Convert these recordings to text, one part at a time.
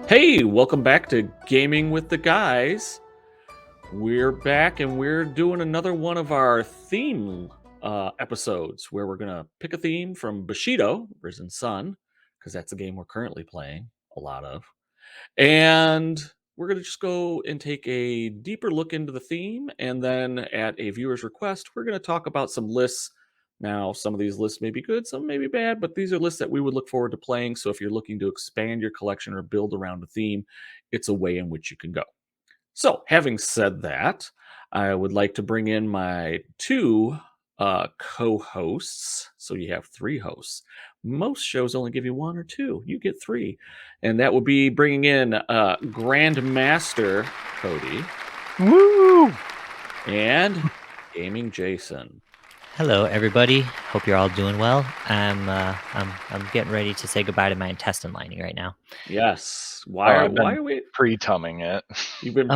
Hey, welcome back to Gaming with the Guys. We're back and we're doing another one of our theme episodes where we're going to pick a theme from Bushido, Risen Sun, because that's the game we're currently playing a lot of. And we're going to just go and take a deeper look into the theme. And then at a viewer's request, we're going to talk about some lists. Now, some of these lists may be good, some may be bad, but these are lists that we would look forward to playing. So if you're looking to expand your collection or build around a theme, it's a way in which you can go. So having said that, I would like to bring in my two co-hosts. So you have three hosts. Most shows only give you one or two. You get three. And that would be bringing in Grandmaster Cody. Woo! And Gaming Jason. Hello, everybody. Hope you're all doing well. I'm getting ready to say goodbye to my intestine lining right now. Yes. Why are we pre-tumming it? You've been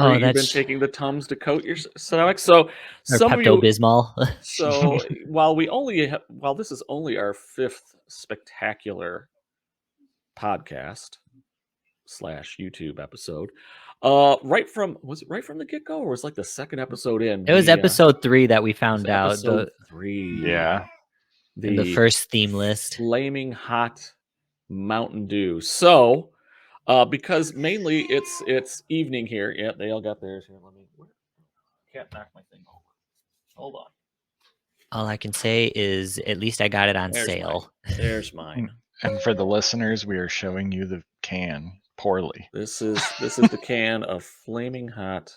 taking the Tums to coat your stomach. So some of you Pepto-Bismol. So while this is only our fifth spectacular podcast / YouTube episode, right from the get-go, or was it like the second episode in? It was episode 3 that we found out. Episode 3. Yeah. The first theme list. Flaming hot Mountain Dew. So because mainly it's evening here. Yeah, they all got theirs here. Can't knock my thing over. Hold on. All I can say is at least I got it on sale. There's mine. And for the listeners, we are showing you the can poorly. This is the can of flaming hot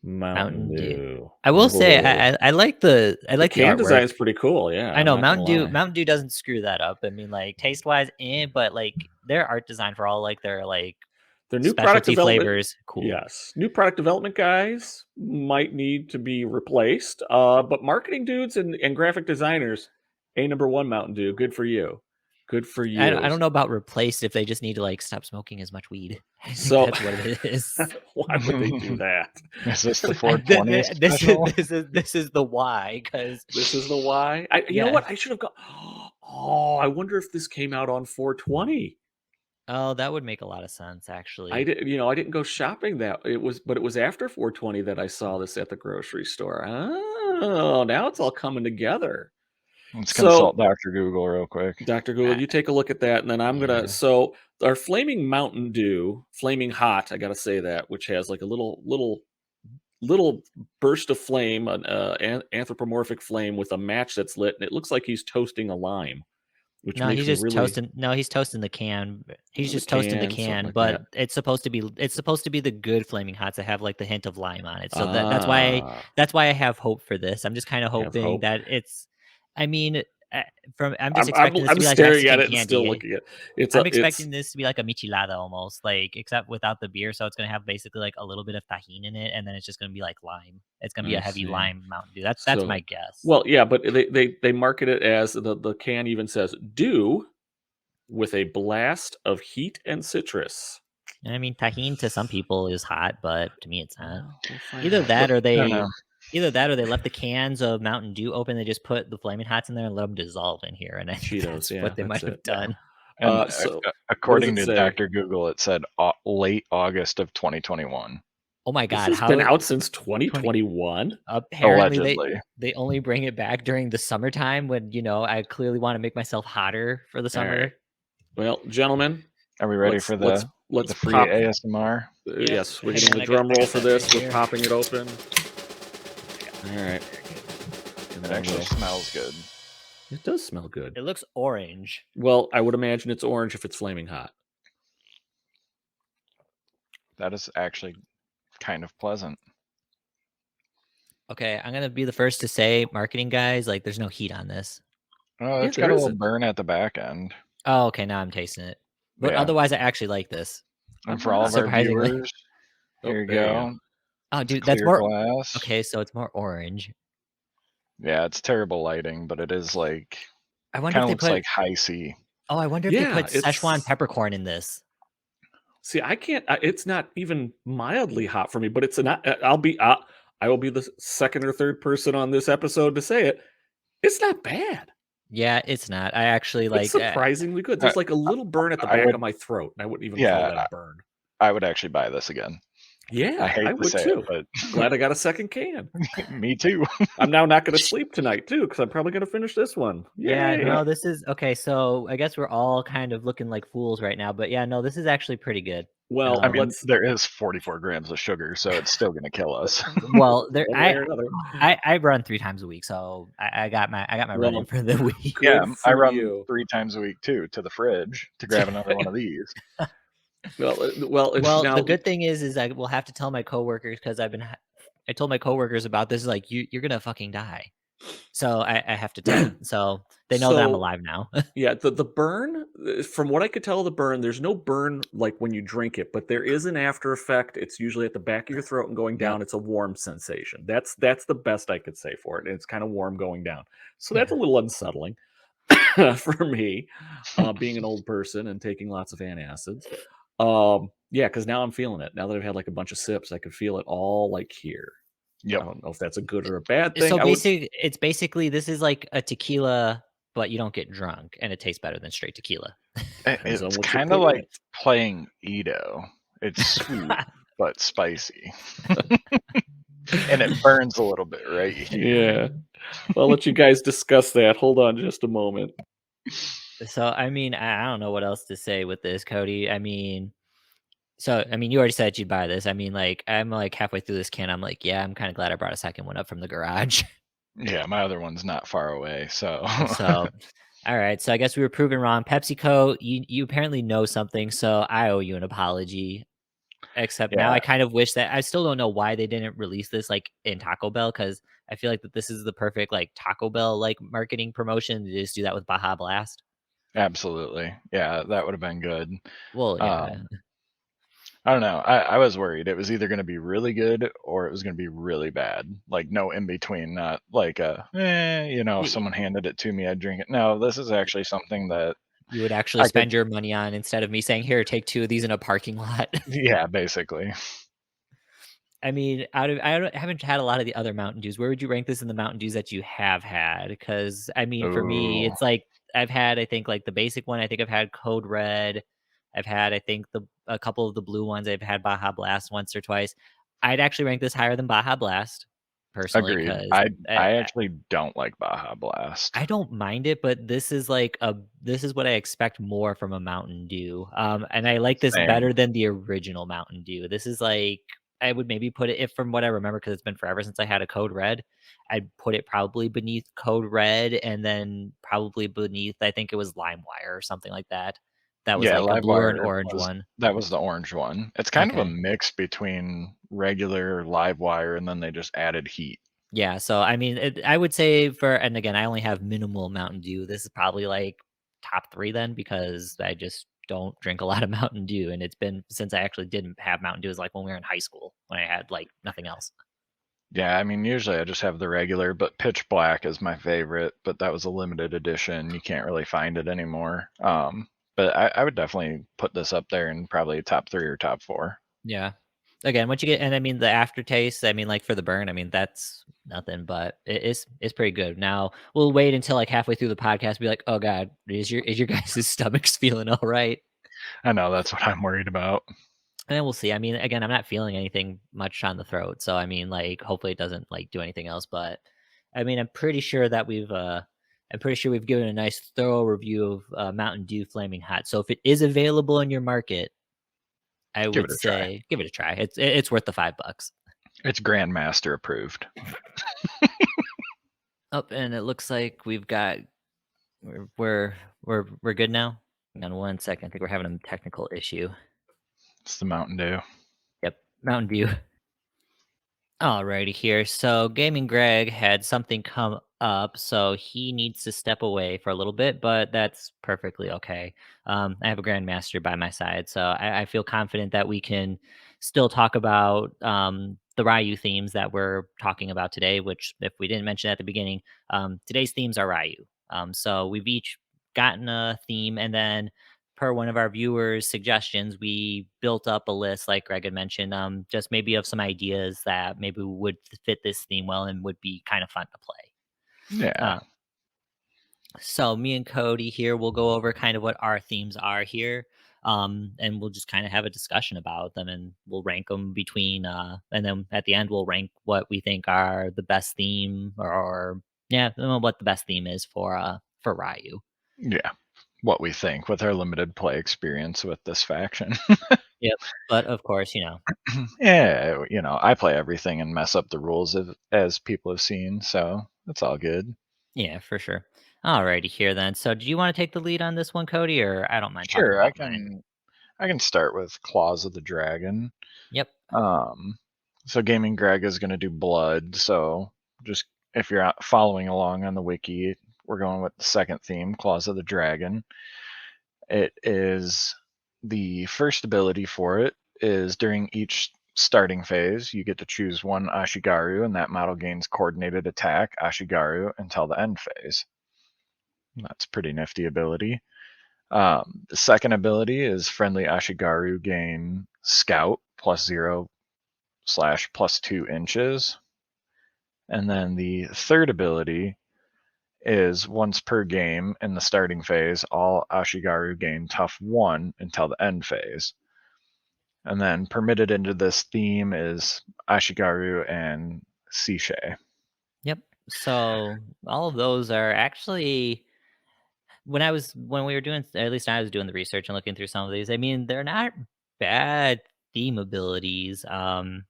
Mountain Dew. I will say I like the can design is pretty cool. Yeah, I know Mountain Dew doesn't screw that up. I mean, like taste wise, but like their art design for all their new product flavors, cool. Yes, new product development guys might need to be replaced. But marketing dudes and graphic designers, #1 Mountain Dew. Good for you. Good for you. I don't know about replaced if they just need to stop smoking as much weed. So that's what it is. Why would they do that? Is this the 420 special? This is the why, because this is the why. You know what? I should have got. Oh, I wonder if this came out on 420. Oh, that would make a lot of sense, actually. I didn't go shopping but it was after 420 that I saw this at the grocery store. Oh, now it's all coming together. Let's consult Dr. Google real quick. Dr. Google, you take a look at that, and then I'm gonna. So our Flaming Mountain Dew, Flaming Hot, I gotta say that, which has like a little burst of flame, an anthropomorphic flame with a match that's lit, and it looks like he's toasting a lime. He's just toasting. No, he's toasting the can. He's just toasting the can, but it's supposed to be the good flaming hots that have like the hint of lime on it. So that's why I have hope for this. I'm just kind of hoping that it's. I mean, I'm just expecting this to be like staring at it and still looking at it. I'm expecting this to be like a michelada almost, except without the beer. So it's gonna have basically like a little bit of tahini in it, and then it's just gonna be like lime. It's gonna be a heavy lime Mountain Dew. That's my guess. Well, yeah, but they market it as the can even says Dew with a blast of heat and citrus. I mean, tahini to some people is hot, but to me it's not. Either that or they left the cans of Mountain Dew open. They just put the Flaming Hots in there and let them dissolve in here. And I think that's what they might have done. And according to Dr. Google, it said late August of 2021. Oh my God! It's been out since 2021. Apparently, they only bring it back during the summertime when I clearly want to make myself hotter for the summer. Right. Well, gentlemen, are we ready for the free pop. ASMR? Yes, we're getting the drum roll for this. We're popping it open. All right. It actually smells good. It does smell good. It looks orange. Well, I would imagine it's orange if it's flaming hot. That is actually kind of pleasant. Okay, I'm gonna be the first to say, marketing guys, there's no heat on this. Oh, it's got a little burn at the back end. Oh, okay, now I'm tasting it. But otherwise, I actually like this. And for all of our viewers, here you go. Oh, dude, that's more glass. Okay, so it's more orange. Yeah, it's terrible lighting, but it is I wonder if they put like high C. Oh, I wonder if they put Szechuan peppercorn in this. See, I can't. It's not even mildly hot for me, but it's not. I will be the second or third person on this episode to say it. It's not bad. Yeah, it's not. I actually it's surprisingly good. There's like a little burn at the back of my throat. I wouldn't even call that a burn. I would actually buy this again. Yeah, I hate I to would say too. it, but Glad I got a second can. me too. I'm now not going to sleep tonight too because I'm probably going to finish this one. Yeah, Yay! no, this is okay. So I guess we're all kind of looking like fools right now, but yeah, no, this is actually pretty good. Well, I mean, let's. there is 44 grams of sugar, so it's still gonna kill us. Well, there One way or another. I run 3 times a week, so I got my running Well, for the week. Yeah, good I for run you. 3 times a week too to the fridge to grab another one of these. Well, Well, now the good thing is I will have to tell my coworkers because I told my coworkers about this. Like, you're gonna fucking die. So I have to tell them. So they know that I'm so alive now. yeah, the burn, from what I could tell, the burn, there's no burn like when you drink it, but there is an after effect. It's usually at the back of your throat and going Yep. down. It's a warm sensation. That's the best I could say for it. And it's kind of warm going down. So that's a little unsettling for me, being an old person and taking lots of antacids. Yeah, because now I'm feeling it. Now that I've had like a bunch of sips, I could feel it all like here. I Yep. don't know if that's a good or a bad thing. So I would. it's basically this is like a tequila, but you don't get drunk, and it tastes better than straight tequila. Depends on It's what you kinda put in like it. playing Edo. It's sweet, but spicy. And it burns a little bit right here. Yeah. Well, I'll let you guys discuss that. Hold on just a moment. So I mean, I don't know what else to say with this, Cody. I mean, you already said you'd buy this. I mean, like I'm like halfway through this can. I'm like, yeah, I'm kind of glad I brought a second one up from the garage. Yeah, my other one's not far away, so So, all right. So I guess we were proven wrong. PepsiCo, you apparently know something, so I owe you an apology. Except now yeah, I kind of wish that I still don't know why they didn't release this like in Taco Bell because I feel like that this is the perfect like Taco Bell like marketing promotion to just do that with Baja Blast. absolutely. Yeah, that would have been good. Well, yeah. Um, I don't know. I was worried it was either gonna be really good or it was gonna be really bad. Like, no in between, not like if Y- someone handed it to me, I'd drink it. No, this is actually something that You would actually I could. spend your money on instead of me saying, "Here, take 2 of these in a parking lot." Yeah, basically. I mean, I haven't had a lot of the other Mountain Dews. Where would you rank this in the Mountain Dews that you have had? Because I mean, for me, Ooh, it's like I've had, I think, like the basic one. I think I've had Code Red. I've had, I think, a couple of the blue ones. I've had Baja Blast once or twice. I'd actually rank this higher than Baja Blast, personally, agreed. because I actually don't like Baja Blast. I don't mind it, but this is what I expect more from a Mountain Dew. And I like this Same. better than the original Mountain Dew. This is like I would maybe put it if from what I remember because it's been forever since I had a Code Red. I'd put it probably beneath Code Red and then probably beneath I think it was LimeWire or something like that. That was Yeah, like a blue or an Livewire orange one. that was the orange one. It's kind of a Okay. mix between regular Livewire and then they just added heat. Yeah, so I mean, I would say and again, I only have minimal Mountain Dew. This is probably like top 3 then because I just don't drink a lot of Mountain Dew, and it's been since I actually didn't have Mountain Dew. It was like when we were in high school when I had like nothing else. Yeah, I mean, usually I just have the regular, but Pitch Black is my favorite, but that was a limited edition. You can't really find it anymore. But I would definitely put this up there in probably top 3 or top 4. Yeah. Again, once you get, and I mean the aftertaste, I mean like for the burn, I mean that's nothing, but it's pretty good. Now we'll wait until like halfway through the podcast, be like, oh god, is your guys' stomachs feeling all right? I know that's what I'm worried about. And then we'll see. I mean, again, I'm not feeling anything much on the throat, so I mean, like, hopefully it doesn't like do anything else. But I mean, I'm pretty sure we've given a nice thorough review of Mountain Dew Flaming Hot. So if it is available in your market, I Give would it a try. say give it a try. It's worth the $5. It's Grandmaster approved. Up and it looks like we've got we're good now. Hang on 1 second. I think we're having a technical issue. It's the Mountain Dew. Yep, Mountain Dew. Alrighty here. So Gaming Greg had something come up, so he needs to step away for a little bit, but that's perfectly okay. I have a Grandmaster by my side, so I feel confident that we can still talk about the Ryu themes that we're talking about today, which if we didn't mention at the beginning, today's themes are Ryu. So we've each gotten a theme and then per one of our viewers' suggestions, we built up a list, like Greg had mentioned, just maybe of some ideas that maybe would fit this theme well and would be kind of fun to play. Yeah. So me and Cody here will go over kind of what our themes are here. and we'll just kind of have a discussion about them, and we'll rank them between, and then at the end we'll rank what we think are the best theme, or yeah, what the best theme is for Ryu. Yeah, what we think with our limited play experience with this faction. Yep. But of course, Yeah, I play everything and mess up the rules as people have seen, so it's all good. Yeah, for sure. Alrighty here then. So do you want to take the lead on this one, Cody, or I don't mind talking Sure, I about mine? can I can start with Claws of the Dragon. Yep. Um, so Gaming Greg is going to do blood. So just if you're following along on the wiki, we're going with the second theme, Claws of the Dragon. It is the first ability for it is during each starting phase, you get to choose one Ashigaru, and that model gains coordinated attack Ashigaru until the end phase. That's a pretty nifty ability. The second ability is friendly Ashigaru gain Scout +0/+2 inches. And then the third ability is once per game in the starting phase, all Ashigaru gain Tough 1 until the end phase. And then permitted into this theme is Ashigaru and Sishe. Yep. So all of those are actually, when we were doing, at least I was doing the research and looking through some of these. I mean, they're not bad theme abilities. And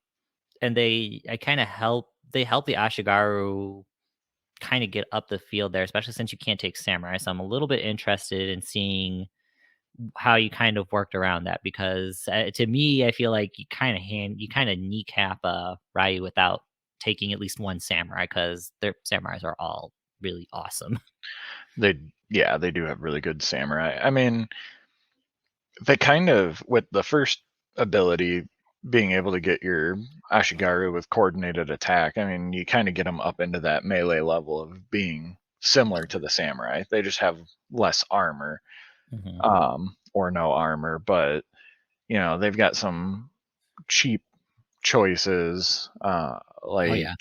I kind of help the Ashigaru kind of get up the field there, especially since you can't take samurai. So I'm a little bit interested in seeing how you kind of worked around that, because to me, I feel like you kind of kneecap Ryu without taking at least one samurai, because their samurais are all really awesome. They do have really good samurai. I mean, they kind of, with the first ability being able to get your Ashigaru with coordinated attack, I mean, you kind of get them up into that melee level of being similar to the samurai. They just have less armor, Hmm. or no armor, but they've got some cheap choices, Oh like yeah,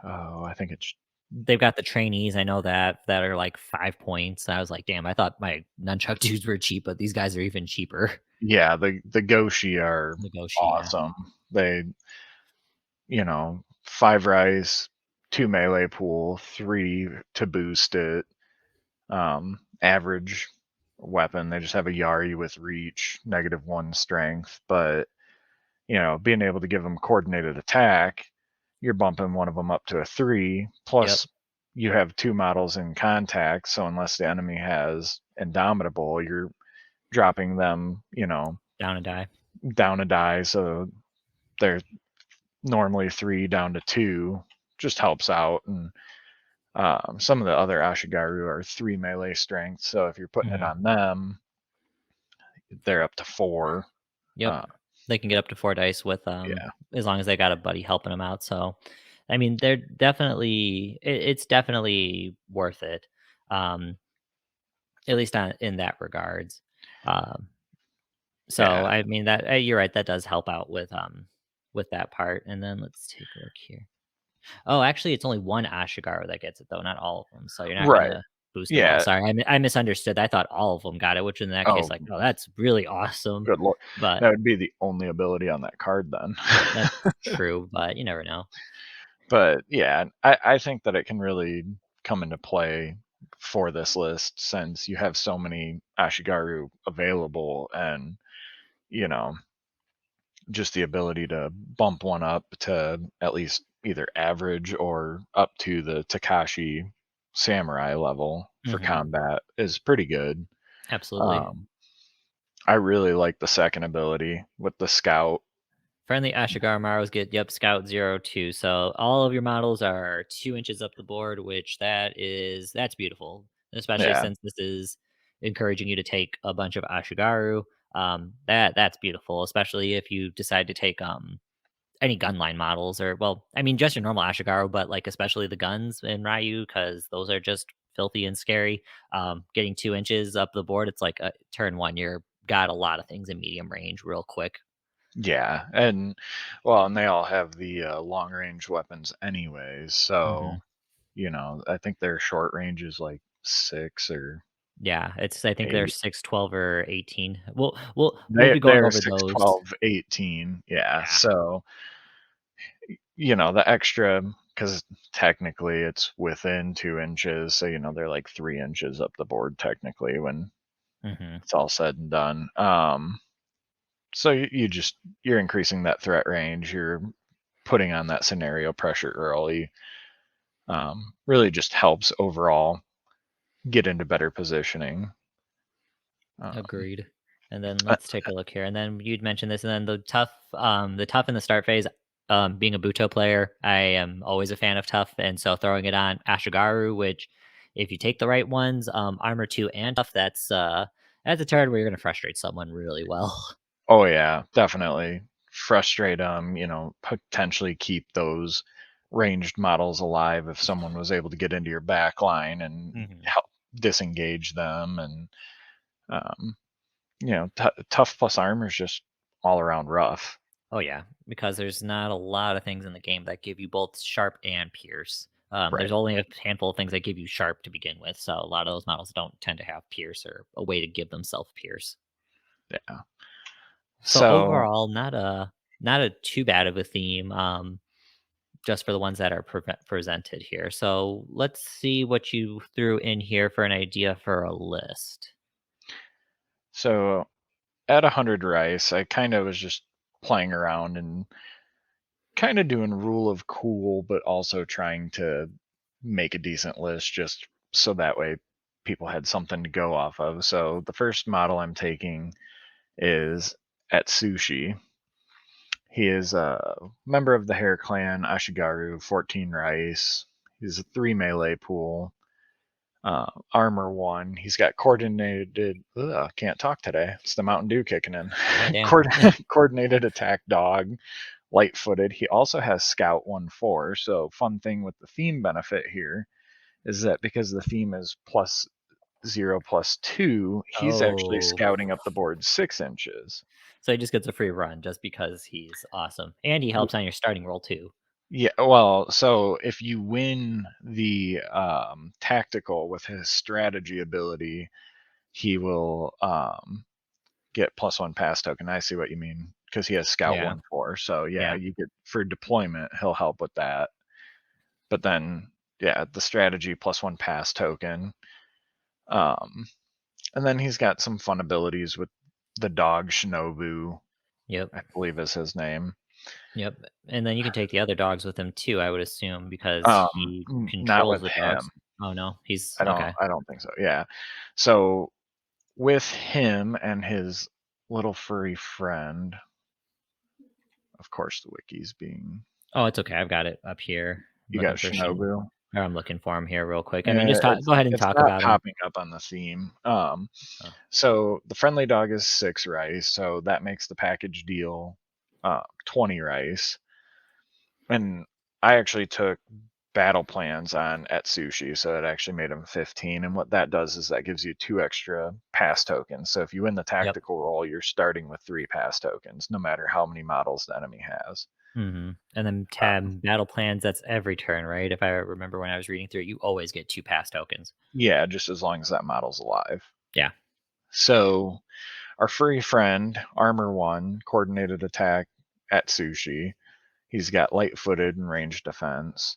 I think it's they've got the trainees. I know that are like 5 points. I was like, damn, I thought my nunchuck dudes were cheap, but these guys are even cheaper. yeah, the Goshi are The Goshi, yeah. awesome. They 5 rice, 2 melee pool, 3 to boost it. Average weapon. They just have a Yari with reach, -1 strength, but being able to give them coordinated attack, you're bumping one of them up to a 3. Yep. Plus, you have 2 models in contact, so unless the enemy has Indomitable, you're dropping them, Down and die. down a die. So they're normally 3 down to 2. Just helps out. And some of the other Ashigaru are 3 melee strength, so if you're putting it Hmm. on them, they're up to 4. Yep. Uh, They can get up to 4 dice with, yeah, as long as they got a buddy helping them out. So, I mean, they're definitely it's definitely worth it, um, at least on in that regards. Um, so, yeah, I mean, that you're right, that does help out with that part. And then let's take a look here. Oh, actually, it's only one Ashigaru that gets it, though, not all of them. So you're not right, gonna boost them all. yeah. Sorry, I misunderstood. I thought all of them got it, which in that case, Oh, like, oh, that's really awesome. good lord, But that would be the only ability on that card then. that's true, but you never know. But yeah, I think that it can really come into play for this list since you have so many Ashigaru available, and you know just the ability to bump one up to at least either average or up to the Takashi samurai level for Mhm. combat is pretty good. Absolutely. Um, I really like the second ability with the scout. Friendly Ashigaru Maros get, yep, Scout 02. So all of your models are 2 inches up the board, which that's beautiful, especially Yeah, since this is encouraging you to take a bunch of Ashigaru. That's beautiful, especially if you decide to take any gunline models, or, well, I mean, just your normal Ashigaru, but like especially the guns in Ryu, because those are just filthy and scary. Getting 2 inches up the board, it's like turn one, you're got a lot of things in medium range real quick. yeah, and well, and they all have the long range weapons anyways. So Hmm. I think their short range is like 6 or Yeah, it's I think they're 8. 6, 12, or 18. We'll be going They're over 6, those. 12, 18. Yeah. Yeah. So, the extra, because technically it's within 2 inches. So, they're like 3 inches up the board technically when Mhm. it's all said and done. So you're increasing that threat range. You're putting on that scenario pressure early. Really just helps overall get into better positioning. Agreed. And then Uh, let's take a look here. And then you'd mentioned this, and then the tough in the start phase. Being a Buto player, I am always a fan of tough, and so throwing it on Ashigaru, which if you take the right ones, armor 2 and tough, that's a turn where you're going to frustrate someone really well. oh yeah, definitely frustrate them. Potentially keep those ranged models alive if someone was able to get into your back line and Mhm. help disengage them. And um, tough plus armor is just all around rough. Oh yeah, because there's not a lot of things in the game that give you both sharp and pierce. There's Right. only a handful of things that give you sharp to begin with, so a lot of those models don't tend to have pierce or a way to give themselves pierce. Yeah. So So overall, not a too bad of a theme. Just for the ones that are presented here. So let's see what you threw in here for an idea for a list. so at 100 rice, I kind of was just playing around and kind of doing rule of cool, but also trying to make a decent list just so that way people had something to go off of. So the first model I'm taking is at Sushi. He is a member of the Hair Clan, Ashigaru, 14 rice. He's a 3 melee pool. Armor 1. He's got coordinated. Ugh, can't talk today. It's the Mountain Dew kicking in. Oh damn. Coordinated attack dog, light footed. He also has Scout 1/4. So, fun thing with the theme benefit here is that because the theme is +0/+2, he's actually Oh. scouting up the board 6 inches. So he just gets a free run just because he's awesome. And he helps on your starting roll too. Yeah, well, so if you win the tactical with his strategy ability, he will get +1 pass token. I see what you mean because he has Scout Yeah. 1/4. So yeah, Yeah. you get for deployment, he'll help with that. But then yeah, the strategy +1 pass token. Um, and then he's got some fun abilities with the dog Shinobu, Yep. I believe is his name. Yep. And then you can take the other dogs with him too, I would assume, because he Not controls with the him. dogs. Oh no, he's I don't. okay. I don't think so. Yeah. So with him and his little furry friend, of course, the wiki's being. Oh, it's okay. I've got it up here. I'm You got looking for Shinobu. or I'm looking for him here real quick. I mean, Yeah, just go ahead and it's talk not about him. popping up on the theme. Oh, So the friendly dog is 6 rice, so that makes the package deal 20 rice. And I actually took battle plans on at sushi, so it actually made him 15. And what that does is that gives you 2 extra pass tokens. So if you win the yep. tactical roll, you're starting with 3 pass tokens, no matter how many models the enemy has. And then Um, tab battle plans. That's every turn, right? If I remember when I was reading through it, you always get 2 pass tokens. yeah, just as long as that model's alive. Yeah. So our furry friend, Armor 1, coordinated attack at sushi. He's got light footed and ranged defense.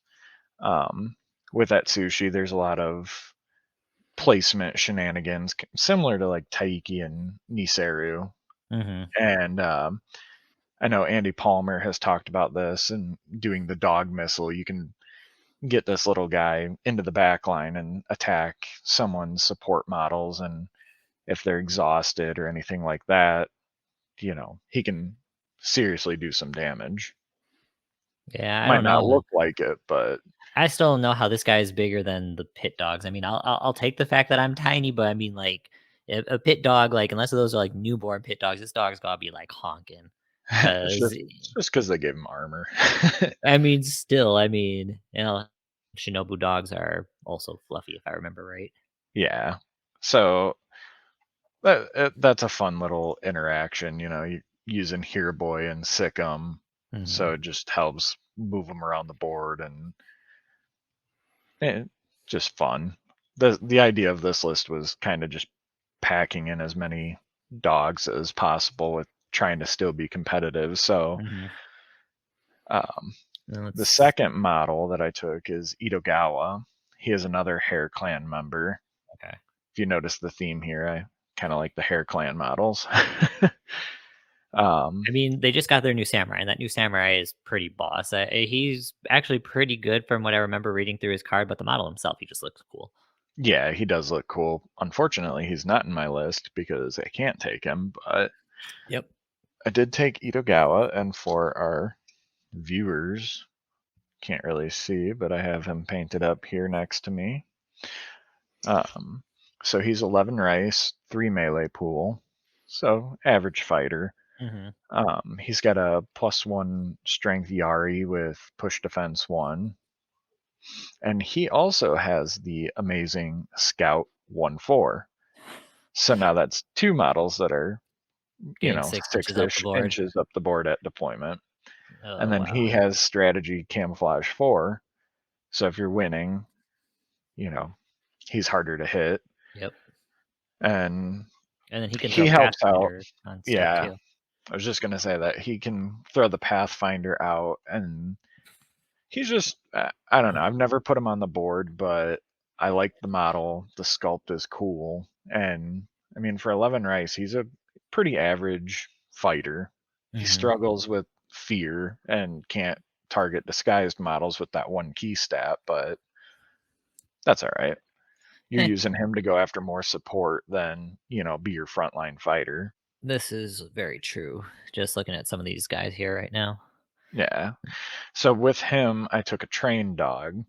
Um, with that sushi, there's a lot of placement shenanigans, similar to like Taiki and Niseru. Mm-hmm. And I know Andy Palmer has talked about this and doing the dog missile. You can get this little guy into the back line and attack someone's support models. And if they're exhausted or anything like that, he can seriously do some damage. Yeah, I Might don't not know. look like it, but I still don't know how this guy is bigger than the pit dogs. I mean, I'll take the fact that I'm tiny, but I mean, like, if a pit dog, like, unless those are like newborn pit dogs, this dog's gotta be like honking. it's Cause just because they gave him armor. I mean, still, I mean, Shinobu dogs are also fluffy, if I remember right. Yeah. So that's a fun little interaction, using Here Boy and Sick'em. Mm-hmm. So it just helps move them around the board and just fun. the idea of this list was kind of just packing in as many dogs as possible with trying to still be competitive. So the second model that I took is Idogawa. He is another Hair Clan member. Okay. If you notice the theme here, I kind of like the Hair Clan models. I mean, they just got their new samurai, and that new samurai is pretty boss. He's actually pretty good from what I remember reading through his card, but the model himself, he just looks cool. Yeah, he does look cool. Unfortunately, he's not in my list because I can't take him, but yep, I did take Idogawa, and for our viewers, can't really see, but I have him painted up here next to me. So he's 11 rice, 3 melee pool, so average fighter. He's got a +1 strength Yari with push defense 1. And he also has the amazing Scout 1-4. So now that's 2 models that are, getting 6 inches up the board. inches up the board at deployment. Oh, And then wow. he has strategy camouflage 4. So if you're winning, he's harder to hit. Yep. And then he can he throw helps out. Pathfinder on stuff too. I was just going to say that he can throw the Pathfinder out, and he's just, I don't know. I've never put him on the board, but I like the model. The sculpt is cool. And I mean, for 11 rice, he's a pretty average fighter. He struggles with fear and can't target disguised models with that 1 key stat, but that's all right. You're using him to go after more support than, be your frontline fighter. This is very true. Just looking at some of these guys here right now. Yeah. So with him, I took a trained dog.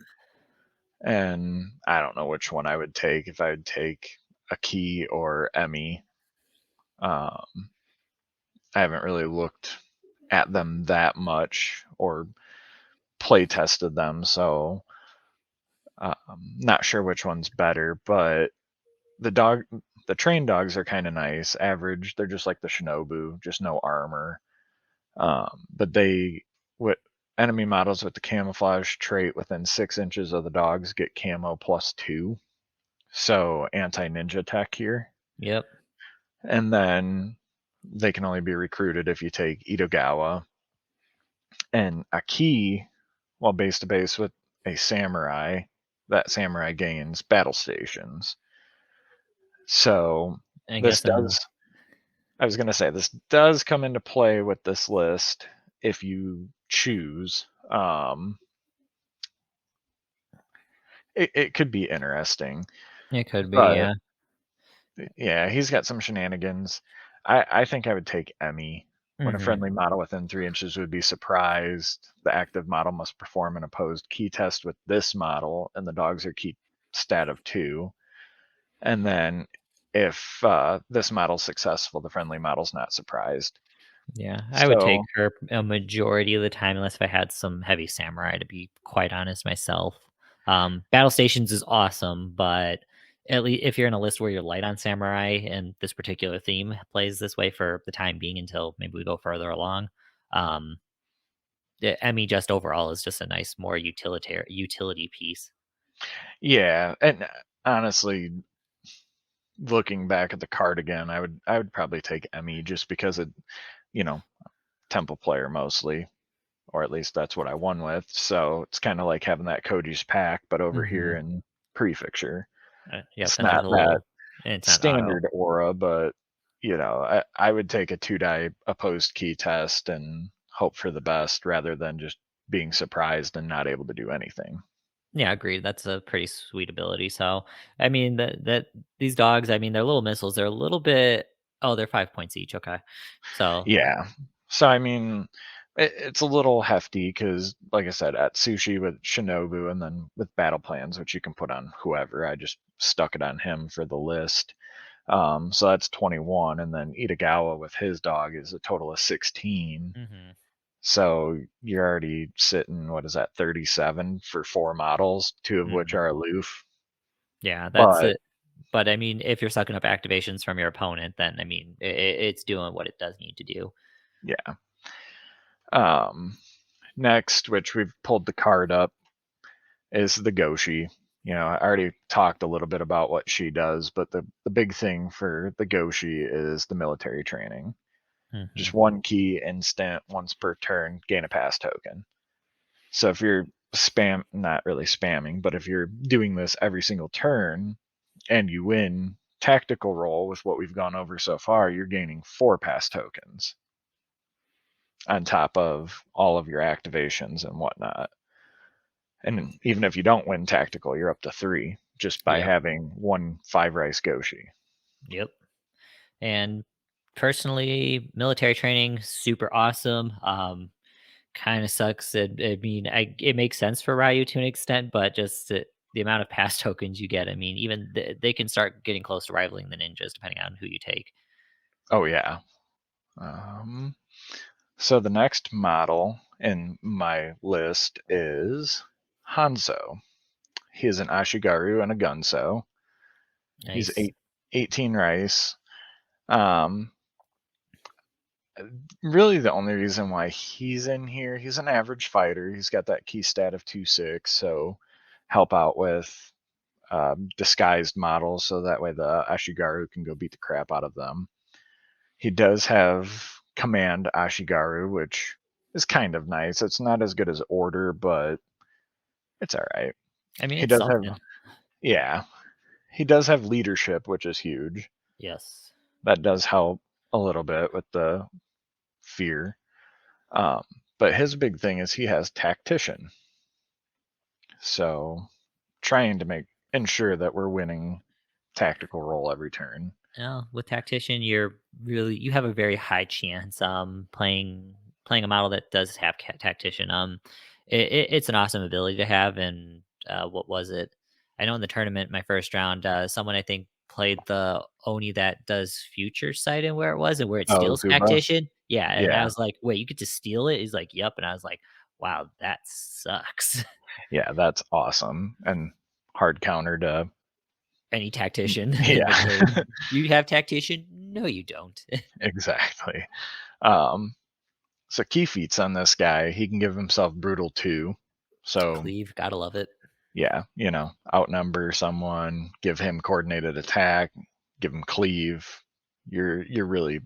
And I don't know which one I would take, if I would take a key or Emmy. I haven't really looked at them that much or play tested them, so not sure which one's better. But the trained dogs are kind of nice, average. They're just like the Shinobu, just no armor. But what enemy models with the camouflage trait within 6 inches of the dogs get camo +2. So anti-ninja tech here. Yep. And then they can only be recruited if you take Idogawa. And a key, while base to base with a samurai, that samurai gains battle stations. So I was going to say, this does come into play with this list if you choose. It could be interesting. It could be, yeah. Yeah, he's got some shenanigans. I think I would take Emmy. When a friendly model within 3 inches would be surprised, the active model must perform an opposed key test with this model, and the dogs are key stat of 2. And then if this model's successful, the friendly model's not surprised. Yeah, I would take her a majority of the time, unless if I had some heavy samurai, to be quite honest myself. Battle stations is awesome, but at least if you're in a list where you're light on samurai and this particular theme plays this way for the time being until maybe we go further along, Emmy just overall is just a nice, more utility piece. Yeah, and honestly, looking back at the card again, I would probably take Emmy just because it, temple player mostly, or at least that's what I won with. So it's kind of like having that Koji's pack, but over here in Prefecture. It's not that standard aura, but I would take a 2-die opposed key test and hope for the best rather than just being surprised and not able to do anything. Yeah, agreed. That's a pretty sweet ability. So, I mean, that these dogs, I mean, they're little missiles. They're a little bit. Oh, they're 5 points each. Okay, so yeah. So I mean, it's a little hefty because, like I said, at sushi with Shinobu and then with battle plans, which you can put on whoever. I just stuck it on him for the list. So that's 21, and then Idogawa with his dog is a total of 16. So you're already sitting, what is that, 37 for 4 models, 2 of which are aloof. Yeah, that's it. But I mean, if you're sucking up activations from your opponent, then I mean, it's doing what it does need to do. Yeah. Next, which we've pulled the card up, is the Goshi. I already talked a little bit about what she does, but the big thing for the Goshi is the military training. Just Mm-hmm. one key, instant, once per turn, gain a pass token. So if you're not really spamming, but if you're doing this every single turn and you win tactical roll with what we've gone over so far, you're gaining 4 pass tokens on top of all of your activations and whatnot. And even if you don't win tactical, you're up to 3 just by Yep. having one 5 rice Goshi. Yep. And personally, military training super awesome. Kind of sucks. It makes sense for Ryu to an extent, but just the amount of pass tokens you get. I mean, even they can start getting close to rivaling the ninjas depending on who you take. Oh, yeah. So the next model in my list is Hanzo. He is an Ashigaru and a Gunso. He's Nice. 18 rice. Um, really, the only reason why he's in here, he's an average fighter. He's got that key stat of 2/6, so help out with disguised models, so that way the Ashigaru can go beat the crap out of them. He does have command Ashigaru, which is kind of nice. It's not as good as order, but it's all right. I mean, He it's does have, something. yeah, he does have leadership, which is huge. Yes. That does help a little bit with the fear. Um, but his big thing is he has tactician. So trying to ensure that we're winning tactical roll every turn. With tactician, you have a very high chance playing a model that does have tactician. It's an awesome ability to have. And what was it? I know in the tournament, my first round, someone I think played the Oni that does future sight and where it was and where it Oh, steals Zuba? tactician. Yeah, and I Yeah. was like, wait, you get to steal it? He's like, yep, and I was like, wow, that sucks. Yeah, that's awesome. And hard counter to, Any tactician in the yeah, game, you have tactician? No, you don't. exactly. Um, so key feats on this guy, he can give himself brutal 2. So Cleave, gotta love it. yeah, outnumber someone, give him coordinated attack, give him cleave. You're really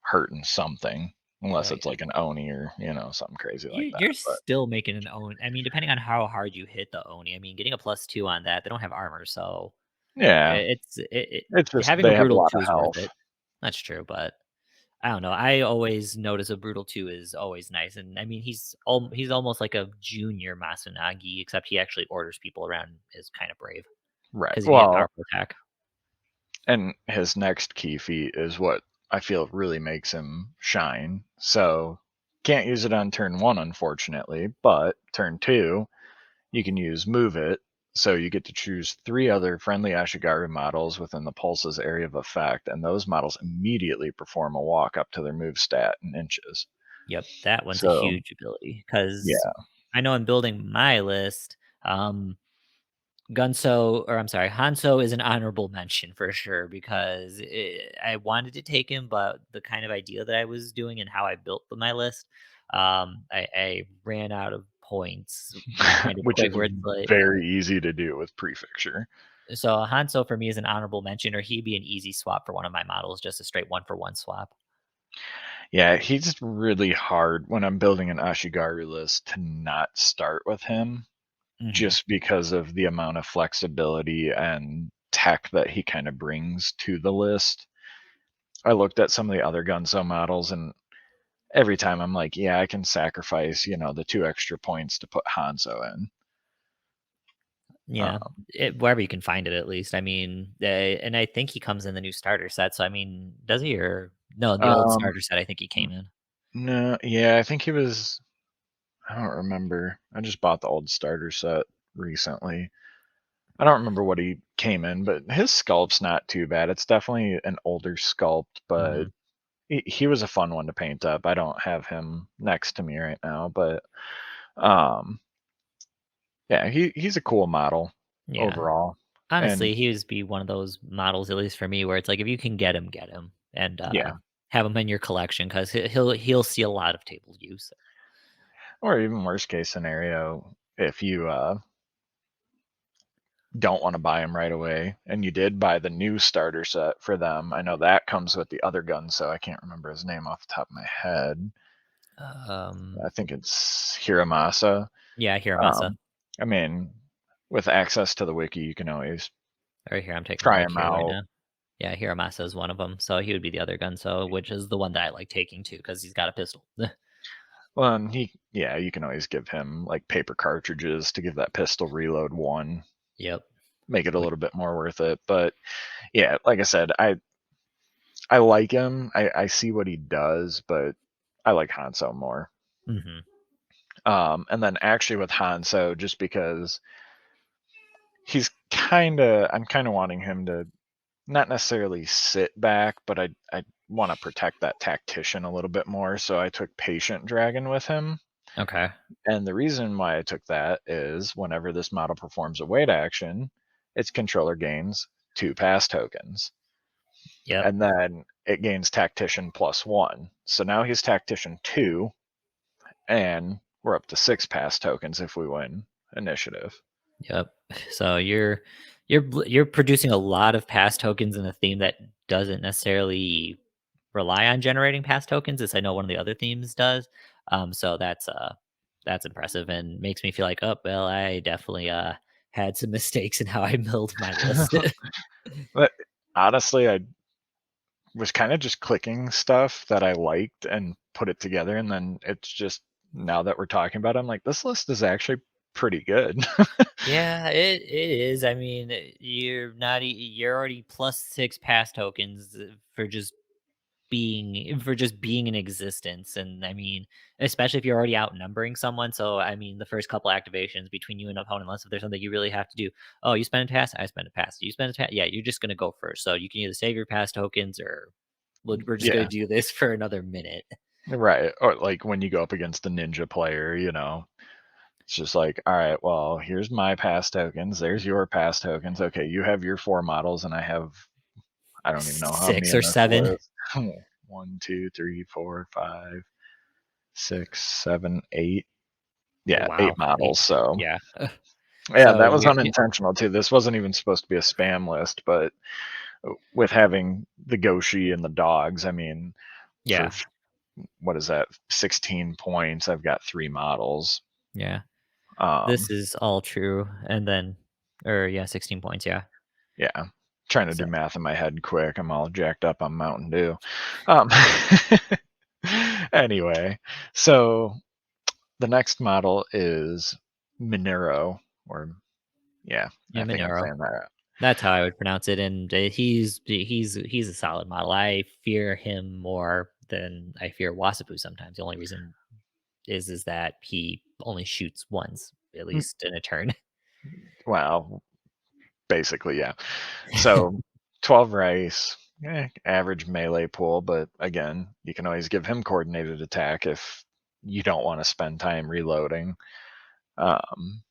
hurting something, Oh unless it's yeah. like an Oni or something crazy like that. You're But still making an own. I mean, depending on how hard you hit the Oni. I mean, getting a +2 on that, they don't have armor, so yeah, it's just having a they have a brutal lot 2 of is worth health. it. That's true, but I don't know. I always notice a brutal 2 is always nice, and I mean, he's almost like a junior Masanagi, except he actually orders people around, is kind of brave Right. because he can get Well, powerful attack. and his next key feat is what I feel really makes him shine. So can't use it on turn 1, unfortunately, but turn 2, you can use Move It. So you get to choose 3 other friendly Ashigaru models within the pulse's area of effect, and those models immediately perform a walk up to their move stat in inches. Yep, that one's a So huge ability because yeah, I know I'm building my list. Hanso is an honorable mention for sure because I wanted to take him, but the kind of idea that I was doing and how I built my list, I ran out of points kind of which quick. is Where it's like, very easy to do with Prefecture. so Hanso for me is an honorable mention, or he'd be an easy swap for one of my models, just a straight 1-for-1 swap. Yeah, he's really hard when I'm building an Ashigaru list to not start with him, Hmm. just because of the amount of flexibility and tech that he kind of brings to the list. I looked at some of the other Gunso models, and every time I'm like, yeah, I can sacrifice, the 2 extra points to put Hanzo in. Yeah, Um, wherever you can find it, at least. I mean, and I think he comes in the new starter set. So I mean, does he or no? The old um, starter set, I think he came in. no, yeah, I think he was. I don't remember. I just bought the old starter set recently. I don't remember what he came in, but his sculpt's not too bad. It's definitely an older sculpt, but Hmm. he was a fun one to paint up. I don't have him next to me right now, but um, yeah, he's a cool model Yeah. overall. And Honestly, he would be one of those models, at least for me, where it's like if you can get him, and yeah, have him in your collection because he'll see a lot of table use. or even worst case scenario, if you don't want to buy them right away, and you did buy the new starter set for them. I know that comes with the other gun, so I can't remember his name off the top of my head. I think it's Hiramasa. Yeah, Hiramasa. I mean, with access to the wiki, you can always Right here, I'm taking a try look him here right out. now. Yeah, Hiramasa is one of them, so he would be the other gun, so which is the one that I like taking too, because he's got a pistol. Well, and you can always give him like paper cartridges to give that pistol reload one. Yep. Make it a little bit more worth it. But yeah, like I said, I like him. I see what he does, but I like Hanzo more. Mm-hmm. And then actually with Hanzo, just because I'm kind of wanting him to not necessarily sit back, but I want to protect that tactician a little bit more. So I took Patient Dragon with him. Okay. And the reason why I took that is whenever this model performs a wait action, its controller gains 2 pass tokens. Yep. And then it gains Tactician +1. So now he's Tactician 2, and we're up to 6 pass tokens if we win initiative. Yep. So you're producing a lot of pass tokens in a theme that doesn't necessarily rely on generating pass tokens, as I know one of the other themes does. So that's impressive and makes me feel like, oh well, I definitely had some mistakes in how I milled my list. But honestly, I was kind of just clicking stuff that I liked and put it together, and then it's just now that we're talking about it, I'm like, this list is actually pretty good. Yeah, it is. I mean, you're already +6 pass tokens for just being in existence, and I mean, especially if you're already outnumbering someone. So I mean, the first couple activations between you and opponent, unless if there's something you really have to do. Oh, you spend a pass, I spend a pass. You spend a pass, yeah, you're just gonna go first. So you can either save your pass tokens, or we're just gonna Yeah, do this for another minute. right. Or like when you go up against a ninja player, it's just like, all right, well, here's my pass tokens. There's your pass tokens. Okay, you have your 4 models, and I don't even know how many 6 in or this 7. list. 1, 2, 3, 4, 5, 6, 7, 8. Oh Yeah, 8 wow, models. 8. So Yeah. yeah, So that was you're unintentional too. This wasn't even supposed to be a spam list, but with having the Goshi and the dogs, I mean, for yeah, what is that, 16 points, I've got 3 models. yeah. This Um, is all true, and then, or yeah, 16 points. Yeah. yeah, trying to So do math in my head quick. I'm all jacked up on Mountain Dew. Um, anyway, so the next model is Monero, or yeah, yeah, I think I'm Monero. saying that. That's how I would pronounce it, and he's a solid model. I fear him more than I fear Wasapu sometimes. The only reason is that he only shoots once, at Mm, least in a turn. well, basically, yeah. So 12 rice, average melee pool, but again, you can always give him coordinated attack if you don't want to spend time reloading. Um,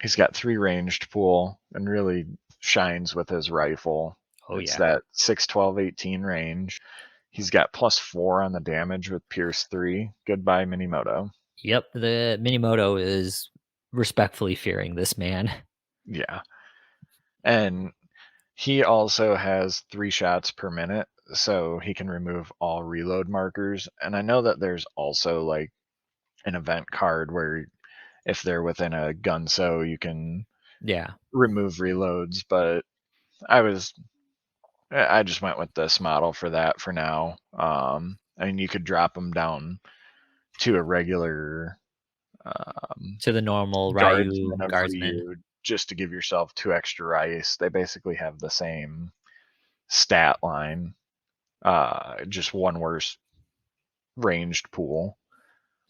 he's got 3 ranged pool and really shines with his rifle. Oh It's yeah. that 6, 12, 18 range. He's got +4 on the damage with Pierce 3. Goodbye, Minimoto. Yep, the Minimoto is respectfully fearing this man. Yeah. And he also has 3 shots per minute, so he can remove all reload markers. And I know that there's also like an event card where if they're within a gun so you can Yeah. remove reloads, but I just went with this model for that for now. I mean, you could drop them down to a regular To the normal Ryu guardsman of guardsman. Ryu just to give yourself 2 extra rice. They basically have the same stat line, just one worse ranged pool,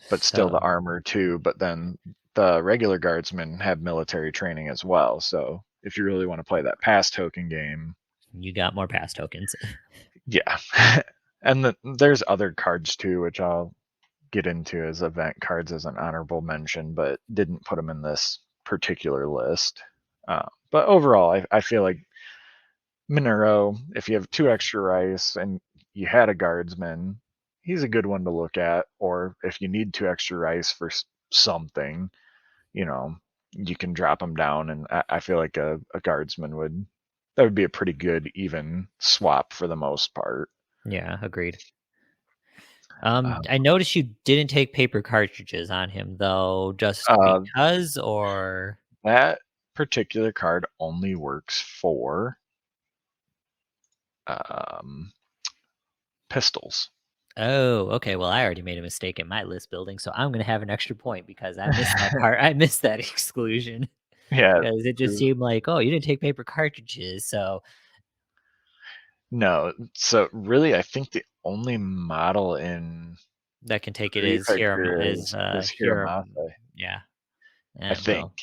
but still the So armor too. But then the regular guardsmen have military training as well. So if you really want to play that pass token game, you got more pass tokens. yeah. And there's other cards too, which I'll get into as event cards as an honorable mention, but didn't put them in this particular list. But overall, I feel like Monero, if you have 2 extra rice and you had a guardsman, he's a good one to look at. Or if you need 2 extra rice for something, you know, you can drop them down, and I feel like a guardsman would be a pretty good even swap for the most part. Yeah, agreed. I noticed you didn't take paper cartridges on him though, just because, or that particular card only works for pistols. Oh, okay. Well, I already made a mistake in my list building, so I'm gonna have an extra point because I missed that part. I missed that exclusion Yeah, because it just seemed like, oh, you didn't take paper cartridges, so no. So really, I think the only model in that can take it is Prefecture is Hira. Hiramasa. Yeah. I think. Well,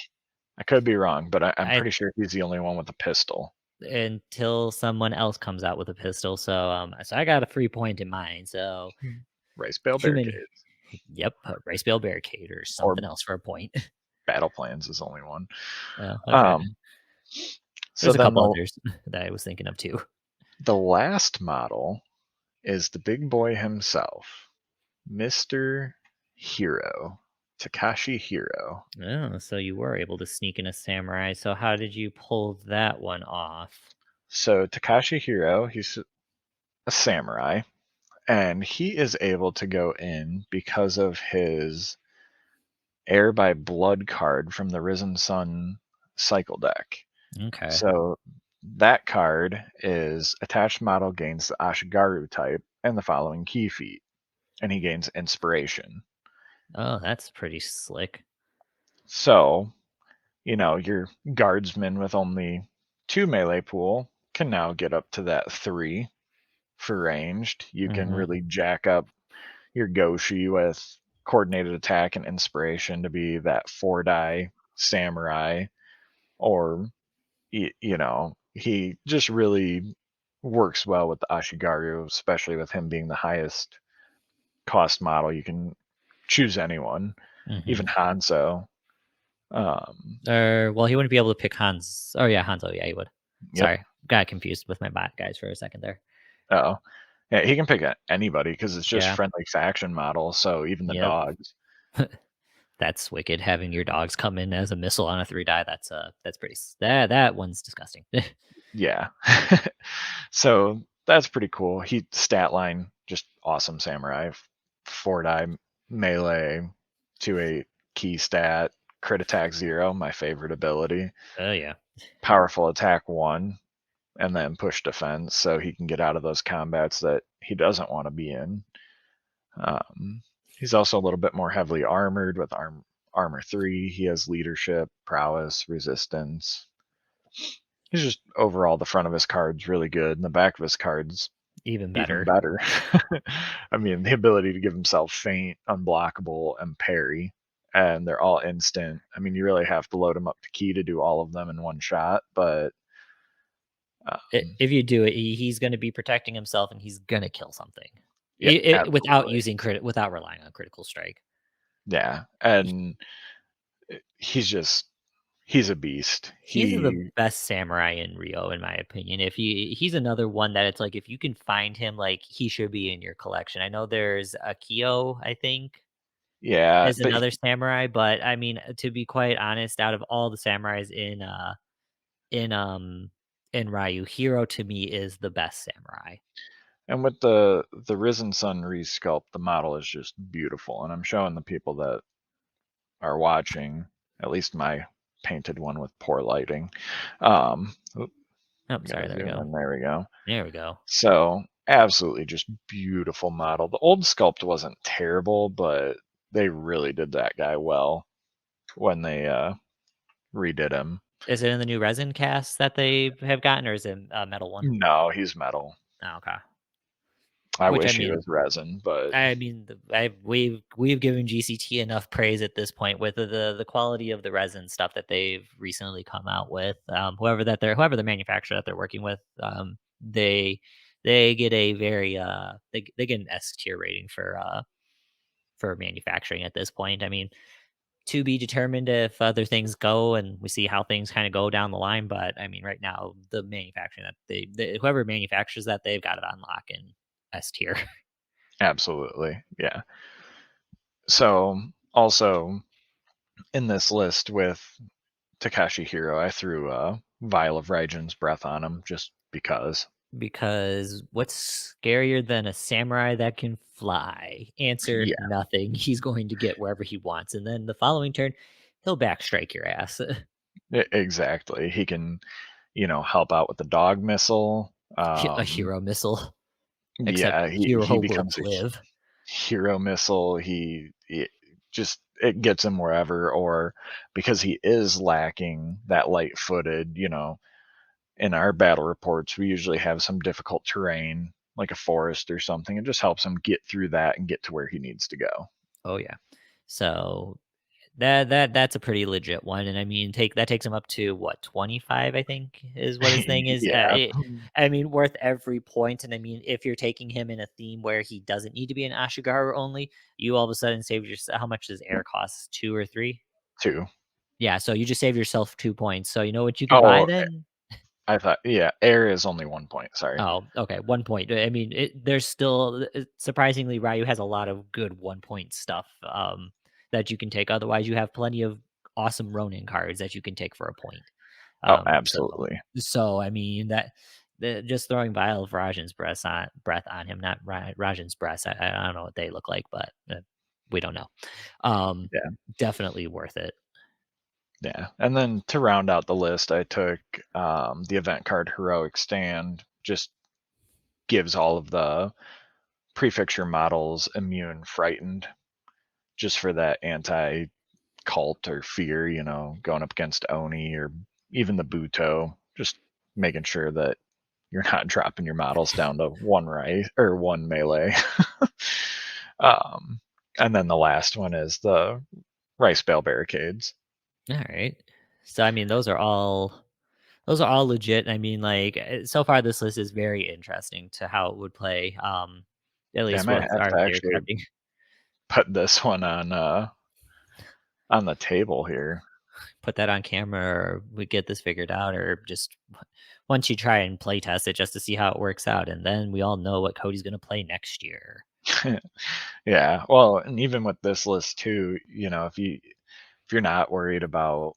I could be wrong, but I'm I pretty sure he's the only one with a pistol. until someone else comes out with a pistol. So I got a 3 point in mine. So Rice Bale too many. Barricades. Yep, a race bale barricade or Or something else for a point. Battle Plans is only one. Oh, okay. So There's a then couple others that I was thinking of too. the last model is the big boy himself, Mr. Hero, Takashi Hero. Oh, so you were able to sneak in a samurai. So how did you pull that one off? So Takashi Hero, he's a samurai, and he is able to go in because of his Heir by Blood card from the Risen Sun cycle deck. Okay. So that card is attached model gains the Ashigaru type and the following key feat, and he gains inspiration. Oh, that's pretty slick. So, your guardsman with only 2 melee pool can now get up to that 3 for ranged. You can really jack up your Goshi with coordinated attack and inspiration to be that 4-die samurai, or he just really works well with the Ashigaru, especially with him being the highest cost model. You can choose anyone, even Hanzo. Well, he wouldn't be able to pick Hans. Oh yeah, Hanzo. Yeah, he would. Yep. Sorry, got confused with my bot guys for a second there. Oh, yeah, he can pick anybody because it's just Yeah. friendly faction model. So even the dogs. That's wicked. Having your dogs come in as a missile on a 3-die. That's pretty. That one's disgusting. Yeah. So that's pretty cool. He stat line just awesome samurai, 4-die melee, 2/8 key stat, crit attack 0, my favorite ability. Oh yeah. Powerful attack 1, and then push defense, so he can get out of those combats that he doesn't want to be in. He's also a little bit more heavily armored with armor 3. He has leadership, prowess, resistance. He's just overall, the front of his card's really good, and the back of his card's Even better. I mean, the ability to give himself feint, unblockable, and parry, and they're all instant. I mean, you really have to load him up to key to do all of them in one shot, but if you do it, he's going to be protecting himself, and he's going to kill something. yeah, Without without relying on critical strike. Yeah, and he's a beast. He's the best samurai in Rio, in my opinion. He's another one that it's like if you can find him, like he should be in your collection. I know there's Akio, I think, yeah, is another samurai, but I mean, to be quite honest, out of all the samurais in Ryu, Hero to me is the best samurai. And with the Risen Sun resculpt, the model is just beautiful, and I'm showing the people that are watching, at least my painted one with poor lighting. Oh, sorry, there we go. There we go. There we go. So absolutely just beautiful model. The old sculpt wasn't terrible, but they really did that guy well when they redid him. Is it in the new resin cast that they have gotten, or is it a metal one? No, he's metal. Oh, okay. I wish he was resin, but I mean, we've given GCT enough praise at this point with the quality of the resin stuff that they've recently come out with. Whoever the manufacturer that they're working with, they get a very they get an S tier rating for manufacturing at this point. I mean, to be determined if other things go and we see how things kind of go down the line. But I mean, right now the manufacturing that whoever manufactures that, they've got it on lock in S tier. Absolutely, yeah. So also in this list with Takashi Hiro, I threw a vial of Raijin's breath on him just because. Because what's scarier than a samurai that can fly? Answer, Yeah, nothing. He's going to get wherever he wants, and then the following turn, he'll backstrike your ass. exactly. He can, help out with the dog missile. A hero missile, except Yeah, he hero will becomes a live. hero missile. He just it gets him wherever, or because he is lacking that light-footed, in our battle reports, we usually have some difficult terrain, like a forest or something. It just helps him get through that and get to where he needs to go. Oh yeah. So that's a pretty legit one, and I mean, that takes him up to what, 25, I think, is what his thing is. Yeah. I mean, worth every point. And I mean, if you're taking him in a theme where he doesn't need to be an Ashigaru only, you all of a sudden save yourself. How much does air cost? 2 or 3? 2. Yeah, so you just save yourself 2 points. So you know what you can buy Oh, then? I thought, yeah, air is only 1 point, sorry. Oh, okay, 1 point. I mean, there's still surprisingly, Ryu has a lot of good 1 point stuff that you can take. Otherwise, you have plenty of awesome Ronin cards that you can take for a point. Oh, So absolutely. I mean just throwing vial of Rajan's breath on him, not Rajan's breath. I don't know what they look like, but we don't know. Yeah. Definitely worth it. Yeah, and then to round out the list, I took the event card Heroic Stand. Just gives all of the prefecture models immune frightened, just for that anti cult or fear, going up against Oni or even the Buto, just making sure that you're not dropping your models down to one right or one melee. um, and then the last one is the rice bale barricades. All right. So I mean, those are all legit. I mean, like, so far this list is very interesting to how it would play. At Yeah, I least might what have our to theory actually crafting. put this one on the table here. Put that on camera, or we get this figured out, or just once you try and play test it just to see how it works out, and then we all know what Cody's gonna play next year. Yeah, well, and even with this list too, if you're not worried about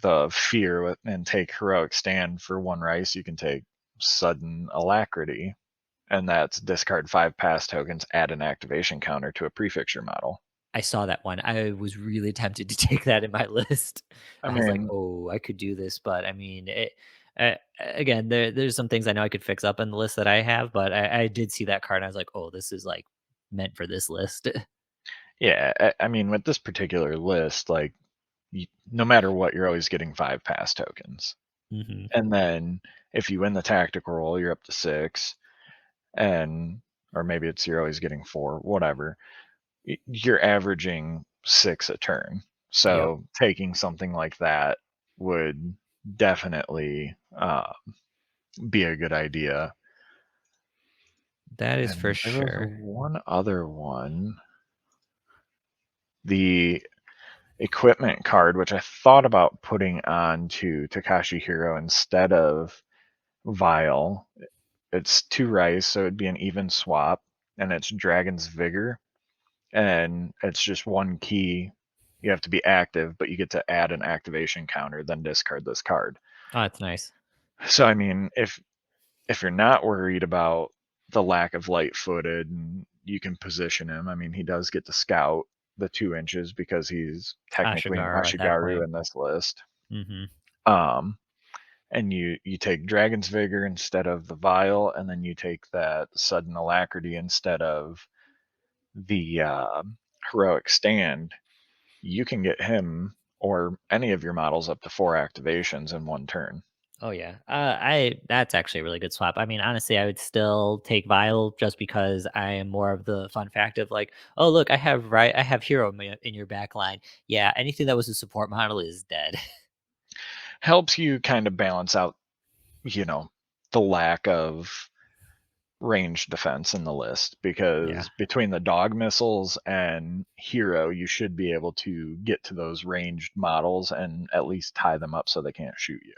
the fear and take heroic stand for one rice, you can take sudden alacrity, and that's discard 5 pass tokens, add an activation counter to a prefixture model. I saw that one. I was really tempted to take that in my list. I I was like, mean, "Oh, I could do this," but I mean, again, there's some things I know I could fix up in the list that I have, but I did see that card and I was like, "Oh, this is like meant for this list." yeah, I mean, with this particular list, like, no matter what, you're always getting 5 pass tokens. hmm And then if you win the tactical roll, you're up to 6, and or maybe it's you're always getting 4, whatever. You're averaging 6 a turn. Yep, So taking something like that would definitely be a good idea. that is for And there was sure. one other one, the equipment card, which I thought about putting on to Takashi Hiro instead of Vile. It's 2 rice, so it'd be an even swap, and it's Dragon's Vigor, and it's just 1 key. You have to be active, but you get to add an activation counter, then discard this card. Oh, that's nice. So I mean, if you're not worried about the lack of light-footed, and you can position him. I mean, he does get to scout the 2 inches because he's technically an Ashigaru at that Ashigaru point. in this list. hmm Um, and you take Dragon's Vigor instead of the Vial, and then you take that Sudden Alacrity instead of the Heroic Stand. You can get him or any of your models up to 4 activations in 1 turn. Oh yeah, I that's actually a really good swap. I mean, honestly, I would still take Vile just because I am more of the fun fact of like, oh look, I have Hero in your back line. Yeah, anything that was a support model is dead. Helps you kind of balance out, you know, the lack of range defense in the list, Yeah, because between the dog missiles and hero, you should be able to get to those ranged models and at least tie them up so they can't shoot you.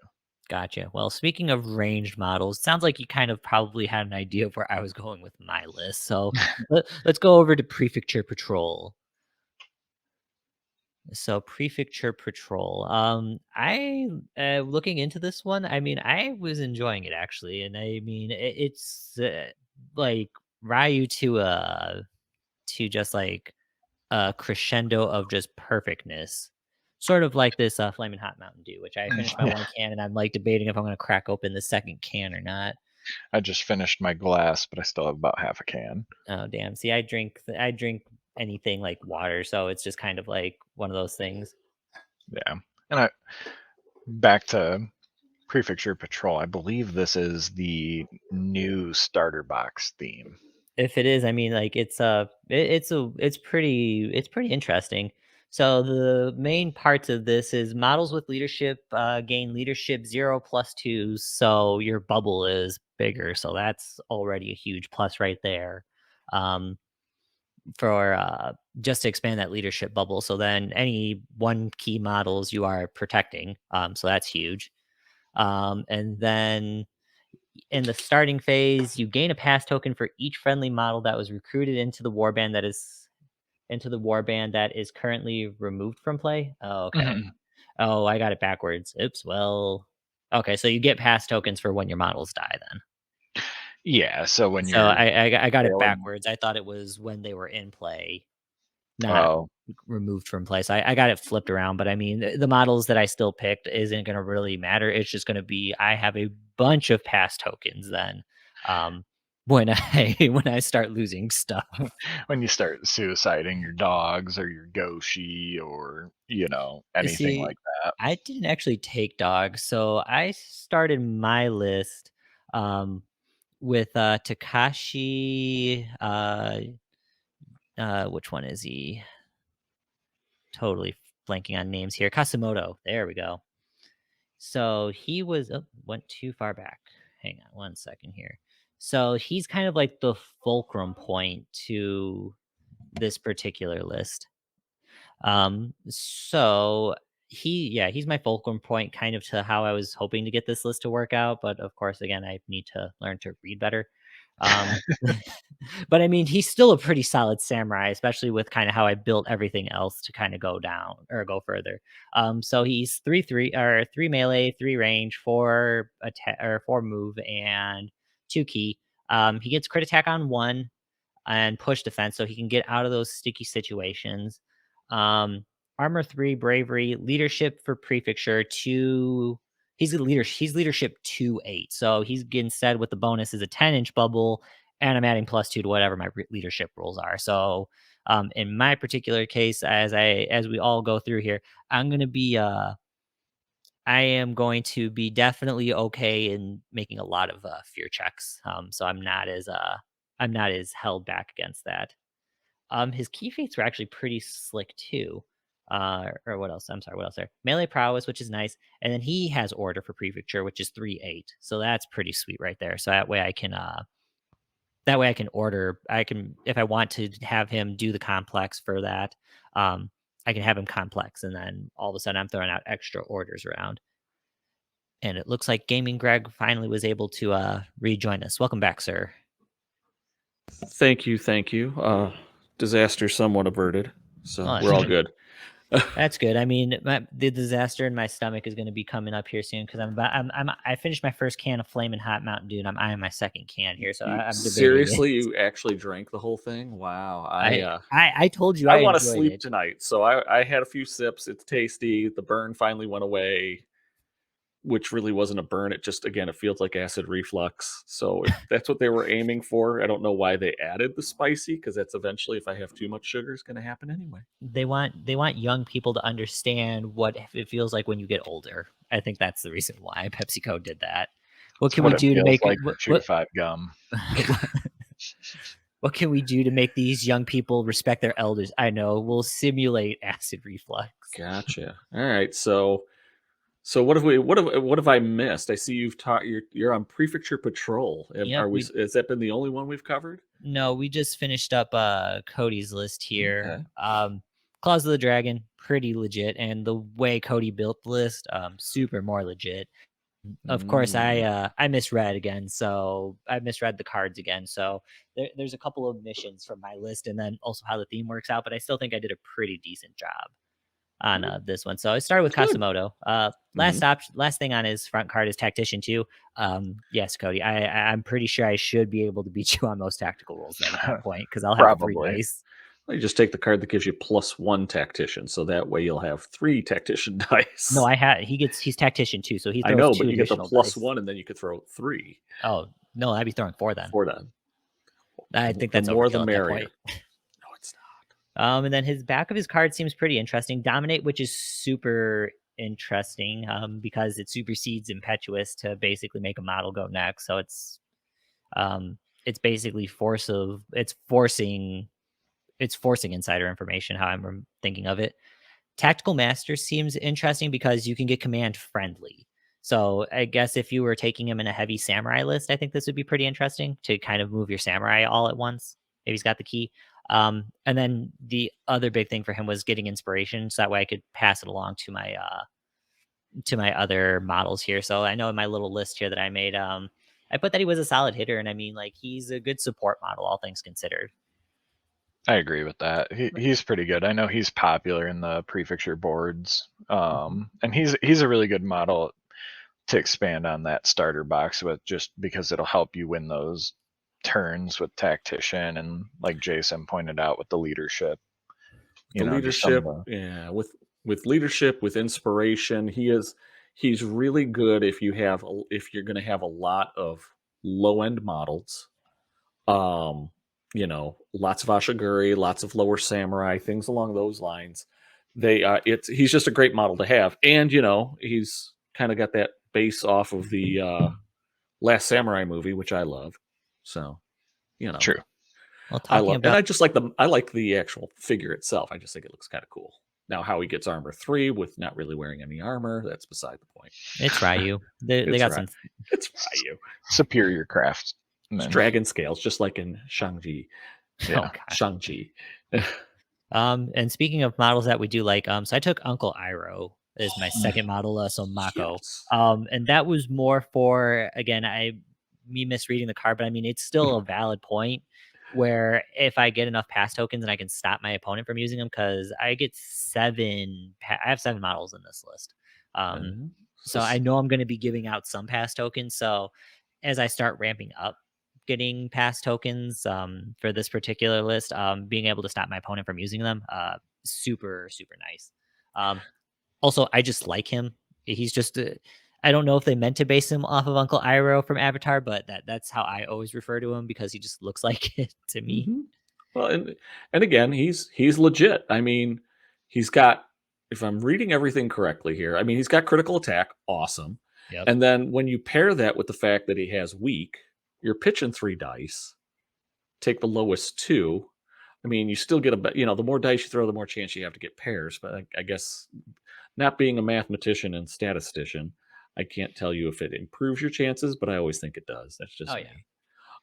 gotcha. Well, speaking of ranged models, sounds like you kind of probably had an idea of where I was going with my list. So let's go over to Prefecture Patrol. So Prefecture Patrol. I looking into this one. I mean, I was enjoying it actually, and I mean, it's like Ryu to just like a crescendo of just perfectness. Sort of like this Flaming Hot Mountain Dew, which I finished my Yeah, one can, and I'm like debating if I'm going to crack open the second can or not. I just finished my glass, but I still have about half a can. Oh damn! See, I drink anything like water, so it's just kind of like one of those things. Yeah. And back to Prefecture Patrol. I believe this is the new starter box theme. If it is, I mean, like it's pretty interesting. So the main parts of this is models with leadership gain leadership 0+2, so your bubble is bigger. So that's already a huge plus right there. Um, for just to expand that leadership bubble. So then any one key models you are protecting. So that's huge. And then in the starting phase, you gain a pass token for each friendly model that was recruited into the warband that is currently removed from play. Oh, okay. Mhm. Oh, I got it backwards. Oops. Well, okay. So you get pass tokens for when your models die. Then. Yeah, so when So you're I got it failing, backwards. I thought it was when they were in play, not oh, removed from play. So I got it flipped around. But I mean, the models that I still picked isn't going to really matter. It's just going to be I have a bunch of pass tokens then. Um, when I when I start losing stuff. when you start suiciding your dogs or your Goshi or, anything See, like that. I didn't actually take dogs, so I started my list um, with Takashi. Which one is he? Totally blanking on names here. Kazumoto. There we go. So he was went too far back. Hang on one second here. So he's kind of like the fulcrum point to this particular list. So he's my fulcrum point kind of to how I was hoping to get this list to work out, but of course, again, I need to learn to read better. Um, but I mean, he's still a pretty solid samurai, especially with kind of how I built everything else to kind of go down or go further. So he's 3/3 or 3 melee, 3 range, 4 attack or 4 move, and 2 key. He gets crit attack on 1 and push defense, so he can get out of those sticky situations. Um, Armor 3, bravery, leadership for prefecture 2. He's a leader. He's leadership 2/8. So he's getting said with the bonus is a 10-inch bubble, and I'm adding +2 to whatever my leadership rules are. So in my particular case, as we all go through here, I'm gonna be I am going to be definitely okay in making a lot of fear checks. So I'm not as held back against that. His key feats were actually pretty slick too. Or what else? I'm sorry, what else there? Melee prowess, which is nice, and then he has order for prefecture, which is 3/8. So that's pretty sweet right there. So that way I can order. I can if I want to have him do the complex for that. Um, I can have him complex, and then all of a sudden I'm throwing out extra orders around. And it looks like Gaming Greg finally was able to rejoin us. Welcome back, sir. Thank you, thank you. Disaster somewhat averted, so Oh, we're all good. that's good. I mean, the disaster in my stomach is going to be coming up here soon because I finished my first can of Flamin' Hot Mountain Dew, and I'm eyeing my second can here, so I'm debating it. Seriously, you actually drank the whole thing? Wow. I told you I I want to enjoyed sleep it. tonight, so I had a few sips. It's tasty. The burn finally went away, which really wasn't a burn. It just again, it feels like acid reflux. So if that's what they were aiming for, I don't know why they added the spicy because that's eventually, if I have too much sugar, is going to happen anyway. They want young people to understand what it feels like when you get older. I think that's the reason why PepsiCo did that. What It's can what we it do to feels make it? like to chew 5 gum. What can we do to make these young people respect their elders? I know we'll simulate acid reflux. Gotcha. All right. So what have I missed? I see you've taught you're on Prefecture Patrol. Yep, Are we? Has that been the only one we've covered? no, we just finished up Cody's list here. Okay. Claws of the Dragon, pretty legit, and the way Cody built the list, super more legit. Of course, Mm. I misread again, so I misread the cards again. So there's a couple of missions from my list, and then also how the theme works out. But I still think I did a pretty decent job. on this one. So I started with That's good. Kazumoto. Last thing on his front card is Tactician 2. Yes, Cody, I'm pretty sure I should be able to beat you on most tactical rolls then at that point, because I'll have 3 dice. Well, you just take the card that gives you +1 Tactician, so that way you'll have 3 Tactician dice. No, he's Tactician 2, so he throws I know, 2 but you get the additional dice. +1, and then you could throw 3. Oh, no, I'd be throwing 4 then. 4 then. I think that's more overkill the at merrier. that point. No, it's not. And then his back of his card seems pretty interesting. Dominate, which is super interesting because it supersedes Impetuous to basically make a model go next. So it's basically forcing insider information, how I'm thinking of it. Tactical Master seems interesting because you can get command friendly. So I guess if you were taking him in a heavy samurai list, I think this would be pretty interesting to kind of move your samurai all at once if he's got the key. And then the other big thing for him was getting inspiration, so that way I could pass it along to my other models here. So I know in my little list here that I made, I put that he was a solid hitter, and I mean, like, he's a good support model, all things considered. I agree with that. He's pretty good. I know he's popular in the prefecture boards, and he's a really good model to expand on that starter box with, just because it'll help you win those turns with Tactician, and like Jason pointed out, with the leadership. With leadership, with inspiration, he's really good if you're going to have a lot of low end models. Lots of Ashiguri, lots of lower samurai, things along those lines. He's just a great model to have, and he's kind of got that base off of the Last Samurai movie, which I love. So, true. Well, and I just like the actual figure itself. I just think it looks kind of cool. Now, how he gets armor 3 with not really wearing any armor, that's beside the point. It's Ryu. They got some. It's Ryu. Superior craft. It's dragon scales, just like in Shang-Chi. Yeah, Shang-Chi. And speaking of models that we do like, so I took Uncle Iroh as my second model, so Mako. Yes. And that was more for, again, me misreading the card, but I mean, it's still a valid point where if I get enough pass tokens and I can stop my opponent from using them, because I have 7 models in this list. So I know I'm going to be giving out some pass tokens. So as I start ramping up getting pass tokens for this particular list, being able to stop my opponent from using them, super, super nice. Also, I just like him. He's just I don't know if they meant to base him off of Uncle Iroh from Avatar, but that's how I always refer to him, because he just looks like it to me. Mm-hmm. Well, and again, he's legit. I mean, he's got, if I'm reading everything correctly here, I mean, he's got critical attack, awesome. Yep. And then when you pair that with the fact that he has weak, you're pitching 3 dice. Take the lowest 2. I mean, you still get the more dice you throw, the more chance you have to get pairs. But I guess, not being a mathematician and statistician, I can't tell you if it improves your chances, but I always think it does. That's just me.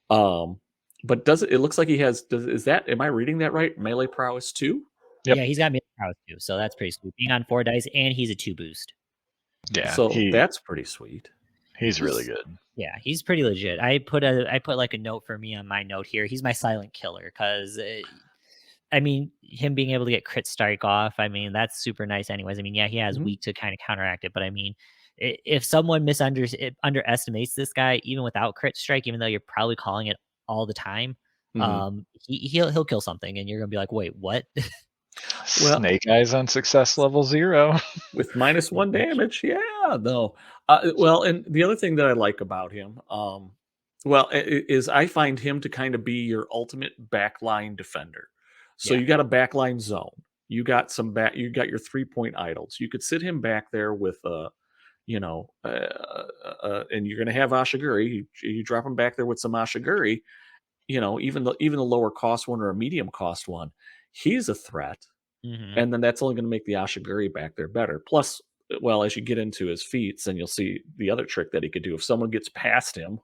Yeah. But it looks like he has, am I reading that right? Melee prowess 2? Yep. Yeah, he's got melee prowess 2, so that's pretty sweet. Being on 4 dice, and he's a 2 boost. Yeah. So that's pretty sweet. He's really good. Yeah, he's pretty legit. I put like a note for me on my note here. He's my silent killer, because I mean, him being able to get crit strike off, I mean, that's super nice anyways. I mean, yeah, he has weak to kind of counteract it, but I mean, if someone underestimates this guy, even without crit strike, even though you're probably calling it all the time, he'll kill something, and you're gonna be like, wait, what? Well, Snake Eyes on success level 0 with -1 damage. Yeah, no. Well, and the other thing that I like about him, is I find him to kind of be your ultimate backline defender. So you got a backline zone. You got you got your 3-point idols. You could sit him back there with and you're going to have Ashiguri. You drop him back there with some Ashiguri. Even the lower cost one or a medium cost one, he's a threat. And then that's only going to make the Ashiguri back there better. Plus, well, as you get into his feats, then you'll see the other trick that he could do. If someone gets past him,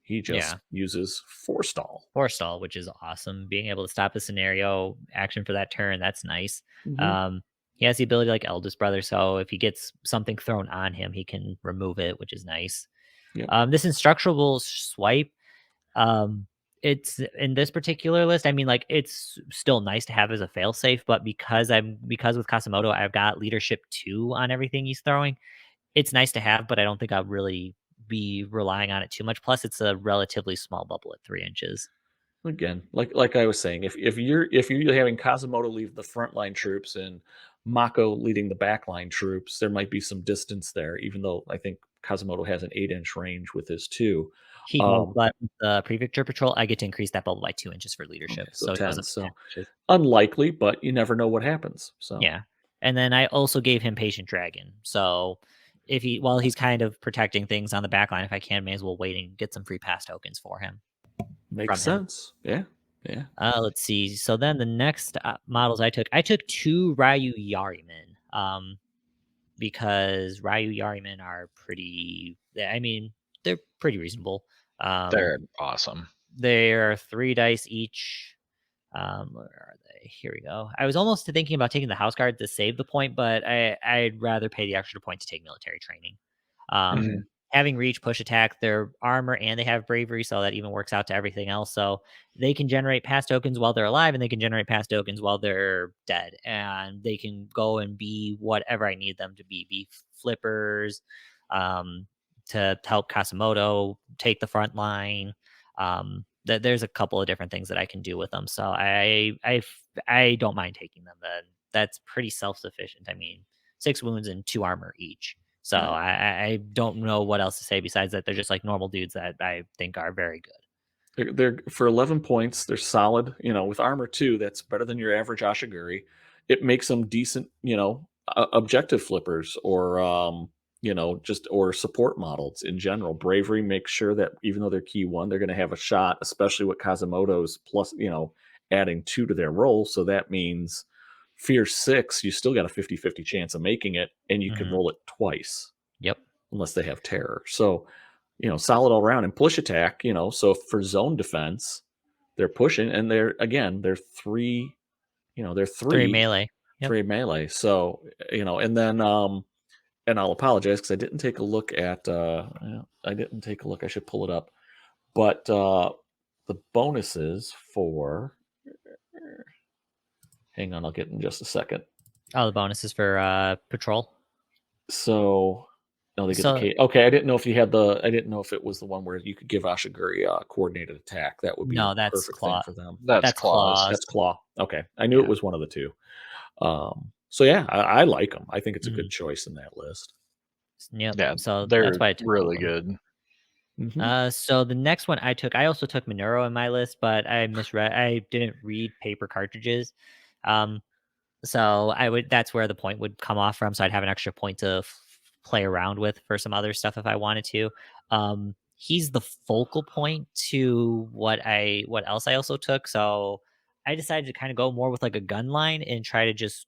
he just uses forestall. Forestall, which is awesome. Being able to stop a scenario action for that turn, that's nice. He has the ability like Eldest Brother, so if he gets something thrown on him, he can remove it, which is nice. Yep. This instructable swipe, It's in this particular list, I mean, like, it's still nice to have as a failsafe, but because with Kazumoto, I've got leadership 2 on everything he's throwing, it's nice to have, but I don't think I'll really be relying on it too much. Plus, it's a relatively small bubble at 3 inches. Again, like I was saying, if you're having Kazumoto leave the frontline troops and Mako leading the backline troops, there might be some distance there, even though I think Kazumoto has an 8-inch range with his two. He does, but with the Prefecture Patrol, I get to increase that bubble by 2 inches for leadership, Okay, so so it goes 10. up to 10 So inches. unlikely, but you never know what happens. So Yeah, and then I also gave him Patient Dragon, so while he's kind of protecting things on the back line, if I can, may as well wait and get some free pass tokens for him. makes From him. sense. Yeah. Yeah. Let's see. So then the next models I took 2 Ryu Yarimen, because Ryu Yarimen are pretty. I mean, they're pretty reasonable. They're awesome. They are 3 dice each. Where are they? Here we go. I was almost thinking about taking the house guard to save the point, but I'd rather pay the extra point to take military training. Mhm. Having reach, push attack, their armor, and they have bravery, so that even works out to everything else. So they can generate pass tokens while they're alive, and they can generate pass tokens while they're dead, and they can go and be whatever I need them to be flippers, to help Kazumoto take the front line. There's a couple of different things that I can do with them, so I don't mind taking them. That's pretty self sufficient. I mean, 6 wounds and 2 armor each. So Right. I don't know what else to say besides that they're just like normal dudes that I think are very good. They're for 11 points. They're solid. With armor 2, that's better than your average Ashiguri. It makes them decent. Objective flippers or just or support models in general. Bravery makes sure that even though they're key 1, they're going to have a shot, especially with Kazumoto's plus. Adding 2 to their roll. So that means Fear 6, you still got a 50-50 chance of making it, and you can roll it twice. Yep. Unless they have terror. So, solid all around and push attack, so for zone defense, they're pushing and they're 3, they're 3 melee. Yep. 3 melee. So, and then, and I'll apologize because I didn't take a look at, I should pull it up, but the bonuses for, hang on, I'll get in just a second. Oh, the bonuses for patrol. So, no, they get the K. Okay, I didn't know if you had I didn't know if it was the one where you could give Ashiguri a coordinated attack. That would be a perfect thing for them. That's claws. That's claw. Okay, I knew it was one of the two. So yeah, I like them. I think it's a good choice in that list. Yep. Yeah, so they're that's why I took really good. So the next one I also took Monero in my list, but I misread. I didn't read paper cartridges. So that's where the point would come off from. So I'd have an extra point to play around with for some other stuff if I wanted to. He's the focal point to what else I also took. So I decided to kind of go more with like a gun line and try to just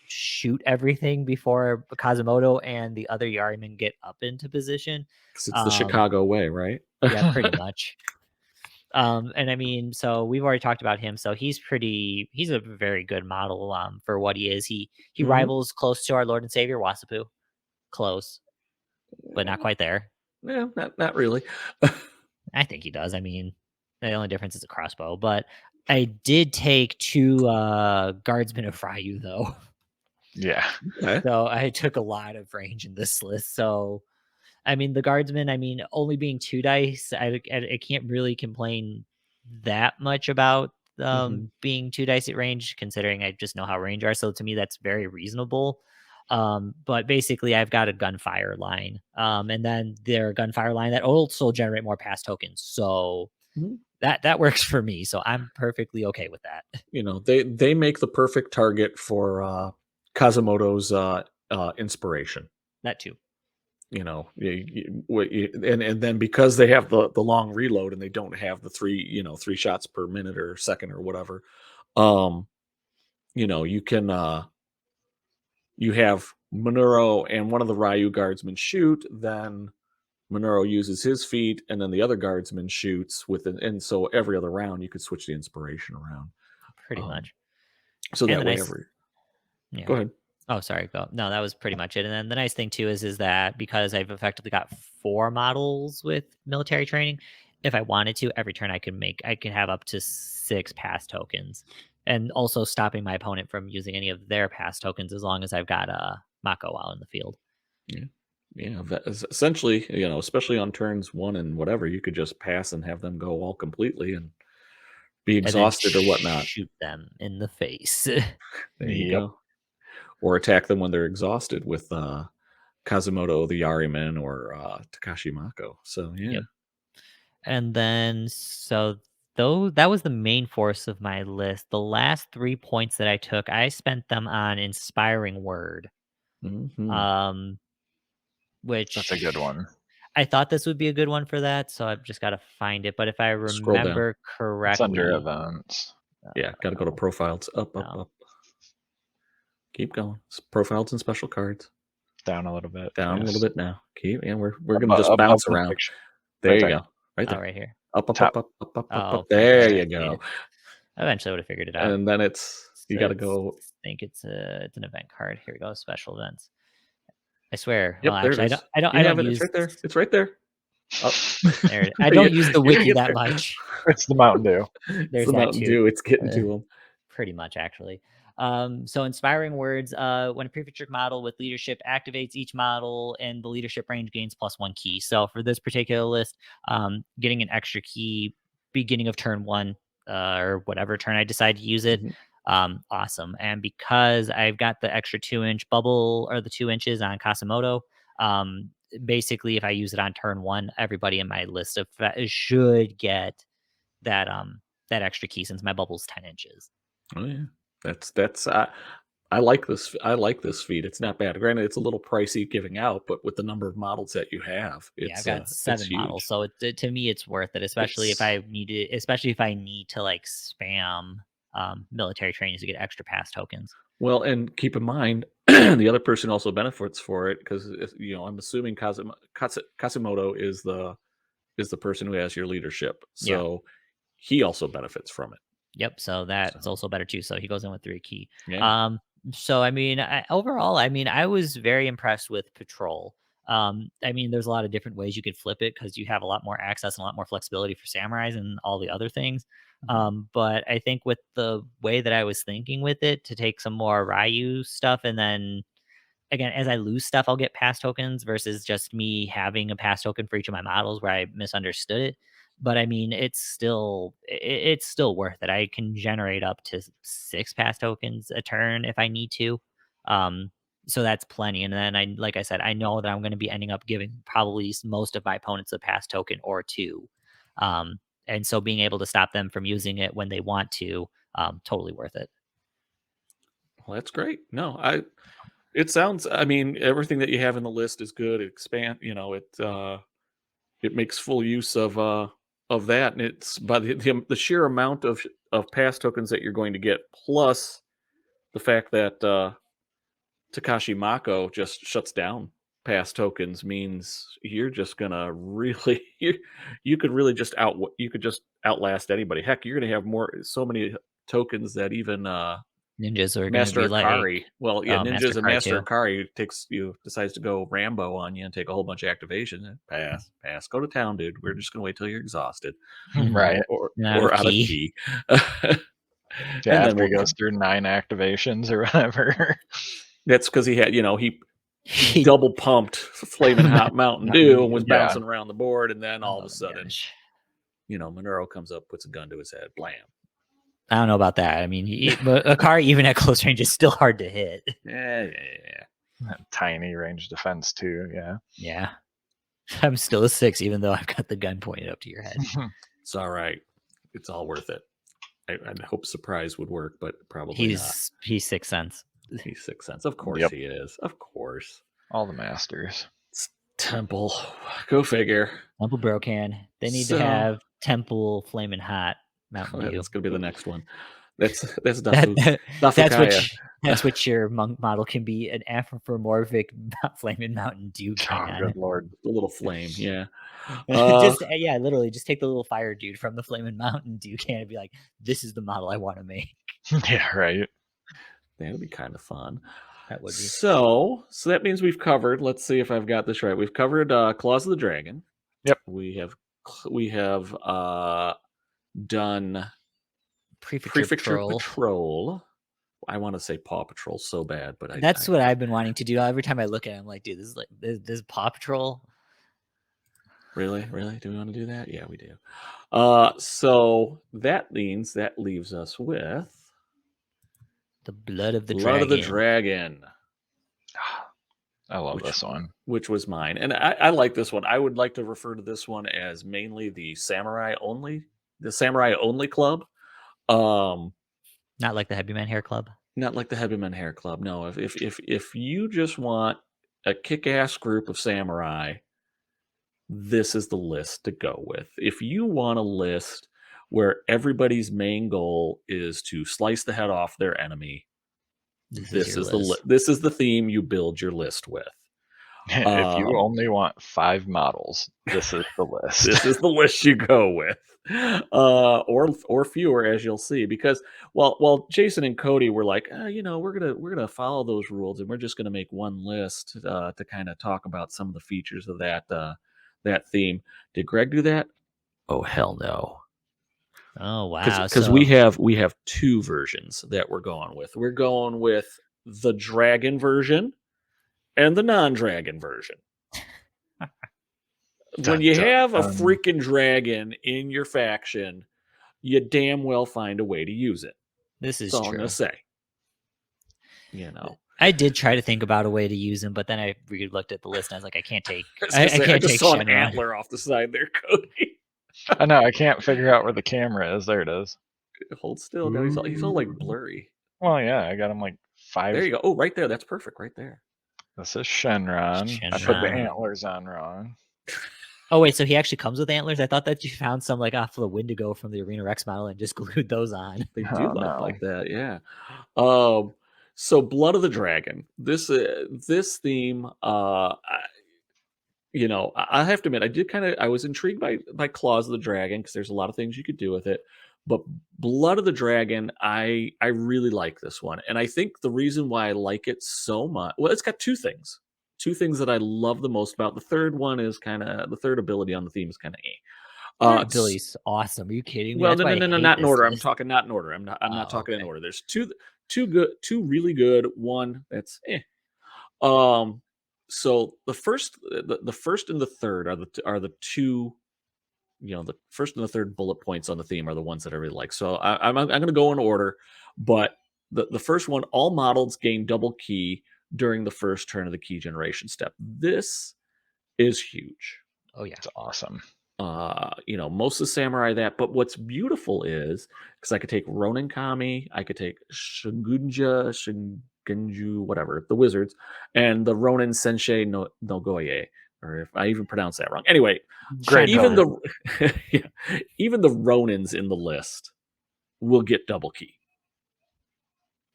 shoot everything before Kazumoto and the other Yarimen get up into position. Because it's the Chicago way, right? Yeah, pretty much. And I mean, so we've already talked about him. So he's a very good model for what he is. He rivals close to our Lord and Savior Wasapu. Close, but not quite there. Yeah, not really. I think he does. I mean, the only difference is a crossbow. But I did take 2 guardsmen of Ryu though. Yeah. Okay. So I took a lot of range in this list. So I mean, the guardsmen, only being 2 dice, I can't really complain that much about being 2 dice at range, considering I just know how range are. So to me, that's very reasonable. But basically, I've got a gunfire line, and then their gunfire line that also generate more pass tokens. So that works for me. So I'm perfectly okay with that. They make the perfect target for Kazumoto's inspiration. That too. And then because they have the long reload and they don't have the 3 shots per minute or second or whatever, you can you have Monero and one of the Ryu guardsmen shoot, then Monero uses his feet, and then the other guardsman shoots and so every other round you could switch the inspiration around. Pretty much. So that way Go ahead. Oh, sorry. No, that was pretty much it. And then the nice thing too is that because I've effectively got 4 models with military training, if I wanted to, every turn I can have up to 6 pass tokens, and also stopping my opponent from using any of their pass tokens as long as I've got Mako out in the field. Yeah, essentially, especially on turns 1 and whatever, you could just pass and have them go all completely and be exhausted or whatnot. Shoot them in the face. There you go. Or attack them when they're exhausted with Kazumoto the Yariman or Takashi Mako. So yeah. Yep. And then though that was the main force of my list. The last 3 points that I took, I spent them on Inspiring Word. Mm-hmm. Which that's a good one. I thought this would be a good one for that, so I've just got to find it. But if I remember correctly, it's under events. Yeah, got to go to profiles. Up. Keep going. It's profiles and special cards. Down a little bit. Down a little bit now. Keep. Yeah, we're gonna just bounce around. There you go. Right there. Right here. Up. There you go. Eventually, I would have figured it out. And then you got to go. I think it's an event card. Here we go. Special events. I swear. Yep, well, there actually, it is. I don't use. It's right there. It's right there. Oh. There I don't use the wiki that much. It's the Mountain Dew. There's the Mountain Dew. It's getting to them. Pretty much, actually. So Inspiring Words. When a prefecture model with leadership activates, each model in the leadership range gains +1 key. So for this particular list, getting an extra key beginning of turn 1 or whatever turn I decide to use it. Awesome. And because I've got the extra 2-inch bubble or the 2 inches on Kazumoto, basically if I use it on turn 1, everybody in my list should get that extra key since my bubble's 10 inches. Oh yeah, that's I like this. I like this feat. It's not bad. Granted, it's a little pricey giving out, but with the number of models that you have, I've got 7 models, so to me it's worth it. Especially if I need to like spam military trainings to get extra pass tokens. Well, and keep in mind, the other person also benefits for it because I'm assuming Kazumoto is the person who has your leadership, so he also benefits from it. Yep. So that's also better too. So he goes in with 3 key. Yeah. So I mean, overall, I was very impressed with Patrol. I mean, there's a lot of different ways you could flip it because you have a lot more access and a lot more flexibility for samurais and all the other things. But I think with the way that I was thinking with it, to take some more Ryu stuff, and then again, as I lose stuff, I'll get pass tokens versus just me having a pass token for each of my models where I misunderstood it. But I mean, it's still worth it. I can generate up to 6 pass tokens a turn if I need to. So that's plenty. And then like I said, I know that I'm going to be ending up giving probably most of my opponents a pass token or 2. And so being able to stop them from using it when they want to, totally worth it. Well, that's great. No, it sounds, I mean, everything that you have in the list is good. It makes full use of that, and it's by the sheer amount of pass tokens that you're going to get, plus the fact that Takashi Mako just shuts down pass tokens, means you're just gonna really you could really just outlast anybody. Heck, you're gonna have so many tokens that even ninjas are Master Akari. Like, well, yeah, ninjas and Master Akari decides to go Rambo on you and take a whole bunch of activation. Pass. Go to town, dude. We're just gonna wait till you're exhausted, right? Or out of key. Yeah, after he goes through 9 activations or whatever. That's because he had, he double pumped Flaming Hot Mountain Dew and was bouncing around the board, and then all of a sudden, Monero comes up, puts a gun to his head, blam. I don't know about that. I mean, Akari even at close range is still hard to hit. Yeah. Tiny range defense too. Yeah. I'm still a 6, even though I've got the gun pointed up to your head. It's all right. It's all worth it. I hope surprise would work, but probably not. He's 6 cents. He's 6 cents. Of course he is. Of course. All the masters. It's Temple. Go figure. Temple Brocan. They need to have Temple Flamin' Hot Mountain Dew. That's going to be the next one. That's what your monk model can be, an anthropomorphic Flamin' Mountain Dew can. Oh, good lord. The little flame, yeah. Literally just take the little fire dude from the Flamin' Mountain Dew can and be like, this is the model I want to make. Yeah, right. That would be kind of fun. That would be. So that means we've covered, let's see if I've got this right. We've covered Claws of the Dragon. Yep. We have done Prefecture Patrol. I want to say Paw Patrol so bad, but that's what I've been wanting to do. Every time I look at it, I'm like, dude, this is Paw Patrol. Really? Do we want to do that? Yeah, we do. So that leaves us with the Blood of the Dragon. I love this one. Which was mine. And I like this one. I would like to refer to this one as mainly the Samurai Only Club. Not like the Heavy Man Hair Club. Not like the Heavy Man Hair Club. No, if you just want a kick-ass group of samurai, this is the list to go with. If you want a list where everybody's main goal is to slice the head off their enemy, this is the theme you build your list with. If you only want 5 models, this is the list. This is the list you go with, or fewer, as you'll see. Because while Jason and Cody were like, we're gonna follow those rules, and we're just gonna make one list to kind of talk about some of the features of that theme. Did Greg do that? Oh hell no! Oh wow! Because we have 2 versions that we're going with. We're going with the dragon version and the non-dragon version. When you have a freaking dragon in your faction, you damn well find a way to use it. This is That's all true. I'm gonna say. I did try to think about a way to use him, but then I looked at the list and I was like, I can't take. I just saw an antler off the side there, Cody. I know. I can't figure out where the camera is. There it is. Hold still. Now he's all like blurry. Well, yeah, I got him like 5. There you go. Oh, right there. That's perfect. Right there. This is Shenron. I put the antlers on wrong. Oh wait, so he actually comes with antlers? I thought that you found some like off the Wendigo from the Arena Rex model and just glued those on. They do look like that, yeah. So Blood of the Dragon. This theme, I have to admit, I was intrigued by Claws of the Dragon because there's a lot of things you could do with it. But Blood of the Dragon, I really like this one. And I think the reason why I like it so much, well, it's got 2 things. 2 things that I love the most about. The third one is the third ability on the theme is kind of ability's awesome. Are you kidding me? Well, no, not in order. I'm talking not in order. I'm not talking in order. There's 2 really good. One that's So the first and the third are the 2. The first and the third bullet points on the theme are the ones that I really like. So I'm going to go in order, but the first one, all models gain double ki during the first turn of the ki generation step. This is huge. Oh yeah, it's awesome. Most of the samurai that, but what's beautiful is because I could take Ronin Kami, I could take Shingunju, whatever, the wizards, and the Ronin Sensei no Goye, or if I even pronounce that wrong. Anyway, even the Ronins in the list will get double ki.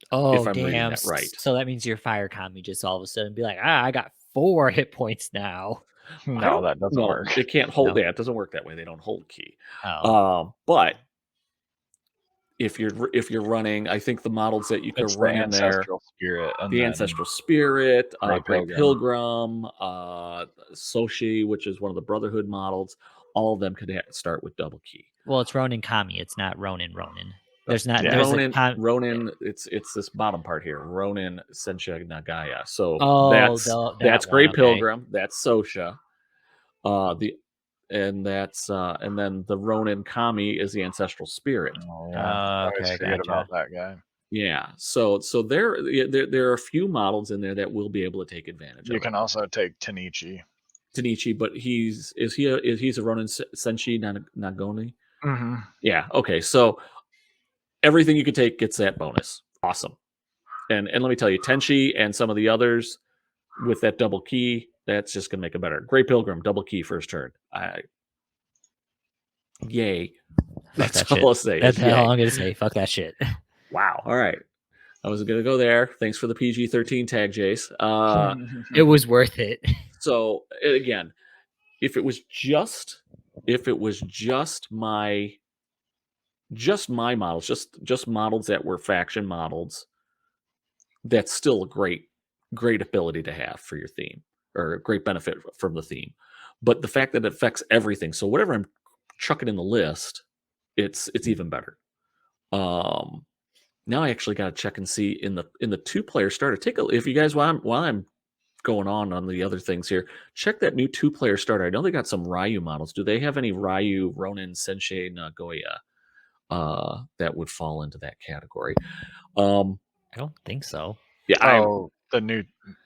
Oh, if I'm reading that right. So that means your Fire Kami just all of a sudden be like, I got 4 hit points now. No, that doesn't work. It can't hold that. It doesn't work that way. They don't hold ki. But if you're running, I think the models that you could run in there, Ancestral Spirit, the Ancestral Spirit, Great Pilgrim, Soshi, which is one of the Brotherhood models, all of them could start with double ki. Well, it's Ronin Kami. It's not Ronin. There's not Ronin. It's this bottom part here. Ronin Sensei Nagaya. So that's Great Pilgrim. That's Sosha. And then the Ronin Kami is the Ancestral Spirit. Oh, yeah. I always forget about that guy. Yeah. So there are a few models in there that will be able to take advantage. You can also take Tanichi, but he's a Ronin Senshi Nagoni. Mm-hmm. Yeah. Okay. So everything you can take gets that bonus. Awesome. And let me tell you, Tenshi and some of the others with that double ki, that's just going to make it better. Great Pilgrim, double ki first turn. Yay. That's all I'll say. That's all I'm going to say. Fuck that shit. Wow. All right. I was going to go there. Thanks for the PG-13 tag, Jace. It was worth it. So again, if it was just my models, just models that were faction models, that's still a great ability to have for your theme or great benefit from the theme. But the fact that it affects everything, so whatever I'm chucking in the list, it's even better. Now I actually got to check and see in the 2-player starter. If you guys, while I'm going on the other things here, check that new 2-player starter. I know they got some Ryu models. Do they have any Ryu, Ronin, Sensei, Nagoya that would fall into that category? I don't think so. Yeah. The new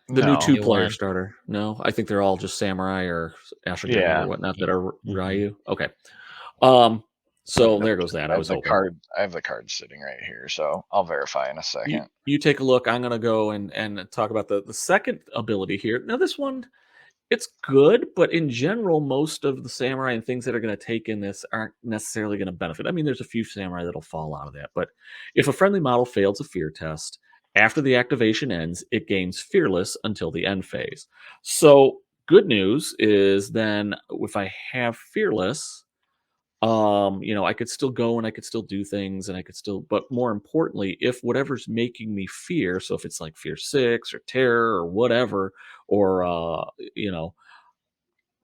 2-player starter. No, I think they're all just samurai or Ashigami or whatnot that are Ryu. Okay. So there goes that. I was hoping. I have the card sitting right here, so I'll verify in a second. You take a look. I'm gonna go and talk about the second ability here. Now this one, it's good, but in general, most of the samurai and things that are going to take in this aren't necessarily going to benefit. I mean, there's a few samurai that'll fall out of that, but if a friendly model fails a fear test, after the activation ends, it gains fearless until the end phase. So good news is then if I have fearless, I could still go and I could still do things and I could still, but more importantly, if whatever's making me fear, so if it's like fear 6 or terror or whatever, or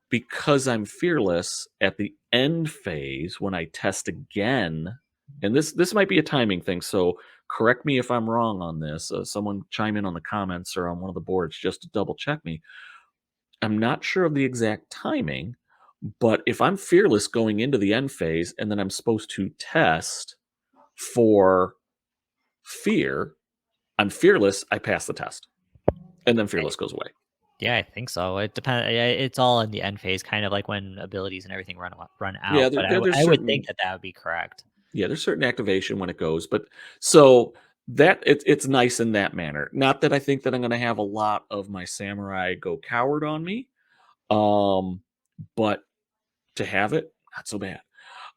because I'm fearless at the end phase when I test again, and this might be a timing thing, so correct me if I'm wrong on this. Someone chime in on the comments or on one of the boards just to double check me. I'm not sure of the exact timing, but if I'm fearless going into the end phase and then I'm supposed to test for fear, I'm fearless, I pass the test. And then fearless goes away. Yeah, I think so. It depends. It's all in the end phase, kind of like when abilities and everything run out. Yeah, but I would think that would be correct. Yeah, there's certain activation when it goes, but so that it's nice in that manner. Not that I think that I'm going to have a lot of my samurai go coward on me, but to have it, not so bad.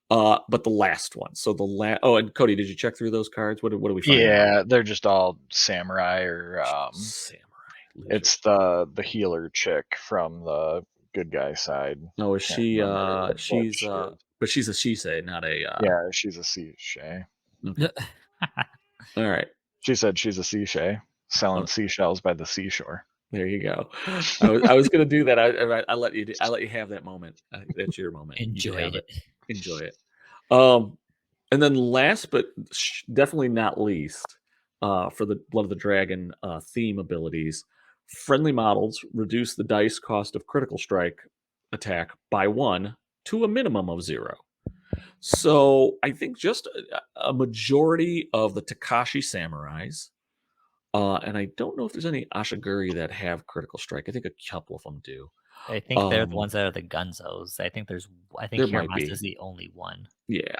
But the last one. So oh, and Cody, did you check through those cards? What do we find? Yeah, they're just all samurai or samurai. Loser. It's the healer chick from the good guy side. No, is she? She's but she's a Shisei, not a. Yeah, she's a Shisei. Okay. All right. She said she's a Shisei, selling seashells by the seashore. There you go. I was going to do that. I let you have that moment. That's your moment. Enjoy it. Enjoy it. And then last but definitely not least, for the Blood of the Dragon theme abilities, friendly models reduce the dice cost of critical strike attack by 1 to a minimum of 0. So I think just a majority of the Takashi samurais, and I don't know if there's any Ashiguri that have critical strike. I think a couple of them do. I think they're the ones that are the Gunzos. I think Hiramatsu is the only one. Yeah.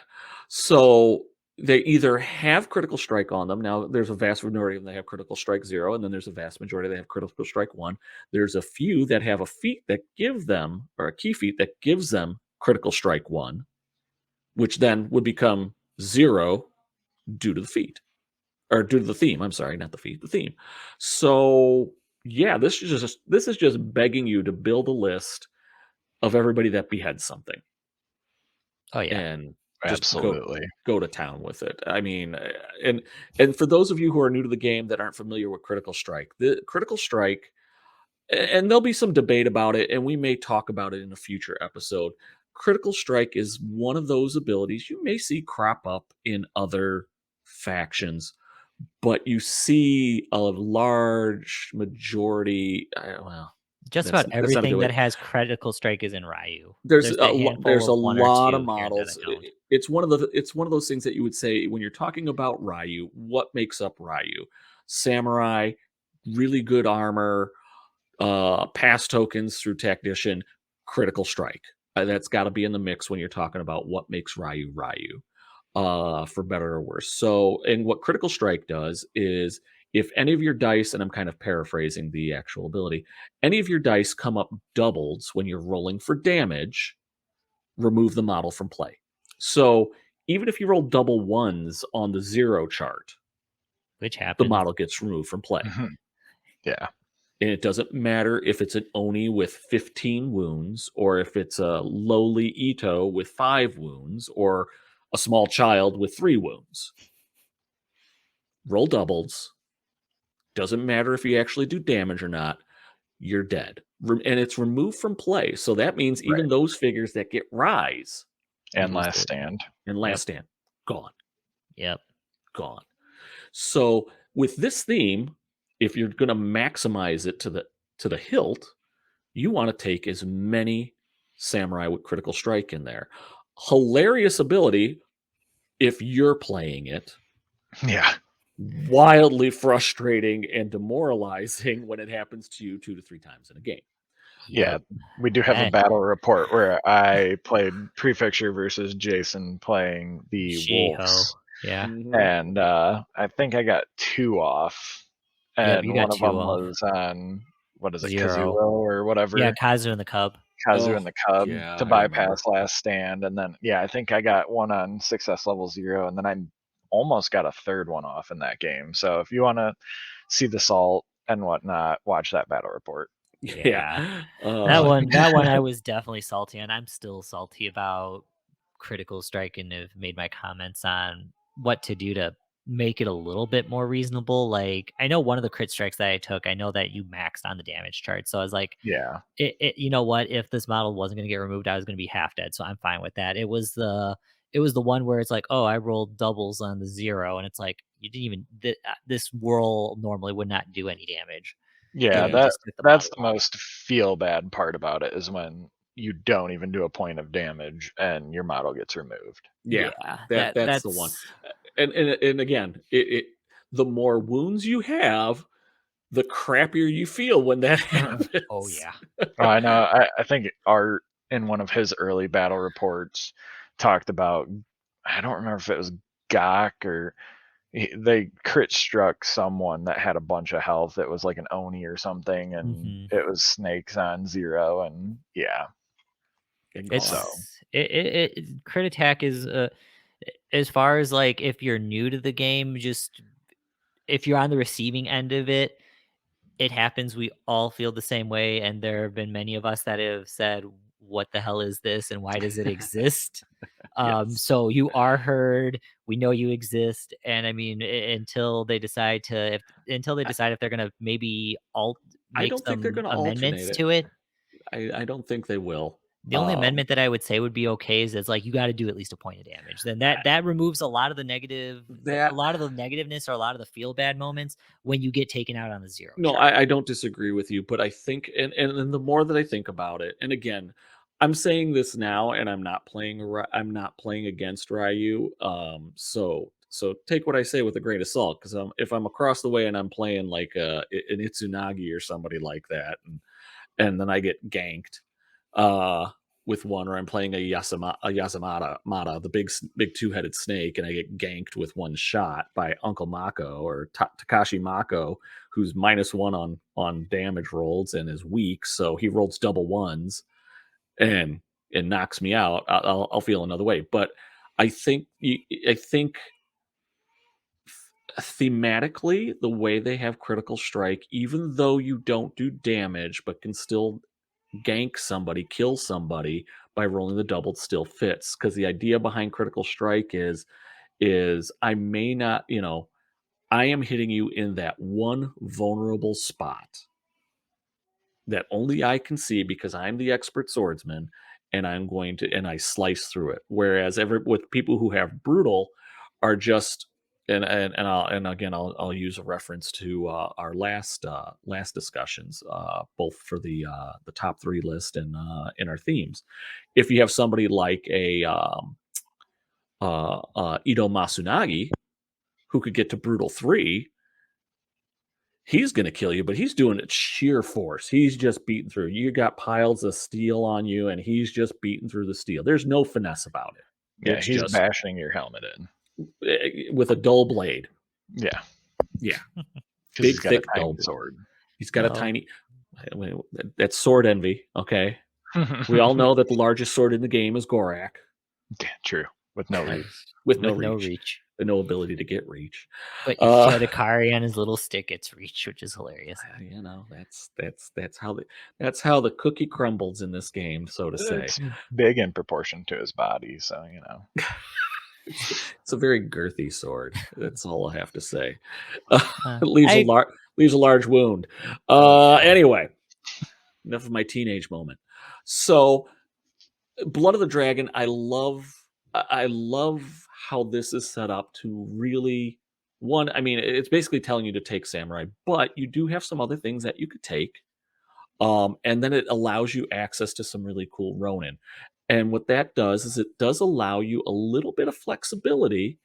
So they either have critical strike on them. Now, there's a vast majority of them that have critical strike 0, and then there's a vast majority that have critical strike 1. There's a few that have a feat that give them, or a key feat that gives them critical strike 1, which then would become 0 due to the feat. Or due to the theme. I'm sorry, not the feat, the theme. So yeah, this is just begging you to build a list of everybody that beheads something. Oh yeah, and just absolutely go to town with it. I mean, and for those of you who are new to the game that aren't familiar with critical strike, the critical strike, and there'll be some debate about it, and we may talk about it in a future episode. Critical strike is one of those abilities you may see crop up in other factions, but you see a large majority. Just about everything that has critical strike is in Ryu. There's a lot of models. It's one of those things that you would say when you're talking about Ryu. What makes up Ryu? Samurai, really good armor, pass tokens through technician, critical strike. That's got to be in the mix when you're talking about what makes Ryu Ryu. For better or worse. So, and what critical strike does is if any of your dice, and I'm kind of paraphrasing the actual ability, any of your dice come up doubled when you're rolling for damage, remove the model from play. So even if you roll double 1s on the 0 chart, which happens, the model gets removed from play. Mm-hmm. Yeah. And it doesn't matter if it's an Oni with 15 wounds, or if it's a lowly Ito with 5 wounds, or a small child with 3 wounds. Roll doubles. Doesn't matter if you actually do damage or not. you're dead. And it's removed from play. So that means even those figures that get Rise and Last Stand gone. Yep. Gone. So with this theme, if you're going to maximize it to the hilt, you want to take as many samurai with critical strike in there. Hilarious ability if you're playing it. Yeah. Wildly frustrating and demoralizing when it happens to you 2 to 3 times in a game. Yeah, we do have a battle report where I played Prefecture versus Jason playing the Wolves. Yeah. And I think I got 2 off. And you got one of 2 them off. was on, what is it, 0. Kazuo or whatever? Yeah, Kazu and the Cub. Kazu and the Cub to bypass Last Stand. And then, I think I got one on success level 0. And then I almost got a 3rd one off in that game. So if you want to see the salt and whatnot, watch that battle report. Yeah. That one I was definitely salty, and I'm still salty about critical strike, and have made my comments on what to do to make it a little bit more reasonable. Like, I know one of the crit strikes that I took, I know that you maxed on the damage chart. So I was like, you know what? If this model wasn't going to get removed, I was going to be half dead. So I'm fine with that. It was the one where it's like, oh, I rolled doubles on the 0, and it's like, you didn't even, this whirl normally would not do any damage. Yeah, that's the most feel bad part about it, is when you don't even do a point of damage and your model gets removed. Yeah, that's the one. And again, the more wounds you have, the crappier you feel when that happens. Oh yeah. I know. I think Art, in one of his early battle reports, talked about, I don't remember if it was Gok or they crit struck someone that had a bunch of health. It was like an Oni or something, and it was snakes on 0, and crit attack is as far as like, if you're new to the game, just if you're on the receiving end of it, it happens. We all feel the same way, and there have been many of us that have said, what the hell is this and why does it exist? So you are heard. We know you exist, and I mean, until they decide if they're gonna maybe make some amendments to it. I don't think they will. The only amendment that I would say would be okay is like, you got to do at least a point of damage. Then that removes a lot of the negativeness, or a lot of the feel bad moments when you get taken out on the 0. No, I don't disagree with you, but I think, and the more that I think about it, and again, I'm saying this now, and I'm not playing against Ryu. So take what I say with a grain of salt, because if I'm across the way and I'm playing like an Itsunagi or somebody like that, and then I get ganked with one, or I'm playing a Yazamata, the big 2-headed snake, and I get ganked with one shot by Uncle Mako, or Takashi Mako, who's -1 on damage rolls and is weak, so he rolls double 1s and knocks me out. I'll feel another way. But I think thematically, the way they have critical strike, even though you don't do damage but can still gank somebody, kill somebody by rolling the double, still fits, because the idea behind critical strike is I may not, I am hitting you in that one vulnerable spot that only I can see because I'm the expert swordsman, and I slice through it. Whereas with people who have brutal are just, I'll use a reference to our last discussions, both for the top 3 list and in our themes. If you have somebody like a Ido Masunagi, who could get to brutal 3, he's going to kill you, but he's doing it sheer force. He's just beating through. You got piles of steel on you, and he's just beating through the steel. There's no finesse about it. Yeah, he's just bashing your helmet in with a dull blade. Yeah. Big, thick, dull sword. He's got a tiny. That's sword envy. Okay. We all know that the largest sword in the game is Gorak. Yeah, true. With no reach. With no reach. And no ability to get reach. But Shadakari on his little stick gets reach, which is hilarious. That's how the cookie crumbles in this game, so to say. It's big in proportion to his body, so it's a very girthy sword. That's all I have to say. It leaves a large wound. Anyway, enough of my teenage moment. So, Blood of the Dragon, I love how this is set up to really I mean, it's basically telling you to take samurai, but you do have some other things that you could take. And then it allows you access to some really cool Ronin. And what that does is it does allow you a little bit of flexibility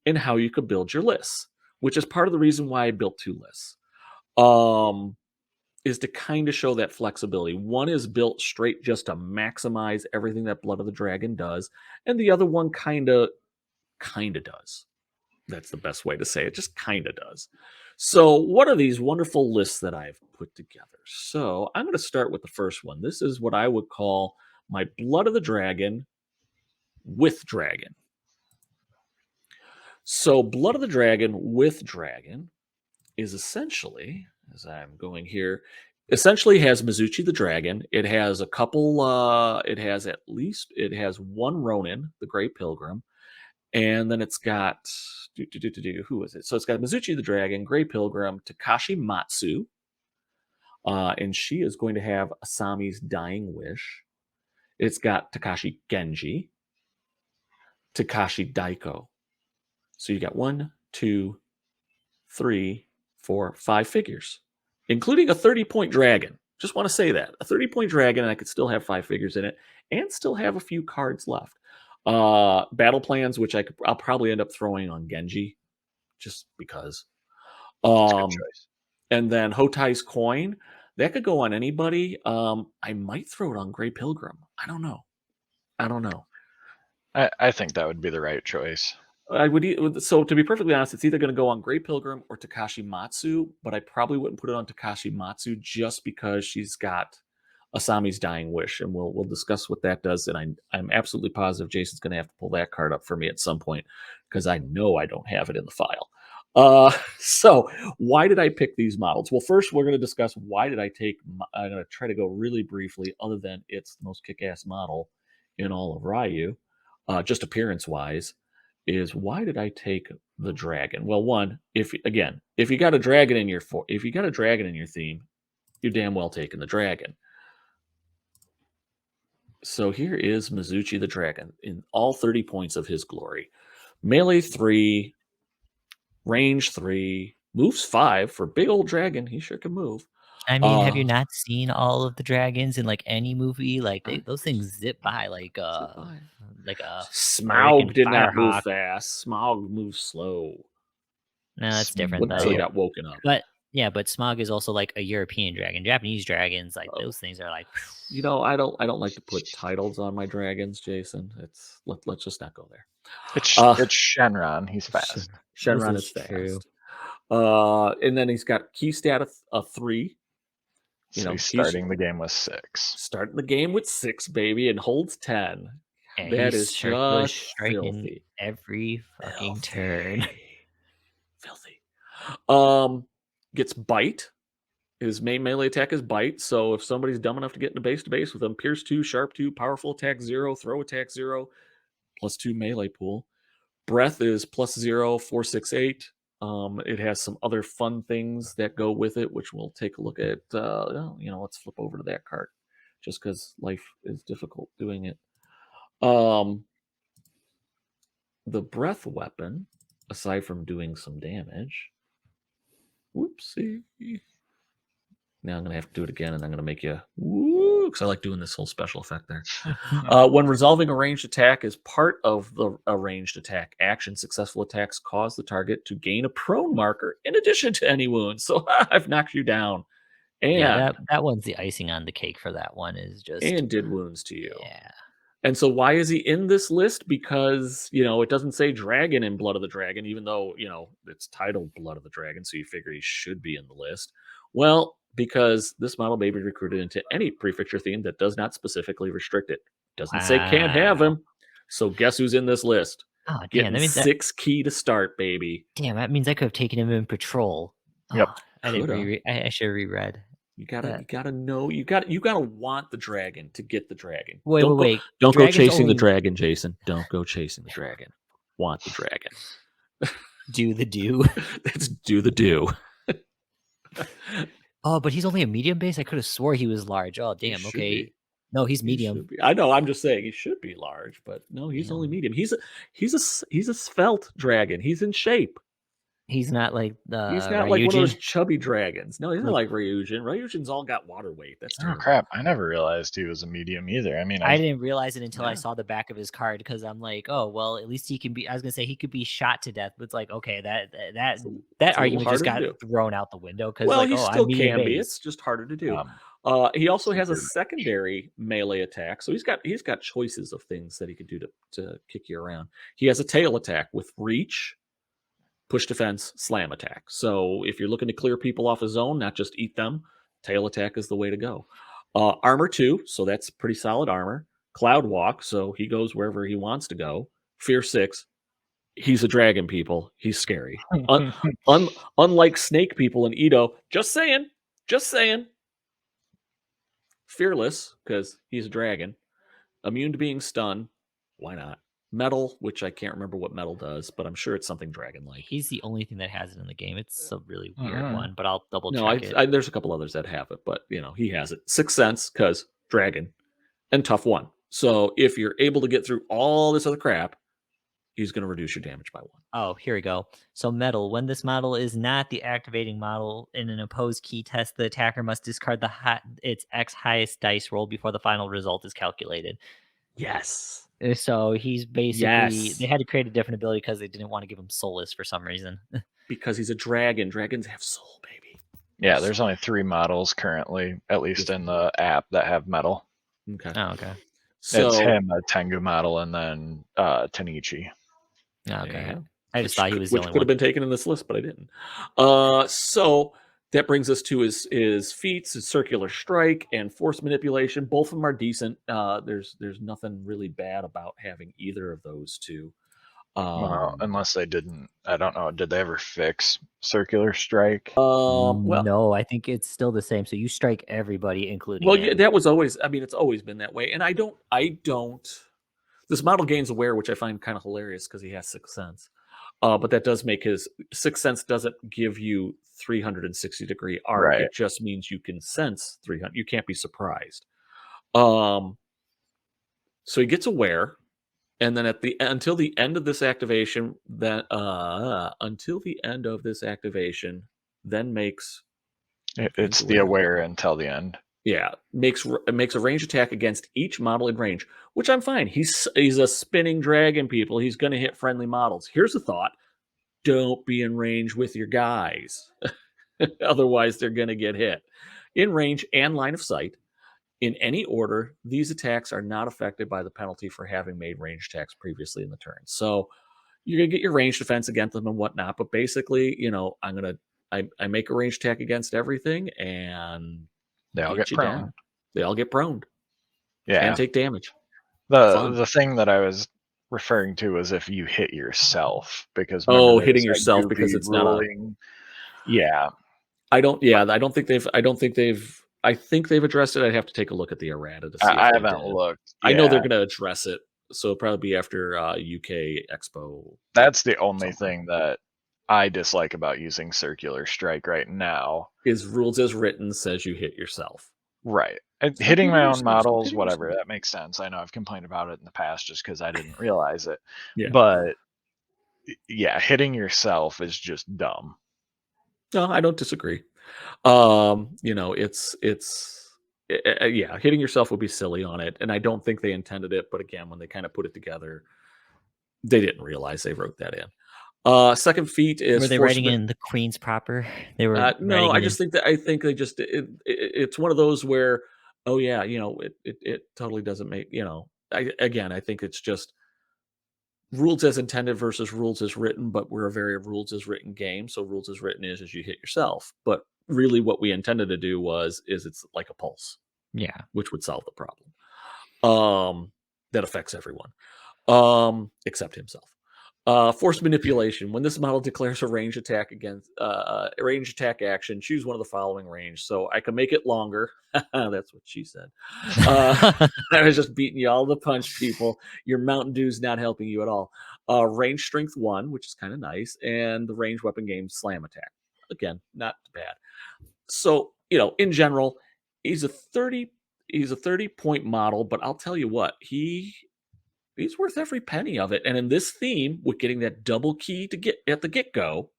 in how you could build your lists, which is part of the reason why I built 2 lists. Is to kind of show that flexibility. One is built straight just to maximize everything that Blood of the Dragon does, and the other one kind of does. That's the best way to say it. Just kind of does. So, what are these wonderful lists that I've put together? So, I'm going to start with the first one. This is what I would call my Blood of the Dragon with Dragon. So, Blood of the Dragon with Dragon is essentially, as I'm going here, essentially has Mizuchi the Dragon. It has a couple, it has one Ronin, the Great Pilgrim, and then it's got, who is it? So it's got Mizuchi the Dragon, Grey Pilgrim, Takashi Matsu, and she is going to have Asami's Dying Wish. It's got Takashi Genji, Takashi Daiko. So you got 1, 2, 3, 4, 5 figures, including a 30-point dragon. Just want to say that. A 30-point dragon, and I could still have 5 figures in it, and still have a few cards left. Battle plans, which I'll probably end up throwing on Genji, just because. That's a good choice. And then Hotai's coin, that could go on anybody. I might throw it on Grey Pilgrim. I don't know. I think that would be the right choice. I would. So to be perfectly honest, it's either going to go on Grey Pilgrim or Takashi Matsu, but I probably wouldn't put it on Takashi Matsu just because she's got Asami's Dying Wish, and we'll discuss what that does. And I'm absolutely positive Jason's going to have to pull that card up for me at some point because I know I don't have it in the file. So why did I pick these models? Well, first we're going to discuss why did I take. I'm going to try to go really briefly, other than it's the most kick-ass model in all of Ryu, just appearance-wise. Is why did I take the dragon? Well, one, if you got a dragon in your theme, you're damn well taking the dragon. So here is Mizuchi the Dragon in all 30 points of his glory. Melee 3, range 3, moves 5 for big old dragon. He sure can move. I mean, have you not seen all of the dragons in like any movie? Like those things zip by like a Smaug did not move fast. Smaug moves slow. No, that's different though. Until he got woken up. But yeah, but Smaug is also like a European dragon. Japanese dragons, like those things are like. I don't like to put titles on my dragons, Jason. Let's just not go there. It's Shenron. He's fast. Shenron is fast. True. And then he's got key stat of 3. So he's starting the game with 6. Starting the game with 6, baby, and holds 10. And that is just filthy. Every fucking turn. Filthy. Gets bite. His main melee attack is bite. So if somebody's dumb enough to get into base to base with him, pierce 2, sharp 2, powerful attack 0, throw attack 0, +2 melee pool. Breath is +0, 4, 6, 8. It has some other fun things that go with it, which we'll take a look at. Let's flip over to that card, just because life is difficult doing it. The breath weapon, aside from doing some damage, whoopsie. Now I'm going to have to do it again, and I'm going to make you woo, because I like doing this whole special effect there. When resolving a ranged attack as part of a ranged attack action, successful attacks cause the target to gain a prone marker in addition to any wounds. So I've knocked you down. And yeah, that one's the icing on the cake for that one is just... And did wounds to you. Yeah. And so why is he in this list? Because, it doesn't say dragon in Blood of the Dragon, even though, it's titled Blood of the Dragon, so you figure he should be in the list. Well, because this model may be recruited into any prefecture theme that does not specifically restrict it. Doesn't say can't have him. So guess who's in this list? Oh, damn. Getting 6 key to start, baby. Damn, that means I could have taken him in patrol. Yep. I should have reread. You gotta know. You gotta want the dragon to get the dragon. Wait. Don't go chasing the dragon, Jason. Don't go chasing the dragon. Want the dragon. Do the do. Let's do the do. Oh, but he's only a medium base? I could have swore he was large. Oh, damn. Okay. No, he's medium. I know. I'm just saying he should be large, but no, he's only medium. He's a svelte dragon. He's in shape. He's not like he's not Ryujin. Like one of those chubby dragons. No, he's not Like- like Ryujin. Ryujin's all got water weight. That's terrible. Oh crap! I never realized he was a medium either. I mean, I didn't realize it until I saw the back of his card because I'm like, oh well, at least he can be. I was gonna say he could be shot to death, but it's like, okay, that argument just got thrown out the window because he still can be. It's just harder to do. He also has a secondary melee attack, so he's got choices of things that he could do to kick you around. He has a tail attack with reach, push defense, slam attack. So if you're looking to clear people off a zone, not just eat them, tail attack is the way to go. Armor 2, so that's pretty solid armor. Cloud walk, so he goes wherever he wants to go. Fear 6, he's a dragon, people. He's scary. Unlike snake people in Edo, just saying. Fearless, because he's a dragon. Immune to being stunned. Why not? Metal, which I can't remember what metal does, but I'm sure it's something dragon-like. He's the only thing that has it in the game. It's a really weird one, but I'll double check it. There's a couple others that have it, but he has it. Sixth Sense, because dragon, and Tough 1. So if you're able to get through all this other crap, he's going to reduce your damage by 1. Oh, here we go. So metal. When this model is not the activating model in an opposed key test, the attacker must discard its X highest dice roll before the final result is calculated. Yes. So he's basically they had to create a different ability because they didn't want to give him soulless for some reason. Because he's a dragon. Dragons have soul, baby. Yeah, there's only 3 models currently, at least in the app, that have metal. Okay. Oh, okay. So it's him, a Tengu model, and then Tanichi. Okay. Yeah. I just thought he was the only one. Which could have been taken in this list, but I didn't. So that brings us to his feats, his circular strike and force manipulation. Both of them are decent. There's nothing really bad about having either of those two. Well, unless they didn't, I don't know. Did they ever fix circular strike? Well, no, I think it's still the same. So you strike everybody, including. Well, yeah, that was always. I mean, it's always been that way. And I don't. This model gains aware, which I find kind of hilarious because he has Sixth Sense. But that does make his Sixth Sense doesn't give you 360-degree arc. Right. It just means you can sense 300. You can't be surprised. So he gets aware, and then until the end of this activation, then makes. It's the aware until the end. Yeah, makes a range attack against each model in range, which I'm fine. He's a spinning dragon, people. He's going to hit friendly models. Here's a thought. Don't be in range with your guys. Otherwise, they're going to get hit. In range and line of sight, in any order, these attacks are not affected by the penalty for having made range attacks previously in the turn. So you're going to get your range defense against them and whatnot. But basically, I make a range attack against everything, and they all get prone. Down. They all get proned. Yeah. And take damage. The thing that I was referring to is if you hit yourself, because hitting yourself because it's ruling. Yeah. I think they've addressed it. I'd have to take a look at the errata to see. I haven't looked. Yeah. I know they're going to address it, so it'll probably be after UK Expo. That's the only thing that I dislike about using circular strike right now. Is rules as written says you hit yourself. Right. Hitting my own models, whatever, that makes sense. I know I've complained about it in the past just because I didn't realize it. Yeah. But yeah, hitting yourself is just dumb. No, I don't disagree. Hitting yourself would be silly on it, and I don't think they intended it. But again, when they kind of put it together, they didn't realize they wrote that in. Second feat is. Were they writing in the Queen's proper? They were. No, I think they just. It's one of those where, it totally doesn't make. I think it's just rules as intended versus rules as written, but we're a very rules as written game. So rules as written is you hit yourself, but really what we intended to do is it's like a pulse. Yeah, which would solve the problem. That affects everyone, except himself. Force manipulation. When this model declares a range attack against a range attack action, choose one of the following range. So I can make it longer. That's what she said. I was just beating you all to punch, people. Your Mountain Dew's not helping you at all. Range strength 1, which is kind of nice, and the range weapon game slam attack. Again, not bad. So in general, he's a 30 point model, but I'll tell you what, he's worth every penny of it. And in this theme, with getting that double key to get at the get-go,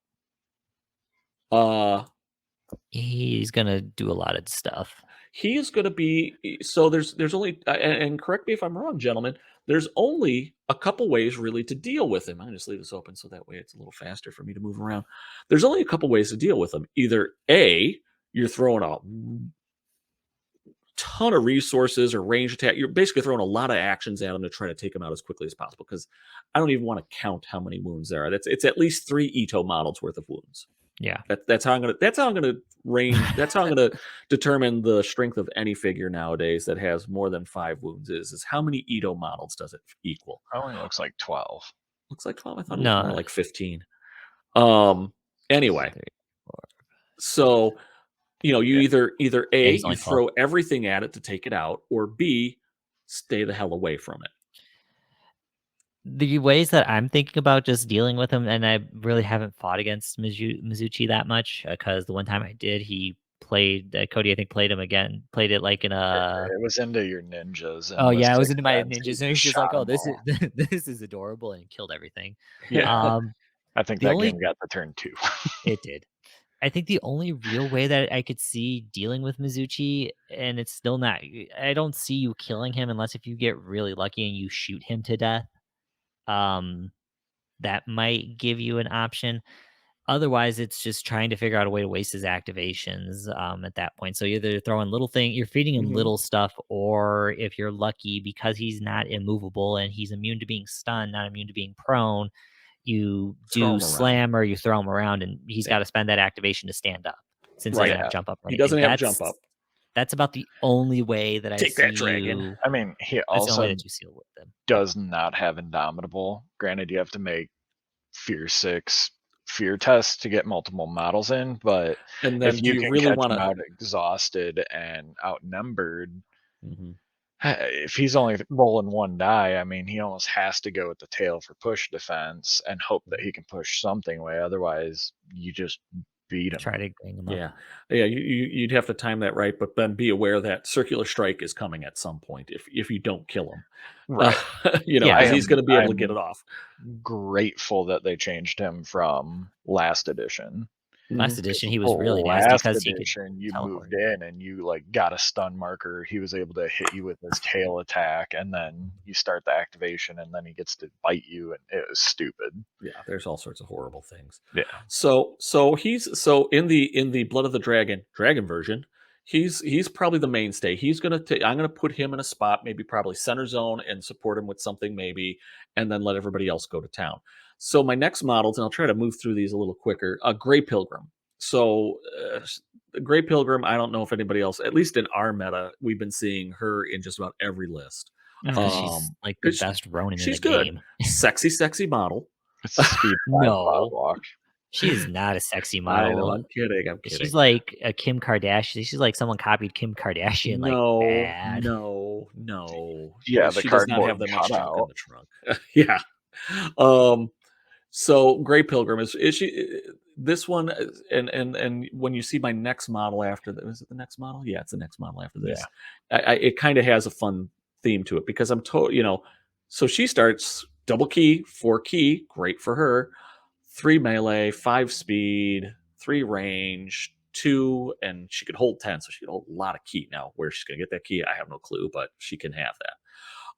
he's gonna do a lot of stuff. He is going to be, so there's only, and correct me if I'm wrong, gentlemen, there's only a couple ways really to deal with him. I'm going to just leave this open so that way it's a little faster for me to move around. There's only a couple ways to deal with him. Either A, you're throwing a ton of resources or range attack. You're basically throwing a lot of actions at him to try to take him out as quickly as possible, because I don't even want to count how many wounds there are. It's at least 3 Ito models worth of wounds. Yeah, that's how I'm gonna range. That's how I'm gonna determine the strength of any figure nowadays that has more than 5 wounds. Is how many Ito models does it equal? Only looks like 12. Looks like 12. I thought it was more like 15. Anyway, so you either A, you throw everything at it to take it out, or B, stay the hell away from it. The ways that I'm thinking about just dealing with him, and I really haven't fought against Mizuchi that much, because the one time I did, he played Cody. I think played him again. Played it like in a. It was into your ninjas. And I was into my ninjas, and he's just like, "Oh, this is adorable," and killed everything. Yeah, I think that game got the turn 2. It did. I think the only real way that I could see dealing with Mizuchi, and it's still not. I don't see you killing him unless if you get really lucky and you shoot him to death. That might give you an option. Otherwise, it's just trying to figure out a way to waste his activations at that point. So you're either throwing you're feeding him little stuff, or if you're lucky, because he's not immovable and he's immune to being stunned, not immune to being prone, you do slam or you throw him around, and he's got to spend that activation to stand up, since he doesn't have jump up. He doesn't have jump up. That's about the only way that I see that dragon. I mean, he also does not have Indomitable. Granted, you have to make Fear 6 fear tests to get multiple models in, but and then if you can really catch him out exhausted and outnumbered, if he's only rolling 1 die, I mean, he almost has to go with the tail for push defense and hope that he can push something away. Otherwise, you just beat him. Try to gang him up. Yeah. You'd have to time that right, but then be aware that Circular Strike is coming at some point if you don't kill him. Right. He's going to be able to get it off. Grateful that they changed him from last edition. Last edition, he was really nasty because he could you moved in and you got a stun marker. He was able to hit you with his tail attack, and then you start the activation, and then he gets to bite you, and it was stupid. Yeah, there's all sorts of horrible things. Yeah. So in the Blood of the Dragon version, he's probably the mainstay. I'm gonna put him in a spot, maybe probably center zone, and support him with something maybe, and then let everybody else go to town. So my next models, and I'll try to move through these a little quicker. Grey Pilgrim. So Grey Pilgrim, I don't know if anybody else, at least in our meta, we've been seeing her in just about every list. She's like the best Ronin in the game. Sexy model. It's a speed walk. She is not a sexy model. I know, I'm kidding. She's like a Kim Kardashian. She's like someone copied Kim Kardashian. Bad. No. Yeah, she does not have that much junk in the trunk. Yeah. So Grey Pilgrim is she this one, and when you see my next model after that, is it the next model? Yeah, it's the next model after this. Yeah. It kind of has a fun theme to it, because I'm told, so she starts double key, 4 key, great for her, 3 melee, 5 speed, 3 range, 2, and she could hold 10, so she could hold a lot of key. Now, where she's gonna get that key, I have no clue, but she can have that.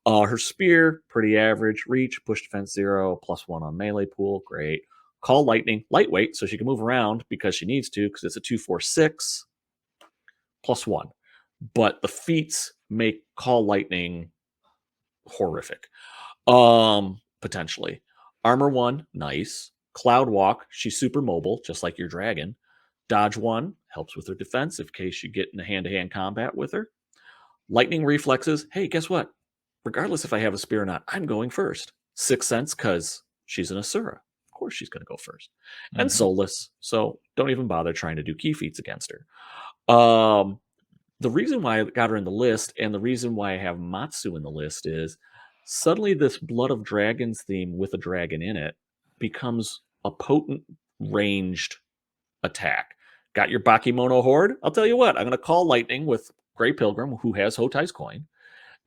Her spear, pretty average. Reach, push defense 0, +1 on melee pool, great. Call lightning, lightweight, so she can move around because she needs to, because it's a 2/4/6, +1. But the feats make call lightning horrific. Potentially. Armor 1, nice. Cloud walk, she's super mobile, just like your dragon. Dodge 1 helps with her defense in case you get in a hand-to-hand combat with her. Lightning reflexes, hey, guess what? Regardless if I have a spear or not, I'm going first. Sixth Sense, because she's an Asura. Of course she's going to go first. And Soulless, so don't even bother trying to do key feats against her. The reason why I got her in the list, and the reason why I have Matsu in the list, is suddenly this Blood of Dragons theme with a dragon in it becomes a potent ranged attack. Got your Bakemono Horde? I'll tell you what, I'm going to call Lightning with Grey Pilgrim, who has Hotai's coin.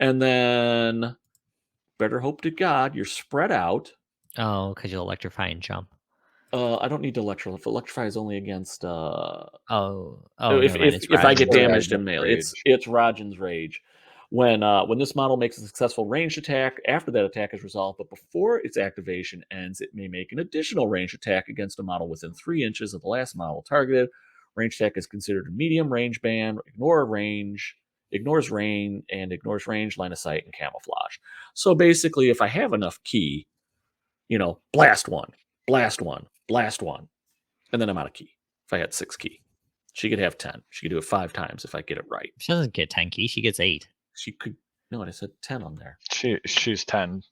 And then, better hope to God, you're spread out. Oh, because you'll electrify and jump. I don't need to electrify. If electrify is only against. If I get damaged in melee, it's Rajan's Rage. When this model makes a successful ranged attack, after that attack is resolved, but before its activation ends, it may make an additional ranged attack against a model within 3 inches of the last model targeted. Ranged attack is considered a medium range ban. Ignores range, ignores range, line of sight, and camouflage. So basically, if I have enough ki, blast one, blast one, blast one, and then I'm out of ki. If I had 6 ki, she could have 10. She could do it 5 times if I get it right. She doesn't get 10 ki. She gets 8. She could. No, I said 10 on there. She's 10.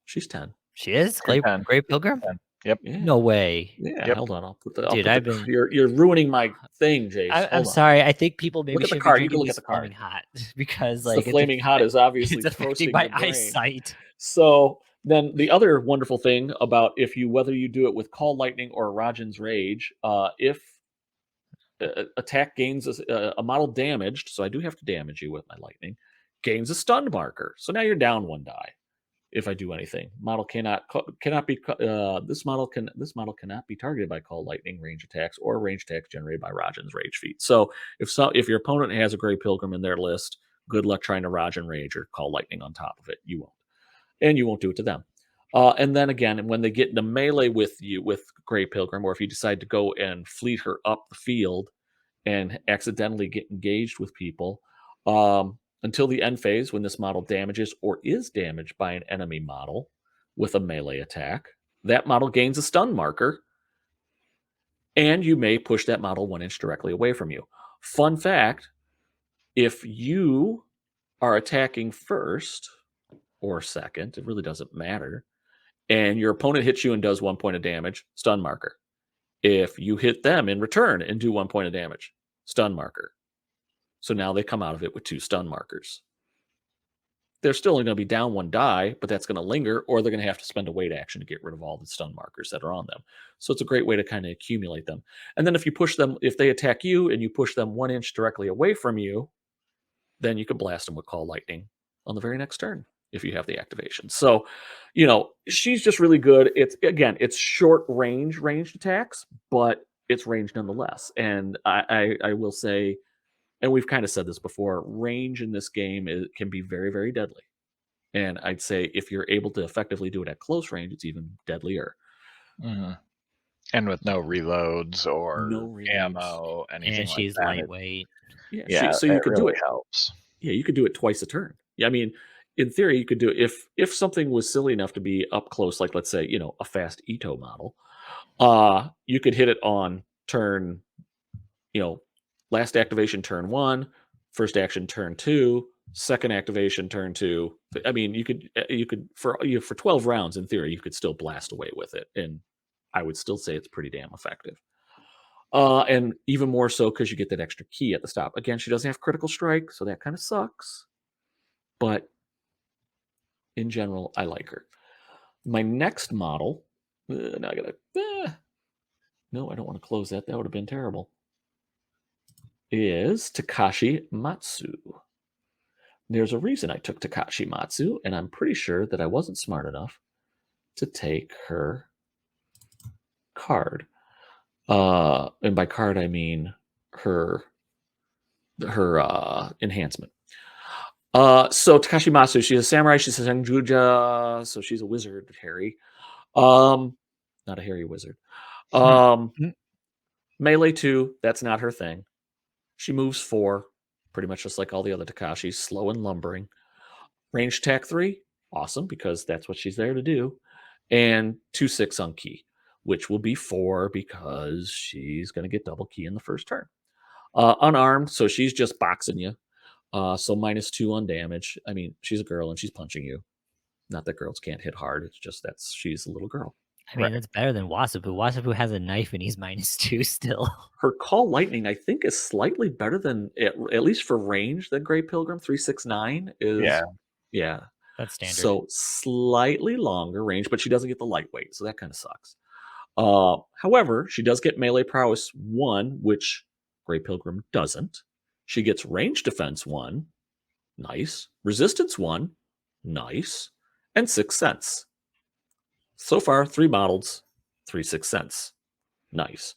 She's 10. She is? Grey Pilgrim? 10. Yep. Yeah. No way. Yeah. Yep. Hold on. I'll put the. Dude, You're ruining my thing, Jace. I'm sorry. I think people maybe should be drinking these Flaming Hot because the Flaming Hot is obviously affecting my eyesight. So then the other wonderful thing about whether you do it with Call Lightning or Rajan's Rage, if attack gains a model damaged, so I do have to damage you with my lightning, gains a stunned marker. So now you're down 1 die. If I do anything, model cannot be this model cannot be targeted by Call Lightning, range attacks, or range attacks generated by Rajan's Rage feat. So if your opponent has a Grey Pilgrim in their list, good luck trying to Rajan Rage or Call Lightning on top of it. You won't, and you won't do it to them. And then again, when they get into melee with you with Grey Pilgrim, or if you decide to go and fleet her up the field and accidentally get engaged with people, until the end phase, when this model damages or is damaged by an enemy model with a melee attack, that model gains a stun marker, and you may push that model 1 inch directly away from you. Fun fact, if you are attacking first or second, it really doesn't matter, and your opponent hits you and does 1 point of damage, stun marker. If you hit them in return and do 1 point of damage, stun marker. So now they come out of it with 2 stun markers. They're still only going to be down 1 die, but that's going to linger, or they're going to have to spend a wait action to get rid of all the stun markers that are on them. So it's a great way to kind of accumulate them. And then if they attack you and you push them 1 inch directly away from you, then you can blast them with Call Lightning on the very next turn if you have the activation. So, she's just really good. It's short ranged attacks, but it's range nonetheless. And I will say, and we've kind of said this before, range in this game can be very, very deadly. And I'd say if you're able to effectively do it at close range, it's even deadlier. Mm-hmm. And with no reloads or ammo, anything. And she's lightweight. So you could do it. Helps. Yeah, you could do it twice a turn. Yeah, I mean, in theory, you could do it if something was silly enough to be up close, like let's say, a fast Ito model. You could hit it on turn, last activation turn 1, first action turn 2, second activation turn 2. I mean, you could for 12 rounds in theory, you could still blast away with it, and I would still say it's pretty damn effective. And even more so because you get that extra ki at the stop. Again, she doesn't have critical strike, so that kind of sucks. But in general, I like her. My next model, now I gotta. No, I don't want to close that. That would have been terrible. Is Takashi Matsu. There's a reason I took Takashi Matsu, and I'm pretty sure that I wasn't smart enough to take her card. And by card, I mean her enhancement. So Takashi Matsu, she's a samurai, she's a Senjuja, so she's a wizard, Harry. Not a hairy wizard. Melee 2, that's not her thing. She moves 4, pretty much just like all the other Takashis, slow and lumbering. Range attack 3, awesome, because that's what she's there to do. And 2/6 on ki, which will be 4 because she's going to get double ki in the first turn. Unarmed, so she's just boxing you. So -2 on damage. I mean, she's a girl and she's punching you. Not that girls can't hit hard. It's just she's a little girl. I mean, That's better than Wasapu. Wasapu has a knife and he's -2 still. Her Call Lightning, I think, is slightly better than, at least for range, than Grey Pilgrim. 369 is... Yeah. That's standard. So slightly longer range, but she doesn't get the lightweight, so that kind of sucks. However, she does get melee prowess 1, which Grey Pilgrim doesn't. She gets range defense 1, nice. Resistance 1, nice. And 6 Sense. So far, 3 models, 3 6 Sense. Nice.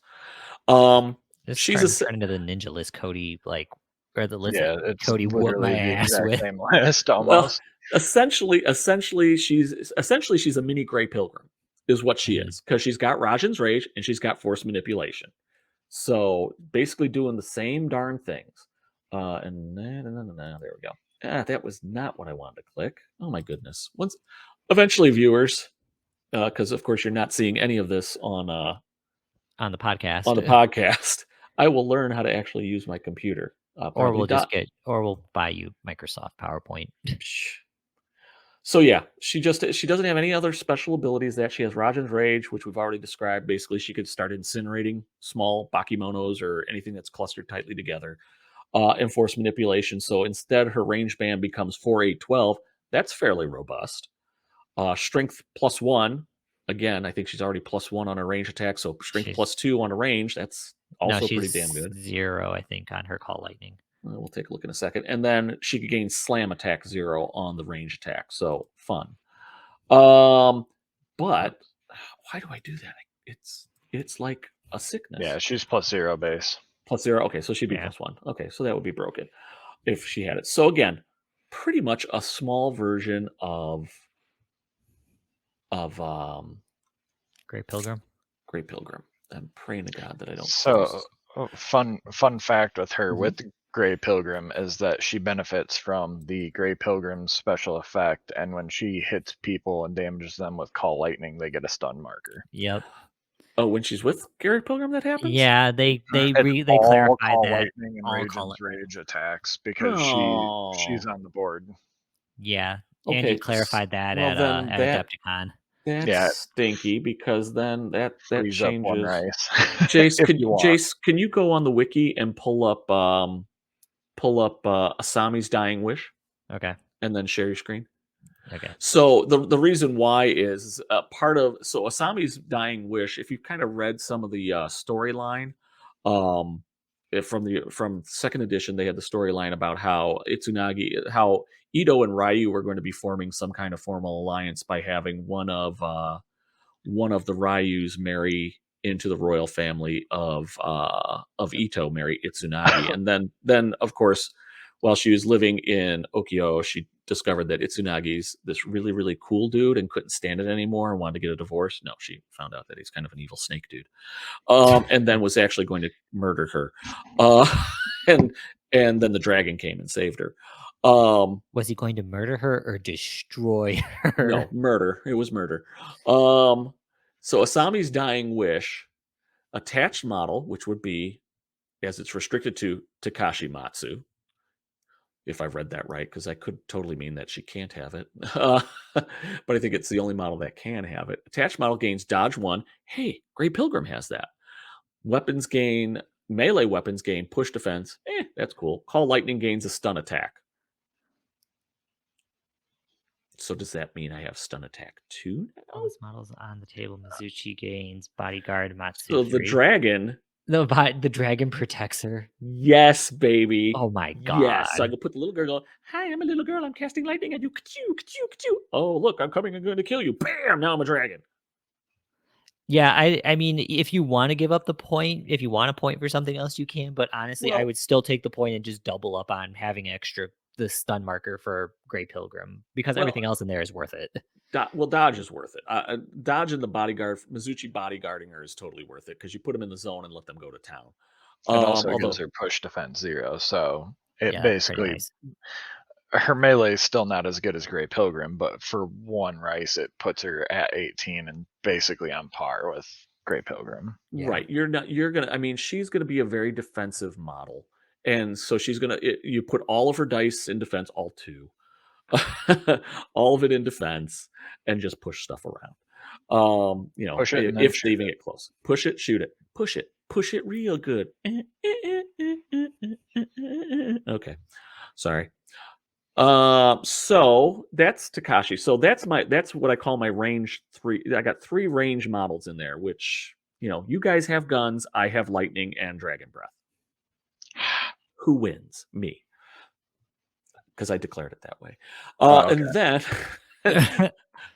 She's turning to the ninja list, Cody, or the list that Cody whooped my ass with. Same list almost. Well, essentially, she's a mini Grey Pilgrim, is what she is, because she's got Rajan's Rage and she's got Force Manipulation. So basically doing the same darn things. And there we go. That was not what I wanted to click. Oh my goodness. Eventually, viewers, because of course you're not seeing any of this on the podcast. On the podcast, I will learn how to actually use my computer. Or we'll buy you Microsoft PowerPoint. So yeah, she doesn't have any other special abilities. That she has Rajan's Rage, which we've already described. Basically, she could start incinerating small Bakemonos or anything that's clustered tightly together. And Force Manipulation. So instead, her range band becomes 4, 8, 12. That's fairly robust. Strength +1. Again, I think she's already +1 on her range attack. So strength +2 on a range. That's also pretty damn good. 0, I think, on her Call Lightning. We'll take a look in a second. And then she could gain Slam Attack 0 on the range attack. So fun. But why do I do that? It's like a sickness. Yeah, she's +0 base. +0. Okay, so she'd be +1. Okay, so that would be broken if she had it. So again, pretty much a small version of Grey Pilgrim. Grey Pilgrim. I'm praying to God that I don't. So fun fact with her with Grey Pilgrim is that she benefits from the Grey Pilgrim special effect, and when she hits people and damages them with Call Lightning, they get a stun marker. Yep. Oh, when she's with Grey Pilgrim, that happens. Yeah, they clarified Call that. Lightning and Rajan's Rage attacks because she's on the board. Yeah, Andy clarified that at Adepticon. That's stinky, because then that changes. Up one rice. Jace, can you go on the wiki and pull up Asami's Dying Wish? Okay. And then share your screen. Okay. So the reason why is Asami's Dying Wish. If you've kind of read some of the storyline, from second edition, they had the storyline about how Ito and Ryu were going to be forming some kind of formal alliance by having one of the Ryus marry into the royal family of Ito, marry Itsunagi. And then of course, while she was living in Okio, she discovered that Itsunagi's this really, really cool dude and couldn't stand it anymore and wanted to get a divorce. No, she found out that he's kind of an evil snake dude. And then was actually going to murder her. And then the dragon came and saved her. Was he going to murder her or destroy her? No, murder. It was murder. So Asami's Dying Wish, attached model, which would be, as it's restricted to, Takashi Matsu, if I've read that right, because I could totally mean that she can't have it. But I think it's the only model that can have it. Attached model gains dodge 1. Hey, Grey Pilgrim has that. Melee weapons gain push defense. That's cool. Call Lightning gains a stun attack. So does that mean I have stun attack 2 now? All those models on the table. Mizuchi gains bodyguard Matsu. So the dragon. The dragon protects her. Yes, baby. Oh my God. Yes. So I can put the little girl going, hi, I'm a little girl. I'm casting lightning at you. Ka-choo, ka-choo, ka-choo. Oh, look, I'm coming and going to kill you. Bam! Now I'm a dragon. Yeah, I mean, if you want to give up the point, if you want a point for something else, you can. But honestly, I would still take the point and just double up on having the stun marker for Grey Pilgrim, because everything else in there is worth it. Dodge is worth it. Dodge and the bodyguard, Mizuchi bodyguarding her is totally worth it, because you put them in the zone and let them go to town. And also gives her push defense 0, so it basically her melee is still not as good as Grey Pilgrim, but for one rice it puts her at 18 and basically on par with Grey Pilgrim. Right. She's gonna be a very defensive model. And so you put all of her dice in defense, all 2. All of it in defense, and just push stuff around. Push it if they even get close. Push it, shoot it. Push it real good. Okay. Sorry. So that's Takashi. So that's what I call my range 3. I got 3 range models in there, which, you guys have guns, I have lightning and dragon breath. Who wins? Me. Because I declared it that way. Okay. And then,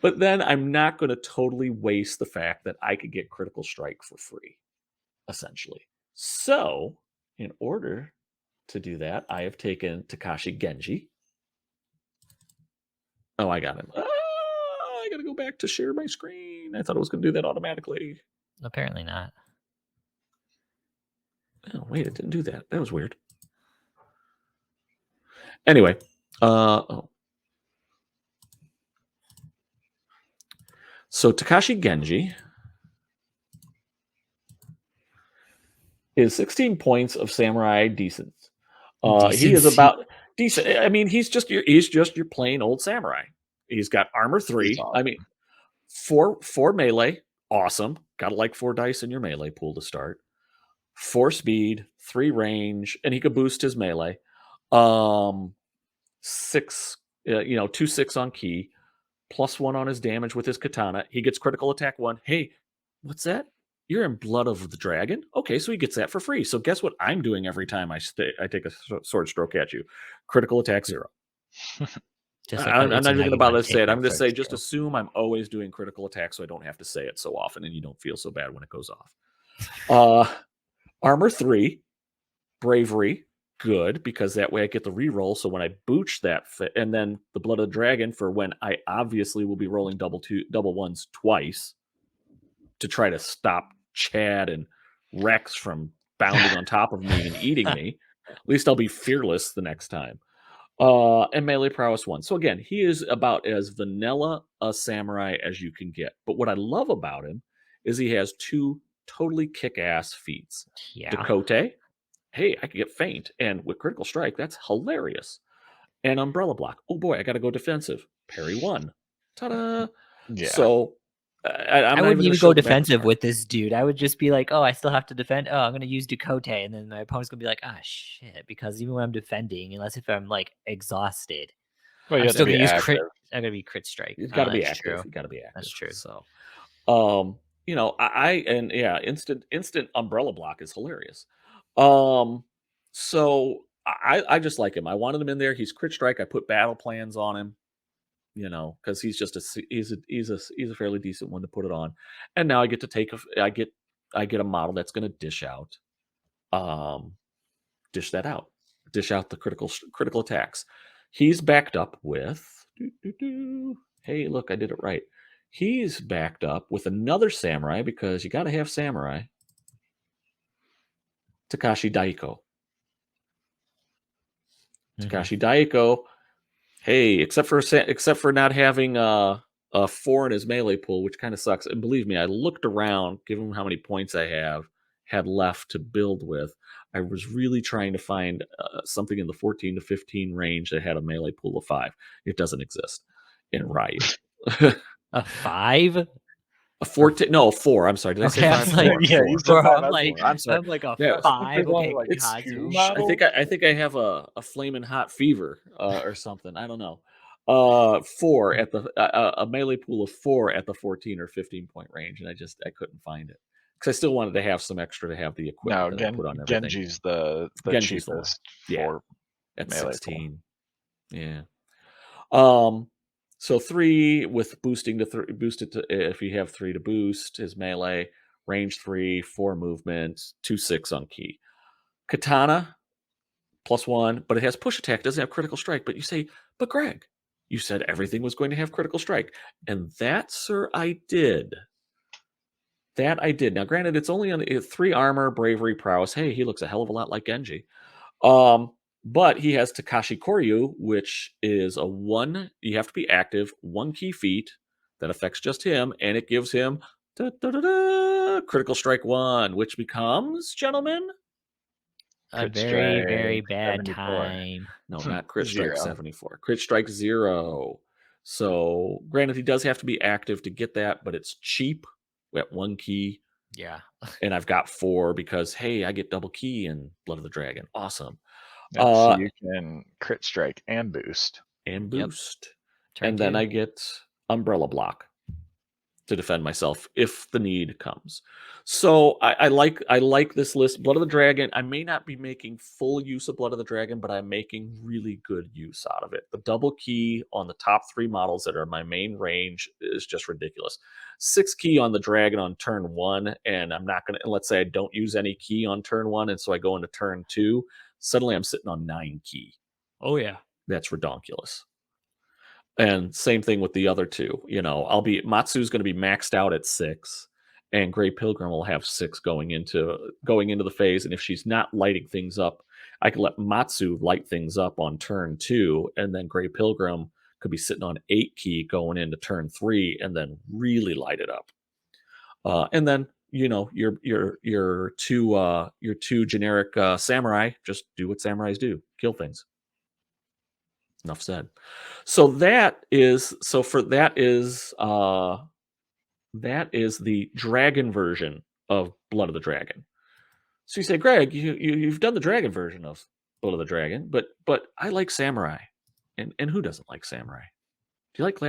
but then I'm not going to totally waste the fact that I could get Critical Strike for free, essentially. So, in order to do that, I have taken Takashi Genji. Oh, I got him. I got to go back to share my screen. I thought it was going to do that automatically. Apparently not. Oh, wait, it didn't do that. That was weird. Anyway, so Takashi Genji is 16 points of samurai decence. He is about decent. I mean, he's just your plain old samurai. He's got armor 3. Awesome. I mean, four melee, awesome. Got to like 4 dice in your melee pool to start. 4 speed, 3 range, and he could boost his melee. 6, 2/6 on ki, +1 on his damage with his katana. He gets critical attack 1. Hey, what's that? You're in Blood of the Dragon? Okay, so he gets that for free. So guess what I'm doing every time I take a sword stroke at you? Critical attack 0. I'm not even going to bother to say it. I'm going to say just assume I'm always doing critical attack so I don't have to say it so often and you don't feel so bad when it goes off. Armor 3, bravery, good, because that way I get the reroll. So when I booch that, and then the Blood of the Dragon for when I obviously will be rolling double ones twice to try to stop Chad and Rex from bounding on top of me and eating me. At least I'll be fearless the next time. And melee prowess 1. So again, he is about as vanilla a samurai as you can get. But what I love about him is he has 2 totally kick-ass feats. Yeah. Dakote, hey, I can get feint. And with Critical Strike, that's hilarious. And Umbrella Block. Oh boy, I got to go defensive. Parry 1. Ta-da! Yeah. So I wouldn't even go defensive with this dude. I would just be like, oh, I still have to defend. Oh, I'm going to use Dakote. And then my opponent's going to be like, ah, shit. Because even when I'm defending, unless if I'm like exhausted, I'm still going to use crit. I'm going to be crit strike. You've got to be active. You got to be active. That's true. So, instant Umbrella Block is hilarious. So I just like him. I wanted him in there. He's crit strike. I put battle plans on him. Because he's just he's a fairly decent one to put it on, and now I get to take I get a model that's going to dish out the critical attacks. He's backed up with hey, look, I did it right. He's backed up with another samurai because you got to have samurai. Takashi Daiko. Takashi Daiko. Hey, except for not having a 4 in his melee pool, which kind of sucks. And believe me, I looked around, given how many points I had left to build with. I was really trying to find something in the 14 to 15 range that had a melee pool of 5. It doesn't exist in Ryu. A 5? A 14? No, a 4. I'm sorry. Did I say 5? I was like, yeah, you said 5. I'm sorry. I'm like a 5. Okay, Kazu. I think I have a flaming hot fever or something. I don't know. 4 at the a melee pool of 4 at the 14 or 15 point range, and I couldn't find it because I still wanted to have some extra to have the equipment that I put on everything. Genji's the cheapest for at melee 16. Pool. Yeah. So 3 with boosting to boost it to if you have 3 to boost his melee, range 3, 4 movement, 2/6 on ki. Katana +1, but it has push attack, doesn't have critical strike. But you say, but Greg, you said everything was going to have critical strike. And that, sir, I did. Now, granted, it's only on 3 armor, bravery, prowess. Hey, he looks a hell of a lot like Genji. But he has Takashi Koryu, which is a 1. You have to be active, 1 key feat that affects just him, and it gives him critical strike 1, which becomes, gentlemen, a very, very bad 74. Time. No, not crit strike 74. Crit strike 0. So, granted, he does have to be active to get that, but it's cheap at 1 key. Yeah. And I've got 4 because, hey, I get double key in Blood of the Dragon. Awesome. So you can crit strike and boost. Yep. And then I get Umbrella Block. to defend myself if the need comes. So I like this list. Blood of the Dragon. I may not be making full use of Blood of the Dragon, but I'm making really good use out of it. The double key on the top 3 models that are my main range is just ridiculous. 6 key on the dragon on turn 1, and I'm not gonna. Let's say I don't use any key on turn 1, and so I go into turn 2. Suddenly I'm sitting on 9 key. Oh yeah, that's redonkulous. And same thing with the other 2. Matsu's going to be maxed out at 6, and Grey Pilgrim will have 6 going into the phase. And if she's not lighting things up, I can let Matsu light things up on turn 2, and then Grey Pilgrim could be sitting on 8 key going into turn 3, and then really light it up. And then your two generic samurai just do what samurais do: kill things. Enough said. So that is the dragon version of Blood of the Dragon. So you say, Greg, you've done the dragon version of Blood of the Dragon, but I like samurai, and who doesn't like samurai? Do you like